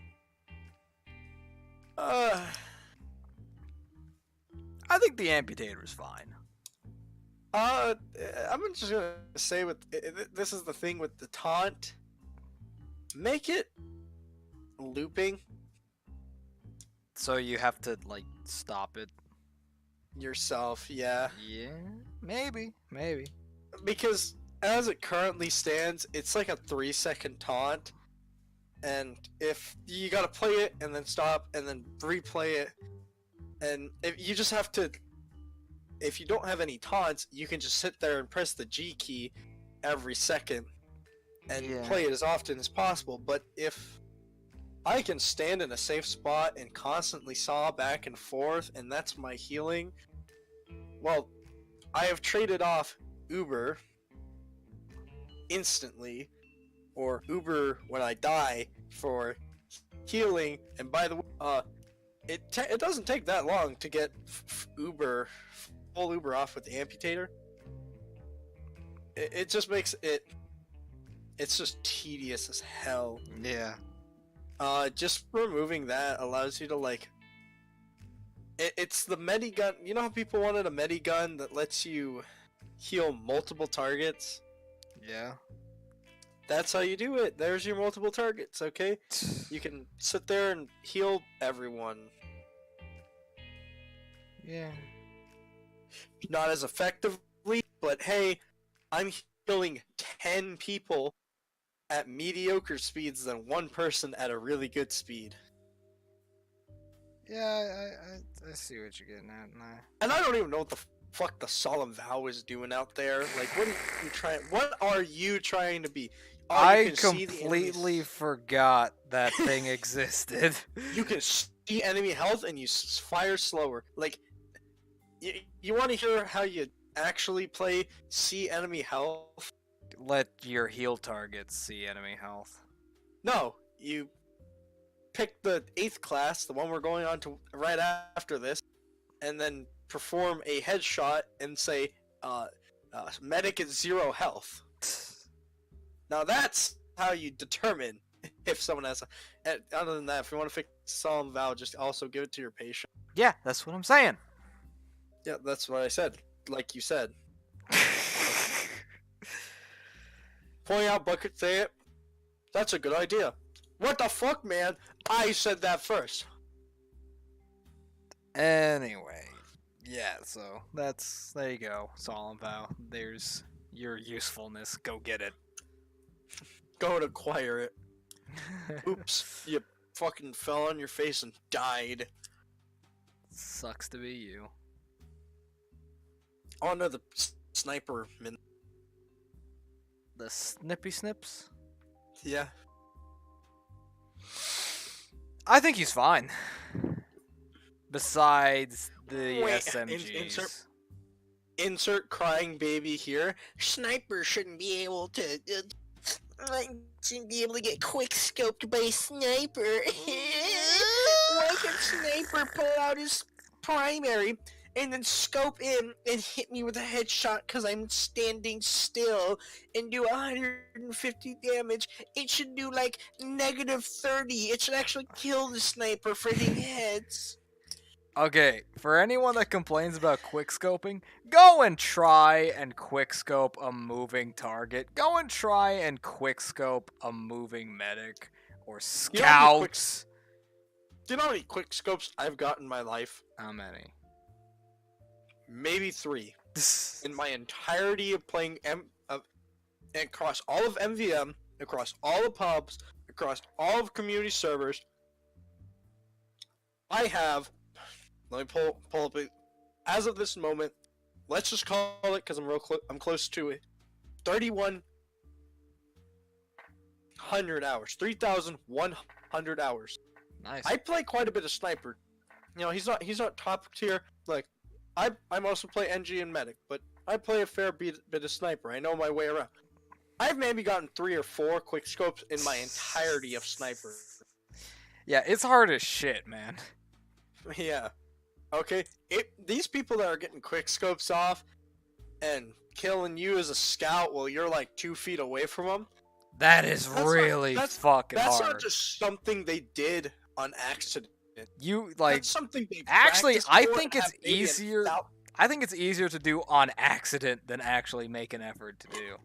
I think the amputator is fine. I'm just gonna say this is the thing with the taunt. Make it looping. So you have to like stop it yourself, yeah. Yeah, maybe. Because as it currently stands, it's like a 3-second taunt. And if you gotta play it and then stop and then replay it, and if you just have to, if you don't have any taunts, you can just sit there and press the G key every second and play it as often as possible. But if I can stand in a safe spot and constantly saw back and forth, and that's my healing, well, I have traded off Uber instantly, or Uber when I die, for healing. And by the way, it doesn't take that long to get full Uber off with the amputator. It just makes it's just tedious as hell. Yeah. Just removing that allows you to like. It's the medigun. You know how people wanted a medigun that lets you heal multiple targets? Yeah. That's how you do it. There's your multiple targets, okay? You can sit there and heal everyone. Yeah. Not as effectively, but hey, I'm healing 10 people at mediocre speeds than one person at a really good speed. Yeah, I see what you're getting at. Nah. And I don't even know what the fuck the Solemn Vow is doing out there. Like, what are you trying to be? Oh, I completely forgot that thing existed. You can see enemy health and you fire slower. Like, you want to hear how you actually play see enemy health? Let your heal targets see enemy health. No, you pick the 8th class, the one we're going on to right after this, and then perform a headshot and say, medic at 0 health. Now that's how you determine if someone has and other than that, if you want to fix Solemn Vow, just also give it to your patient. Yeah, that's what I'm saying. Yeah, that's what I said. Like you said. Point out, Bucket, say it. That's a good idea. What the fuck, man? I said that first. Anyway, yeah, so there you go, Solemn Vow. There's your usefulness. Go get it. Go and acquire it. Oops, you fucking fell on your face and died. Sucks to be you. Oh no, the sniper min. The Snippy Snips? Yeah. I think he's fine. Besides the SMGs. Insert crying baby here. Sniper shouldn't be able to. Shouldn't be able to get quick scoped by a sniper. fucking sniper pull out his primary and then scope in and hit me with a headshot because I'm standing still and do 150 damage. It should do like -30. It should actually kill the sniper for hitting heads. Okay, for anyone that complains about quickscoping, go and try and quickscope a moving target. Go and try and quickscope a moving medic or You know how many scouts. Do you know how many quick scopes I've got in my life? How many? Maybe 3. In my entirety of playing across all of MVM, across all the pubs, across all of community servers, I have. Let me pull up. As of this moment, let's just call it because I'm close to it. 3,100 hours. 3,100 hours. Nice. I play quite a bit of sniper. You know, he's not top tier. Like, I mostly play NG and medic, but I play a fair bit of sniper. I know my way around. I've maybe gotten 3 or 4 quick scopes in my entirety of sniper. Yeah, it's hard as shit, man. Yeah. Okay. These people that are getting quick scopes off and killing you as a scout while you're like 2 feet away from them. That is really fucking That's hard. not just something they did on accident. You like That's something they actually, practiced I for think and it's have maybe easier. without- I think it's easier to do on accident than actually make an effort to do.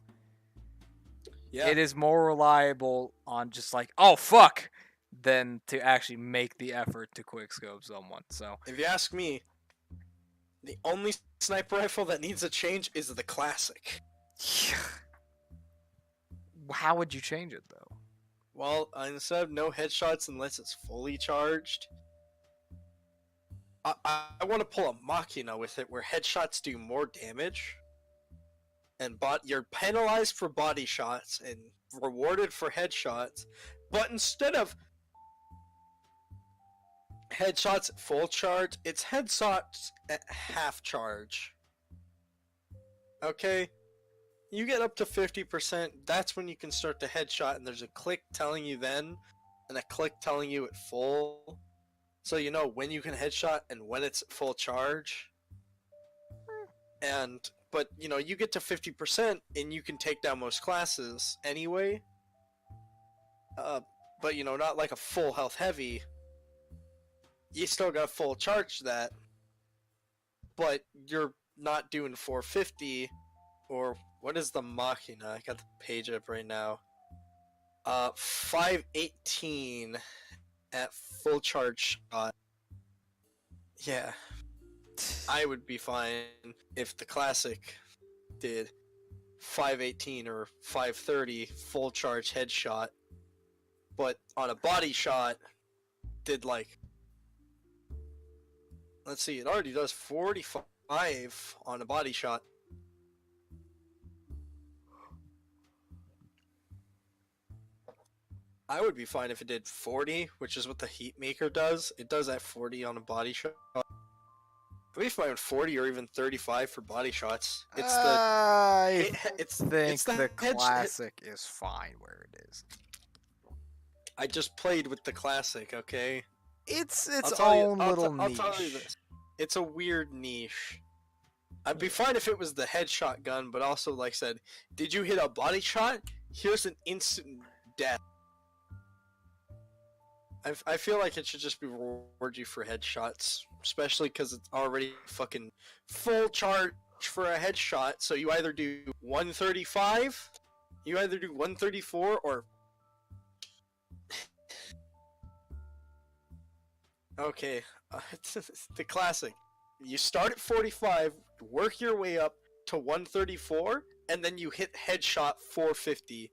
Yeah. It is more reliable on just like, oh fuck, than to actually make the effort to quickscope someone. So If you ask me, the only sniper rifle that needs a change is the classic. how would you change it though? Well, instead of no headshots unless it's fully charged, I want to pull a Machina with it where headshots do more damage, and you're penalized for body shots and rewarded for headshots, but instead of headshots at full charge, it's headshots at half charge. Okay? You get up to 50%, that's when you can start to headshot, and there's a click telling you then, and a click telling you at full. So you know when you can headshot and when it's at full charge. But you know, you get to 50% and you can take down most classes anyway. But you know, not like a full health heavy. You still got full charge that, but you're not doing 450 or what is the Machina? I got the page up right now. 518 at full charge shot. Yeah. I would be fine if the classic did 518 or 530 full charge headshot, but on a body shot did like, let's see, it already does 45 on a body shot. I would be fine if it did 40, which is what the Heat Maker does. It does at 40 on a body shot. I'd be fine with 40 or even 35 for body shots. It's I think the the classic is fine where it is. I just played with the classic, okay? It's I'll its tell you- own little I'll niche. tell you this. It's a weird niche. I'd be fine if it was the headshot gun, but also, like I said, did you hit a body shot? Here's an instant death. I feel like it should just be reward you for headshots, especially because it's already fucking full charge for a headshot. So you either do 135, you either do 134, or okay, the classic. You start at 45, work your way up to 134, and then you hit headshot 450.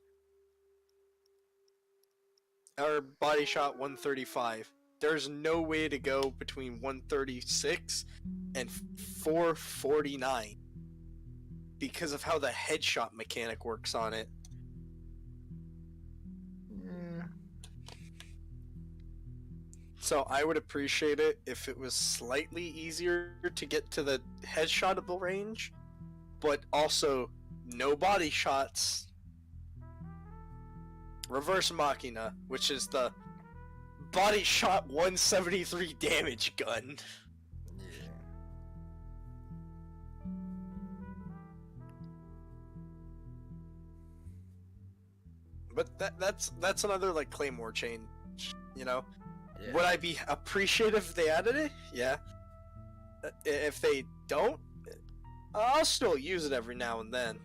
Or body shot 135. There's no way to go between 136 and 449 because of how the headshot mechanic works on it. So I would appreciate it if it was slightly easier to get to the headshotable range, but also no body shots. Reverse Machina, which is the body shot 173 damage gun. Yeah. But that's another like Claymore chain, you know. Yeah. Would I be appreciative if they added it? Yeah. If they don't, I'll still use it every now and then.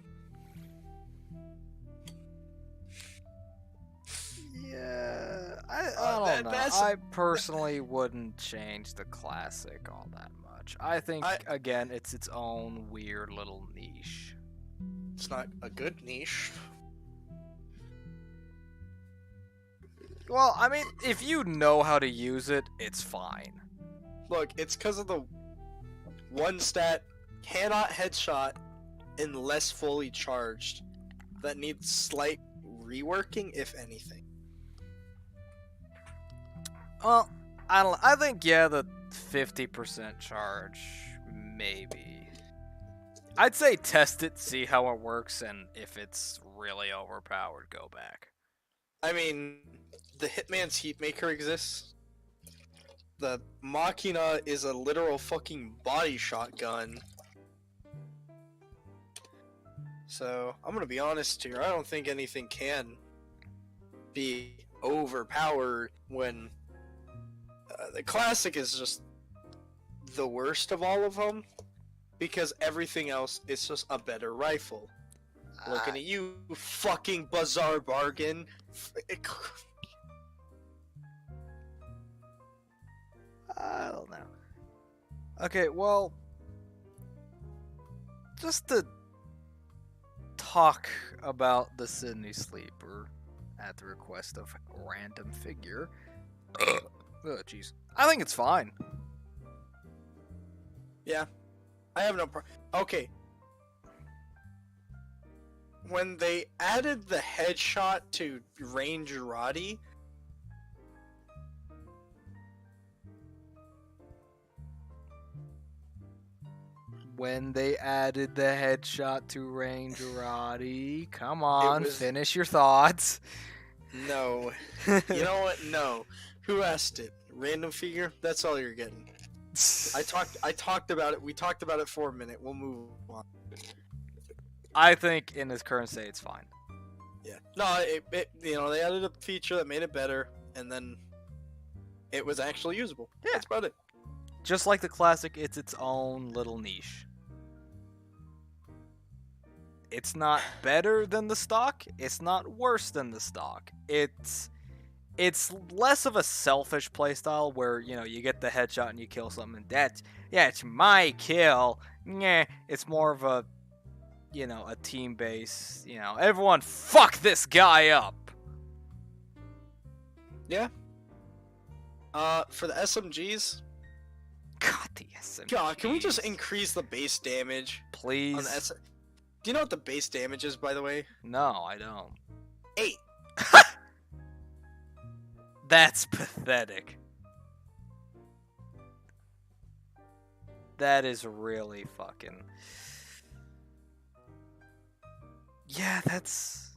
Yeah, I don't know. I personally wouldn't change the classic all that much. I think, again, it's its own weird little niche. It's not a good niche. Well, I mean, if you know how to use it, it's fine. Look, it's because of the one stat, cannot headshot unless fully charged, that needs slight reworking, if anything. Well, I don't. I think the 50% charge, maybe. I'd say test it, see how it works, and if it's really overpowered, go back. I mean, the Hitman's Heatmaker exists. The Machina is a literal fucking body shotgun. So, I'm gonna be honest here, I don't think anything can be overpowered when the classic is just the worst of all of them, because everything else is just a better rifle. Looking at you, fucking Bazaar Bargain. I don't know. Okay, well, just to talk about the Sydney Sleeper at the request of random figure. Oh, jeez. I think it's fine. Yeah. I have no problem. Okay. When they added the headshot to Ranger Roddy, When they added the headshot to Ranger Roddy, come on, finish your thoughts. no. You know what? No. Who asked it? Random figure? That's all you're getting. I talked about it. We talked about it for a minute. We'll move on. I think in its current state, it's fine. Yeah. No, they added a feature that made it better, and then it was actually usable. Yeah. That's about it. Just like the classic, it's its own little niche. It's not better than the stock. It's not worse than the stock. It's less of a selfish playstyle where, you get the headshot and you kill something. It's my kill. Yeah, it's more of a, a team base. Everyone fuck this guy up. Yeah. For the SMGs. God, the SMGs. God, can we just increase the base damage? Please. On the Do you know what the base damage is, by the way? No, I don't. 8. That's pathetic. That is really fucking... Yeah, that's...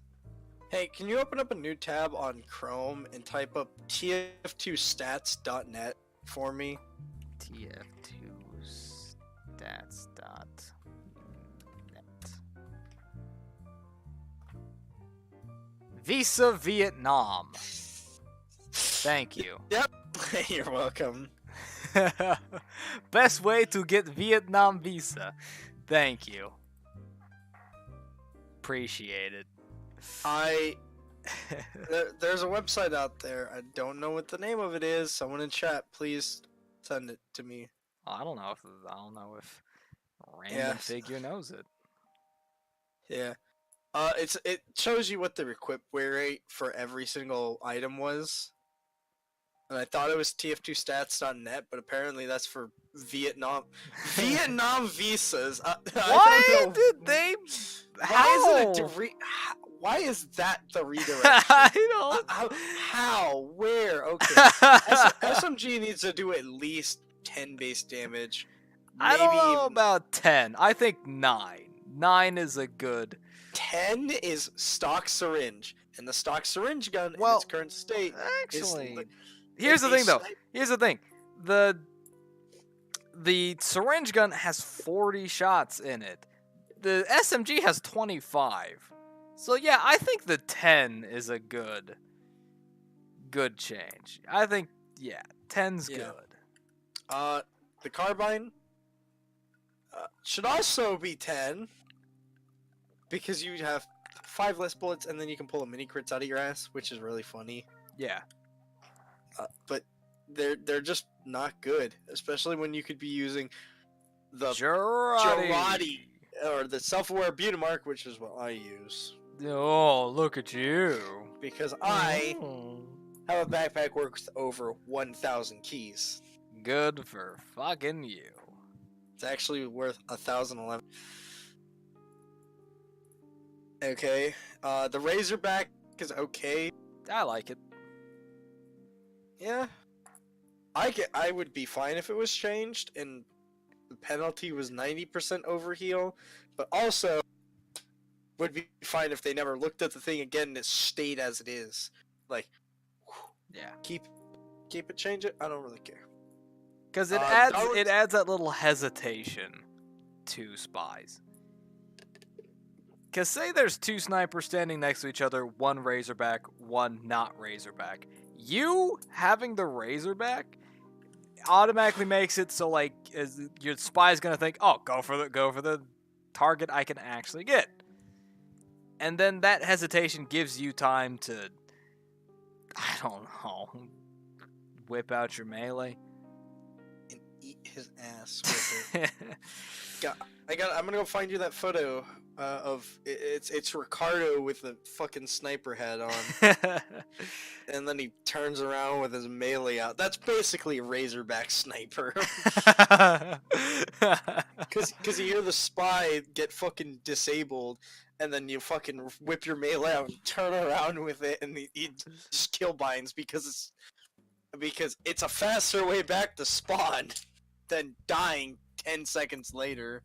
Hey, can you open up a new tab on Chrome and type up tf2stats.net for me? tf2stats.net. Visa Vietnam. Thank you. Yep. You're welcome. Best way to get Vietnam visa. Thank you. Appreciate it. There's a website out there. I don't know what the name of it is. Someone in chat, please send it to me. I don't know if random figure knows it. Yeah. It shows you what the equip rate for every single item was. And I thought it was tf2stats.net, but apparently that's for Vietnam visas. Why did they? Why is that the redirection? I don't. How? Where? Okay. SMG needs to do at least 10 base damage. I don't know about 10. I think 9. 9 is a good. 10 is stock syringe, and the stock syringe gun in its current state actually, Here's the a thing, though. sniper- Here's the thing. The syringe gun has 40 shots in it. The SMG has 25. So yeah, I think the 10 is a good change. I think 10's Yeah. good. The carbine should also be 10 because you have 5 less bullets, and then you can pull a mini crits out of your ass, which is really funny. Yeah. But they're just not good, especially when you could be using the Girardi. or the self-aware Butamark, which is what I use Oh, look at you. because I Oh. have a backpack worth over 1,000 keys. Good for fucking you. It's actually worth 1,011. Okay, the Razorback is okay. I like it. Yeah, I would be fine if it was changed and the penalty was 90% overheal, but also would be fine if they never looked at the thing again and it stayed as it is. Like, Yeah. keep it, change it. I don't really care. Because it Darwin's- adds that little hesitation to spies. Because say there's 2 snipers standing next to each other, one Razorback, one not Razorback. You having the Razorback automatically makes it so like your spy's gonna think, oh, go for the target I can actually get. And then that hesitation gives you time to, I don't know, whip out your melee. And eat his ass with it. I'm gonna go find you that photo of it's Ricardo with the fucking sniper hat on, and then he turns around with his melee out. That's basically a Razorback sniper. Cause you hear the spy get fucking disabled, and then you fucking whip your melee out and turn around with it, and he just kill binds because it's a faster way back to spawn than dying 10 seconds later.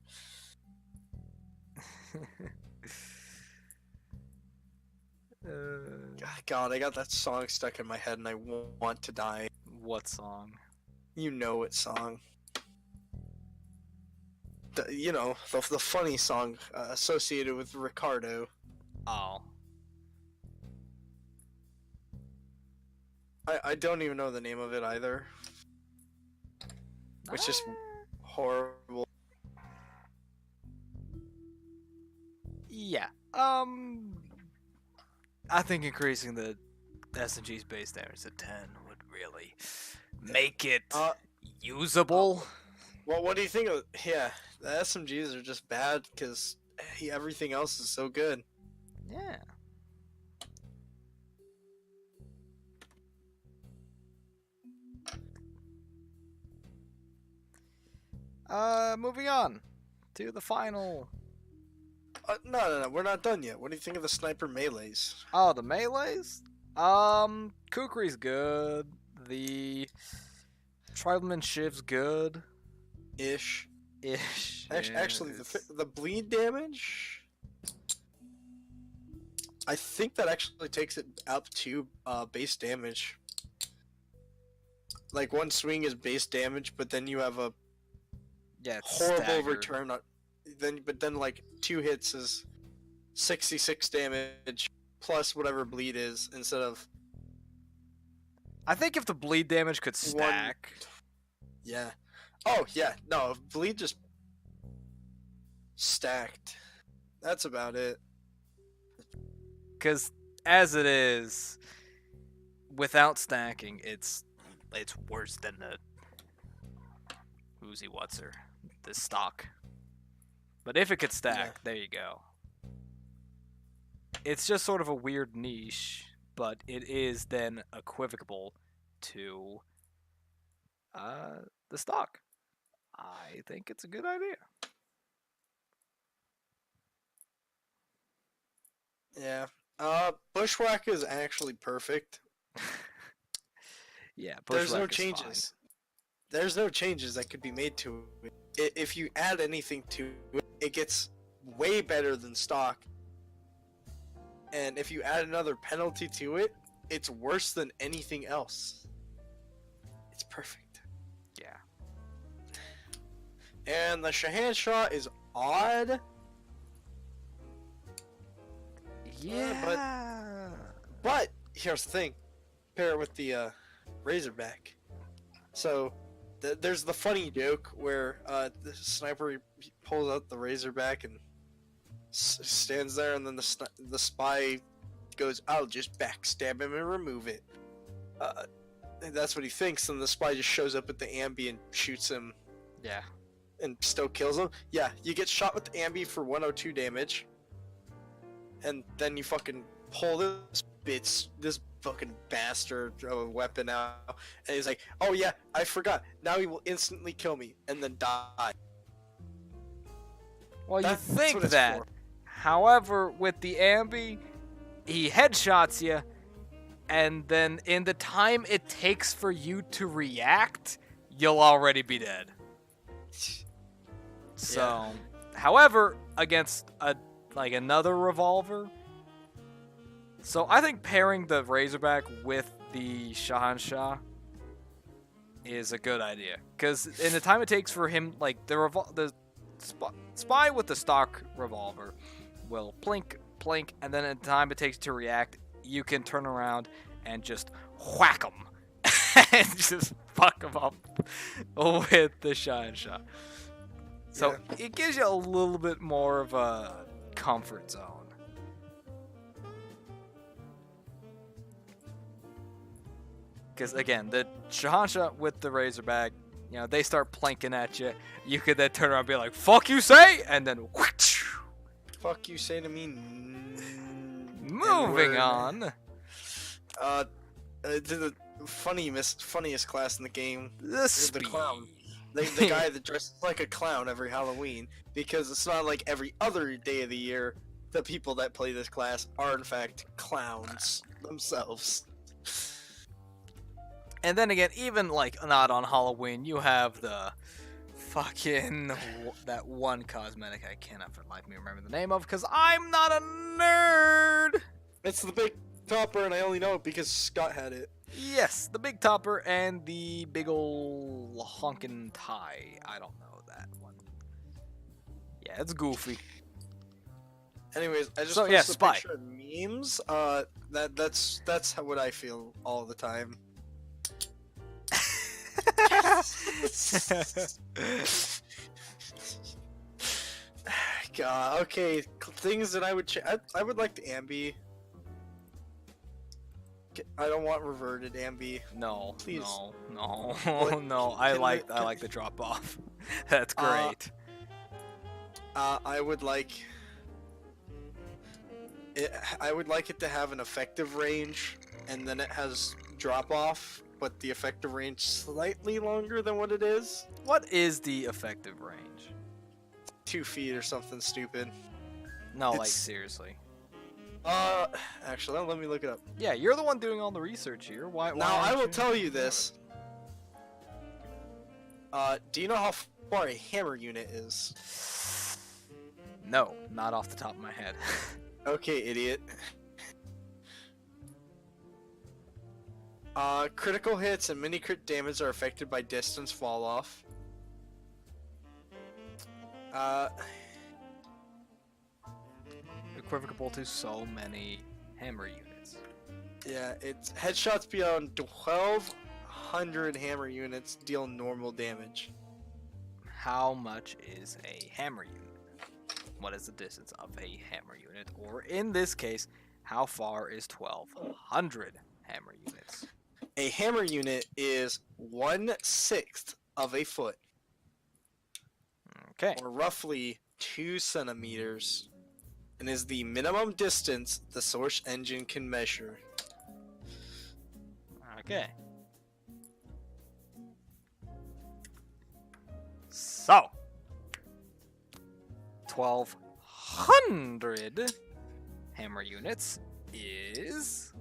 God, I got that song stuck in my head and I want to die. What song? You know what song. The funny song associated with Ricardo. Oh. I don't even know the name of it either. Which is horrible. Yeah. I think increasing the SMG's base damage to 10 would really make it usable. Well, what do you think of? Yeah, the SMGs are just bad because everything else is so good. Yeah. Moving on to the final. No, we're not done yet. What do you think of the sniper melees? Oh, the melees? Kukri's good. The Tribleman Shiv's good. Ish. Ish. Actually, yes. the bleed damage. I think that actually takes it up to base damage. Like one swing is base damage, but then you have a it's horrible staggered. return. But then like 2 hits is 66 damage plus whatever bleed is instead of. I think if the bleed damage could stack. Yeah. Oh yeah. No, bleed just stacked. That's about it. Because as it is, without stacking, it's worse than the Uzi Whatser, the stock. But if it could stack, there you go. It's just sort of a weird niche, but it is then equivocable to the stock. I think it's a good idea. Yeah. Bushwhack is actually perfect. Yeah, There's no Bushwhack is changes. There's no changes that could be made to it. If you add anything to it, it gets way better than stock. And if you add another penalty to it, it's worse than anything else. It's perfect. Yeah. And the Shahanshah is odd. Yeah. But here's the thing. Pair it with the Razorback. So there's the funny joke where the sniper pulls out the Razorback and stands there, and then the spy goes, "I'll just backstab him and remove it." And that's what he thinks, and the spy just shows up at the ambi and shoots him Yeah. and still kills him. Yeah, you get shot with the ambi for 102 damage, and then you fucking pull this fucking bastard of a weapon out, and he's like, "Oh yeah, I forgot. Now he will instantly kill me and then die." Well, That's you think what it's that. for. However, with the ambi, he headshots you, and then in the time it takes for you to react, you'll already be dead. So, however, against another revolver, so I think pairing the Razorback with the Shahanshah is a good idea, because in the time it takes for him, like the spy with the stock revolver will plink, and then in the time it takes to react, you can turn around and just whack him and just fuck him up with the Shahanshah. So it gives you a little bit more of a comfort zone. Because again, the Shahanshah with the Razorback, they start planking at you. You could then turn around and be like, "Fuck you say," and then whoosh. Fuck you say to me. Moving on. The funniest class in the game. The speed. clown. The guy that dresses like a clown every Halloween, because it's not like every other day of the year. The people that play this class are in fact clowns themselves. And then again, even not on Halloween, you have the fucking that one cosmetic I cannot for the life of me remember the name of, because I'm not a nerd. It's the big topper, and I only know it because Scott had it. Yes, the big topper and the big ol' honkin' tie. I don't know that one. Yeah, it's goofy. Anyways, I just So, posted yeah, a Spy. picture of memes. That's what I feel all the time. God, okay, things that I would I would like the ambi. I don't want reverted ambi. No, Please. no, What? no. I Can like we- the drop off. That's great. I would like it. I would like it to have an effective range, and then it has drop off, but the effective range slightly longer than what it is. What is the effective range? 2 feet or something stupid. No, It's- seriously. Actually, let me look it up. Yeah, you're the one doing all the research here. Why? Now, I aren't will you? tell you this. Do you know how far a hammer unit is? No, not off the top of my head. Okay, idiot. Critical hits and mini crit damage are affected by distance fall off. Equivocal to so many hammer units. Yeah, it's headshots beyond 1,200 hammer units deal normal damage. How much is a hammer unit? What is the distance of a hammer unit? Or in this case, how far is 1,200 hammer units? A hammer unit is 1/6 of a foot, Okay. or roughly 2 centimeters, and is the minimum distance the Source engine can measure. Okay. So, 1,200 hammer units is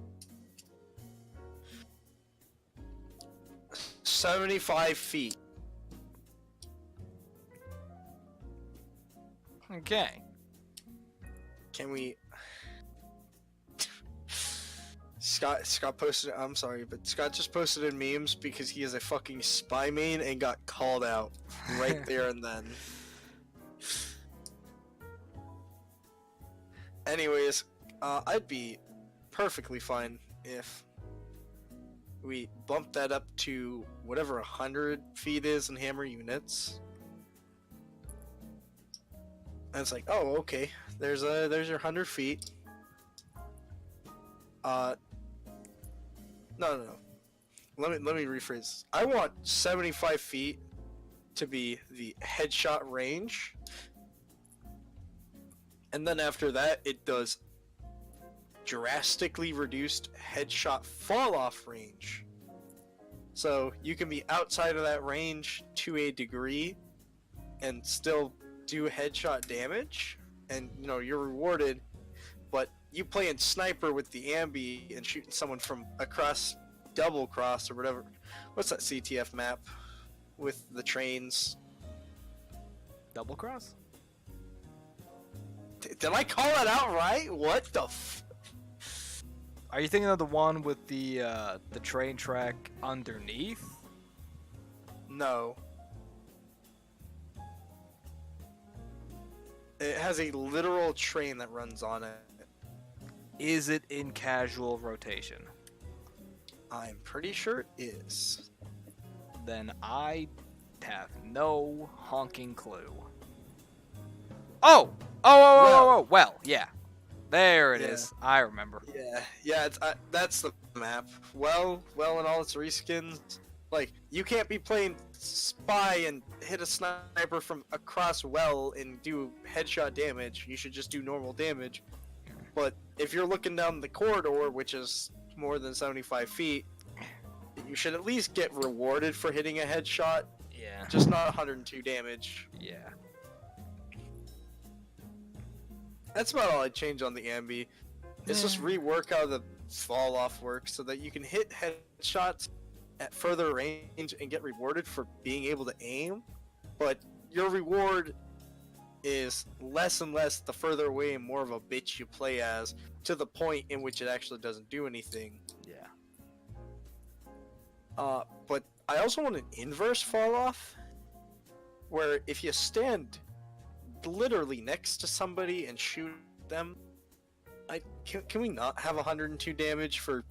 75 feet. okay. Can we... Scott posted. I'm sorry, but Scott just posted in memes because he is a fucking spy main and got called out right there and then. Anyways, I'd be perfectly fine if we bump that up to whatever 100 feet is in hammer units. And it's like, oh, okay, there's your 100 feet. No. Let me rephrase. I want 75 feet to be the headshot range. And then after that, it does drastically reduced headshot fall-off range. So you can be outside of that range to a degree and still do headshot damage, and you know you're rewarded. But you playing sniper with the ambi and shooting someone from across double cross or whatever. What's that CTF map with the trains? Double cross? Did I call it out right? What the Are you thinking of the one with the train track underneath? No. It has a literal train that runs on it. Is it in casual rotation? I'm pretty sure it is. Then I have no honking clue. Oh! Well, yeah. There it is. I remember. Yeah. It's that's the map. Well, and all its reskins. Like, you can't be playing spy and hit a sniper from across well and do headshot damage. You should just do normal damage. But if you're looking down the corridor, which is more than 75 feet, you should at least get rewarded for hitting a headshot. Yeah. Just not 102 damage. Yeah. That's about all I'd change on the ambi. It's just rework how the fall off works so that you can hit headshots at further range and get rewarded for being able to aim, but your reward is less and less the further away and more of a bitch you play as, to the point in which it actually doesn't do anything. Yeah. But I also want an inverse fall off, where if you stand literally next to somebody and shoot them, can we not have 102 damage for?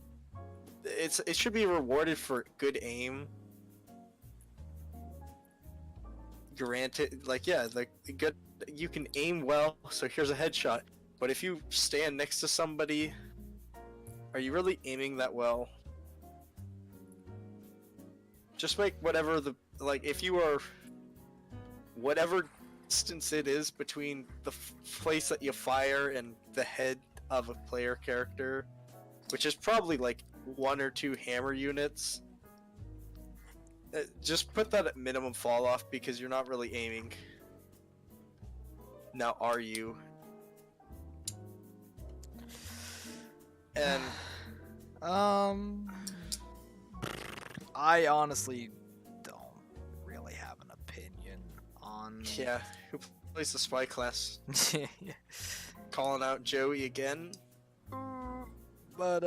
It should be rewarded for good aim. Granted, like good, you can aim well, so here's a headshot. But if you stand next to somebody, are you really aiming that well? Just make whatever if you are whatever distance it is between the place that you fire and the head of a player character, which is probably like 1 or 2 hammer units. Just put that at minimum fall off because you're not really aiming. Now are you? And I honestly don't really have an opinion on. yeah, who plays the spy class? Calling out Joey again. But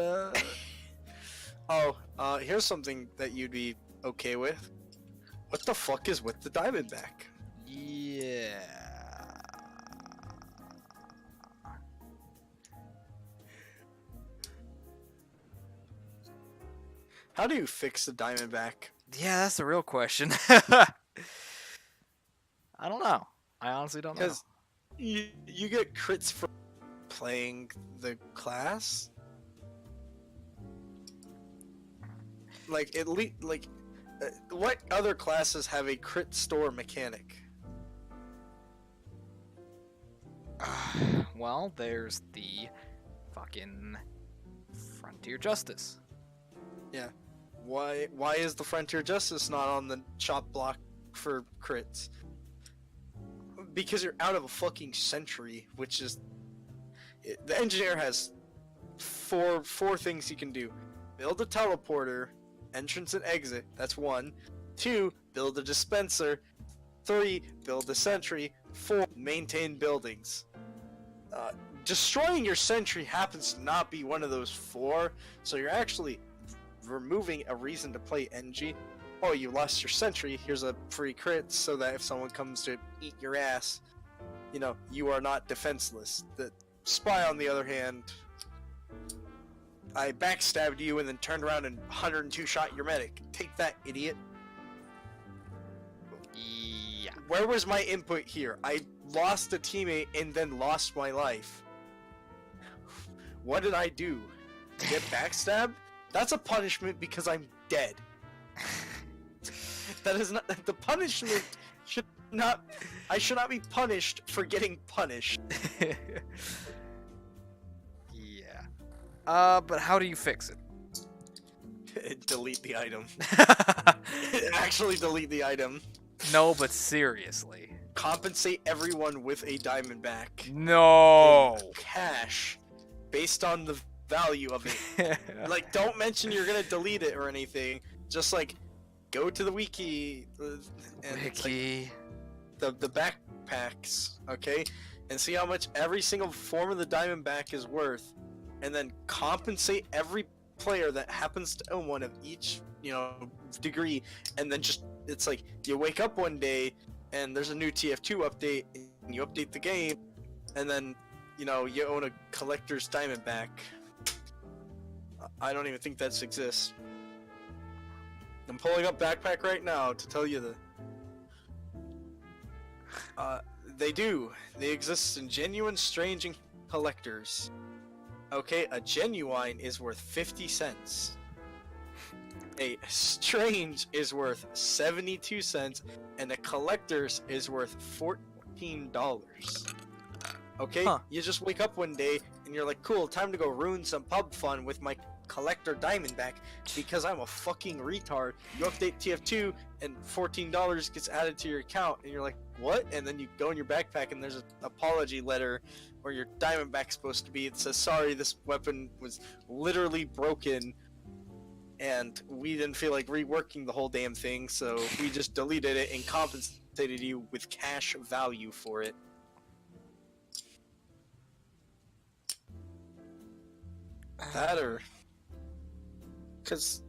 here's something that you'd be okay with. What the fuck is with the Diamondback? yeah. How do you fix the Diamondback? Yeah, that's the real question. I don't know. I honestly don't know. Because you get crits for playing the class. Like at least what other classes have a crit store mechanic? Well, there's the fucking Frontier Justice. Yeah. Why is the Frontier Justice not on the chop block for crits? Because you're out of a fucking century, which is the engineer has four things he can do: build a teleporter, entrance and exit. That's 1. 2, build a dispenser. 3, build a sentry. 4, maintain buildings. destroying your sentry happens to not be one of those 4, so you're actually removing a reason to play NG. Oh, you lost your sentry, here's a free crit so that if someone comes to eat your ass, you know, you are not defenseless. The spy, on the other hand, I backstabbed you and then turned around and 102 shot your medic. Take that, idiot. Yeah. Where was my input here? I lost a teammate and then lost my life. What did I do? Get backstabbed? That's a punishment because I'm dead. That is not the punishment. Should not. I should not be punished for getting punished. Yeah. But how do you fix it? Delete the item. Actually, delete the item. No, but seriously. Compensate everyone with a diamond back. No. In cash, based on the value of it. Like, don't mention you're gonna delete it or anything. Just like, go to the wiki and it's like the backpacks, okay, and see how much every single form of the diamond back is worth, and then compensate every player that happens to own one of each, you know, degree, and then just it's like you wake up one day and there's a new TF2 update and you update the game, and then you know you own a collector's diamond back. I don't even think that exists. I'm pulling up backpack right now to tell you they do. They exist in genuine, strange, and collectors. Okay, a genuine is worth 50 cents. A strange is worth 72 cents, and a collector's is worth $14. Okay, you just wake up one day and you're like, cool, time to go ruin some pub fun with my collector diamondback because I'm a fucking retard. You update TF2 and $14 gets added to your account and you're like, what? And then you go in your backpack and there's an apology letter where your diamondback's supposed to be. It says, sorry, this weapon was literally broken and we didn't feel like reworking the whole damn thing, so we just deleted it and compensated you with cash value for it. That or... Cause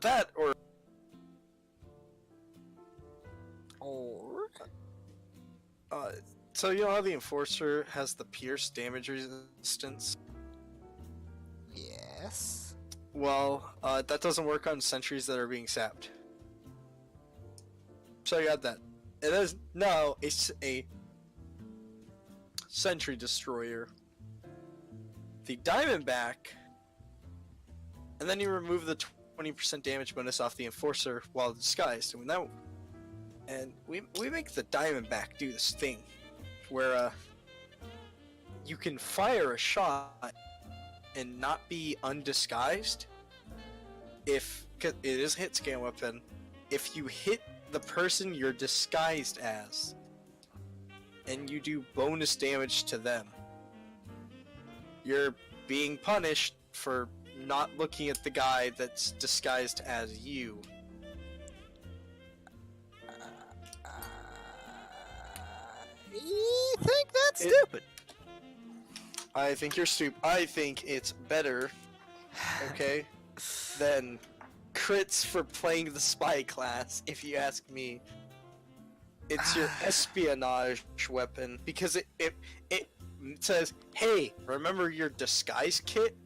that or so you know how the Enforcer has the pierce damage resistance? Yes. Well, that doesn't work on sentries that are being sapped. So you got that. It is now a sentry destroyer. The Diamondback, and then you remove the 20% damage bonus off the Enforcer while disguised. And we make the Diamondback do this thing where you can fire a shot and not be undisguised if, cause it is a hit scan weapon, if you hit the person you're disguised as and you do bonus damage to them. You're being punished for not looking at the guy that's disguised as you. You think that's stupid? I think you're stupid. I think it's better, okay, than crits for playing the spy class, if you ask me. It's your espionage weapon, because it says, hey, remember your disguise kit?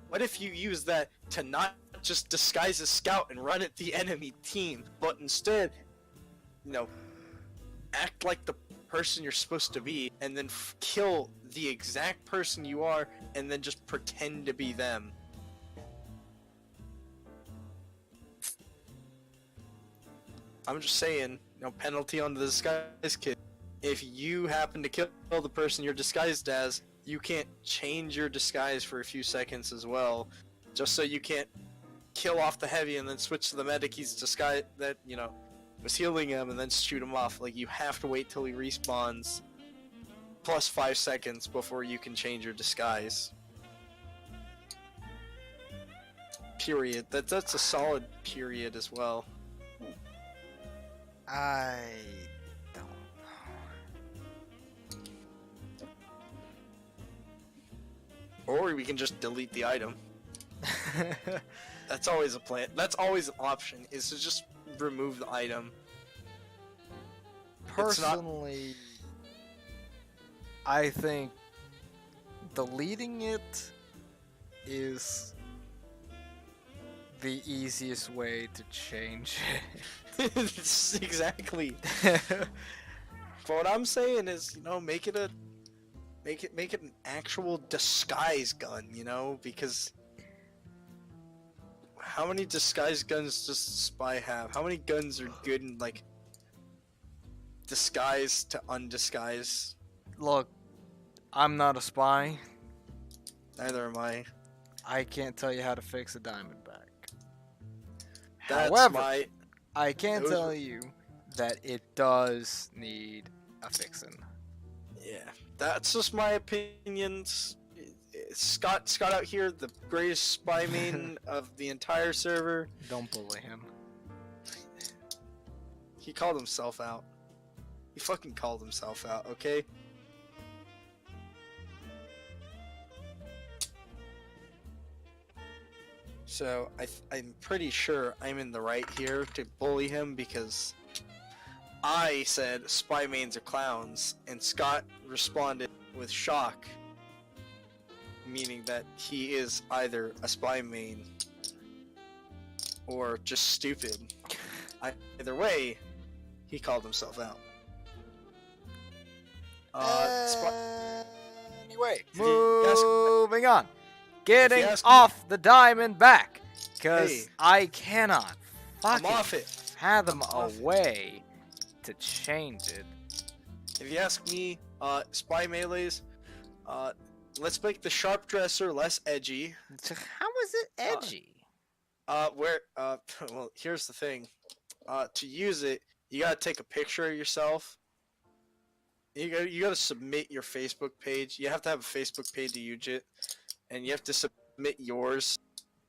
What if you use that to not just disguise a scout and run at the enemy team, but instead, you know, act like the person you're supposed to be, and then kill the exact person you are, and then just pretend to be them. I'm just saying, you know, penalty on the disguise kit. If you happen to kill the person you're disguised as, you can't change your disguise for a few seconds as well, just so you can't kill off the heavy and then switch to the medic he's disguised that, you know, was healing him and then shoot him off. Like, you have to wait till he respawns plus 5 seconds before you can change your disguise. Period. That's a solid period as well. I don't Or we can just delete the item. know. That's always a plan. That's always an option, is to just remove the item. It's not- Personally, I think deleting it is the easiest way to change Exactly. it. But what I'm saying is, make it an actual disguise gun, because how many disguise guns does Spy have? How many guns are good in like disguise to undisguise? Look, I'm not a spy. Neither am I. I can't tell you how to fix a Diamondback. That's However, I can those tell were- you that it does need a fixin'. Yeah, that's just my opinions. Scott out here, the greatest spy main of the entire server. Don't bully him. He called himself out. He fucking called himself out, okay? So, I'm pretty sure I'm in the right here to bully him because I said spy mains are clowns, and Scott responded with shock, meaning that he is either a spy main or just stupid. Either way, he called himself out. Anyway, If you ask- moving on. Getting ask me- off the Diamondback. Because Hey. I cannot I'm fucking off it. fathom a off it. way to change it. If you ask me, spy melees, let's make the sharp dresser less edgy. How is it edgy? Well, here's the thing. To use it, you gotta take a picture of yourself. You gotta submit your Facebook page. You have to have a Facebook page to use it, and you have to submit yours.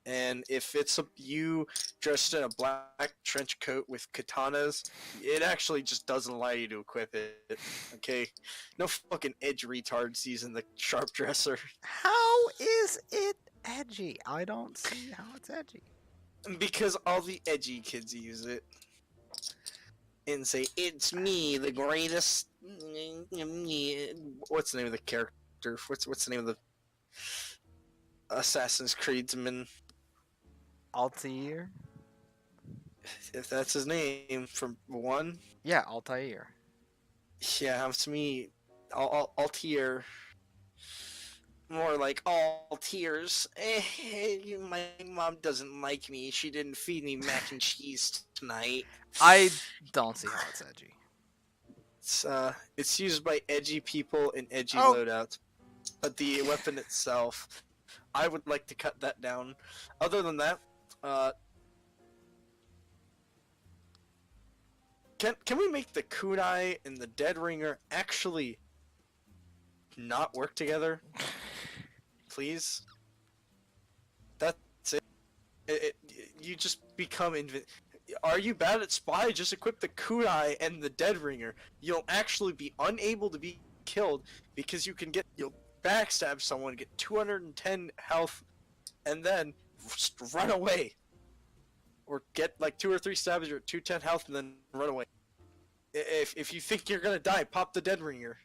And if it's you dressed in a black trench coat with katanas, it actually just doesn't allow you to equip it. Okay, no fucking edge retards using the sharp dresser. How is it edgy? I don't see how it's edgy. Because all the edgy kids use it. And say, it's me, the greatest. What's the name of the character? What's the name of the Assassin's Creedsman? Altair? If that's his name, from one? Yeah, Altair. Yeah, it's me. Altier. More like all tears. My mom doesn't like me. She didn't feed me mac and cheese tonight. I don't see how it's edgy. It's used by edgy people in edgy Oh. loadouts. But the weapon itself, I would like to cut that down. Other than that, can we make the kunai and the dead ringer actually not work together? Please? That's it. You just become Are you bad at spy? Just equip the kunai and the dead ringer. You'll actually be unable to be killed because you'll backstab someone, get 210 health, and then just run away. Or get like 2 or 3 stabs, you're at 210 health, and then run away. If you think you're gonna die, pop the dead ringer.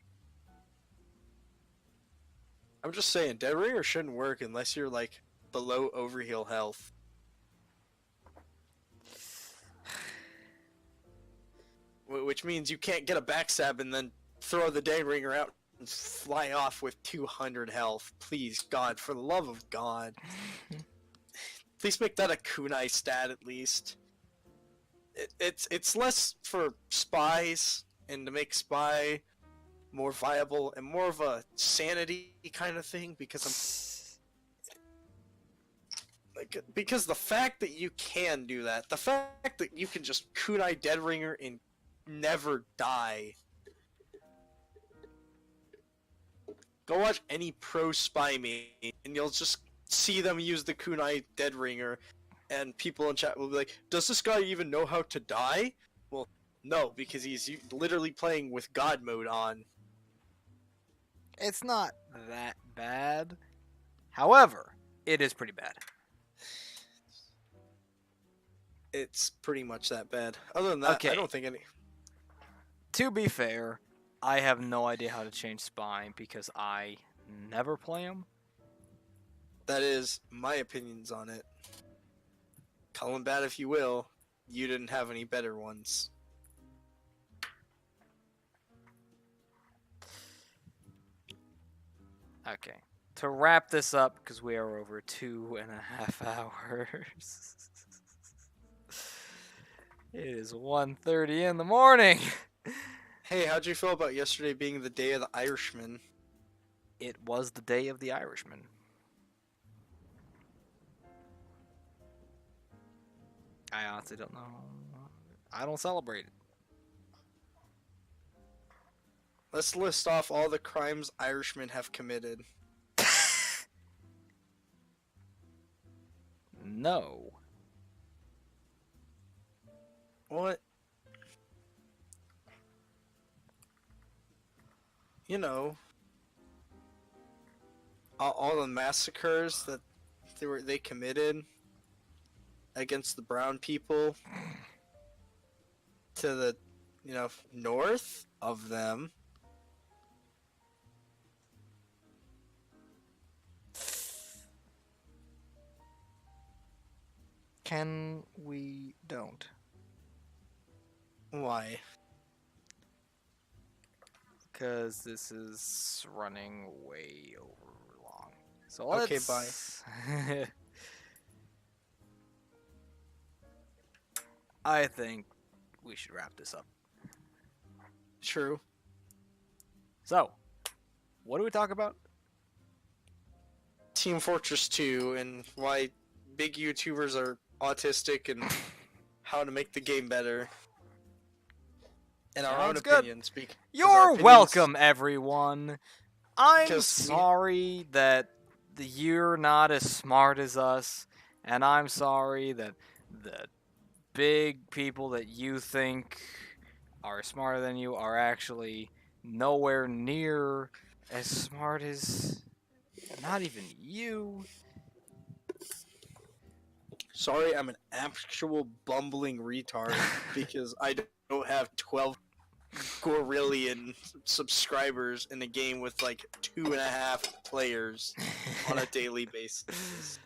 I'm just saying, dead ringer shouldn't work unless you're like below overheal health. Which means you can't get a backstab and then throw the dead ringer out and fly off with 200 health. Please, God, for the love of God. Please make that a kunai stat at least. It's less for spies and to make spy more viable and more of a sanity kind of thing because because the fact that you can do that, the fact that you can just kunai dead ringer and never die. Go watch any pro spy main and you'll just see them use the kunai dead ringer, and people in chat will be like, does this guy even know how to die? Well, No, because he's literally playing with God mode on. It's not that bad. However, it is pretty bad. It's pretty much that bad. Other than that, Okay. I don't think any. To be fair, I have no idea how to change spine because I never play him. That is my opinions on it. Call him bad if you will. You didn't have any better ones. Okay. To wrap this up, because we are over 2.5 hours. It is 1:30 in the morning. Hey, how'd you feel about yesterday being the day of the Irishman? It was the day of the Irishman. I honestly don't know. I don't celebrate it. Let's list off all the crimes Irishmen have committed. No. What? You know, all the massacres that they committed against the brown people to the, north of them. Can we don't? Why? Because this is running way over long. So Okay, let's... I think we should wrap this up. True. So, what do we talk about? Team Fortress 2 and why big YouTubers are autistic and how to make the game better. And our own Sounds good. opinions. Because our You're opinions- welcome, everyone. I'm 'Cause we- sorry that you're not as smart as us, and I'm sorry that the big people that you think are smarter than you are actually nowhere near as smart as not even you. Sorry, I'm an actual bumbling retard because I don't have 12 gorillion subscribers in a game with like 2.5 players on a daily basis.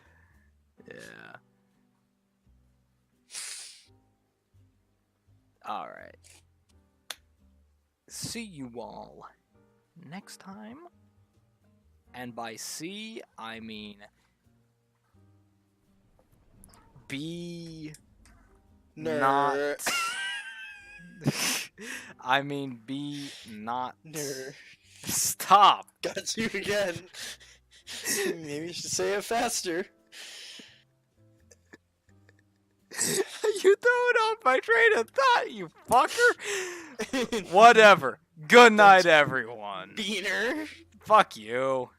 Yeah. Alright. See you all next time. And by see, I mean be not. I mean be not. Nerd. Stop. Got you again. Maybe you should say it faster. You threw it off my train of thought, you fucker. Whatever. Good night, everyone. Beaner. Fuck you.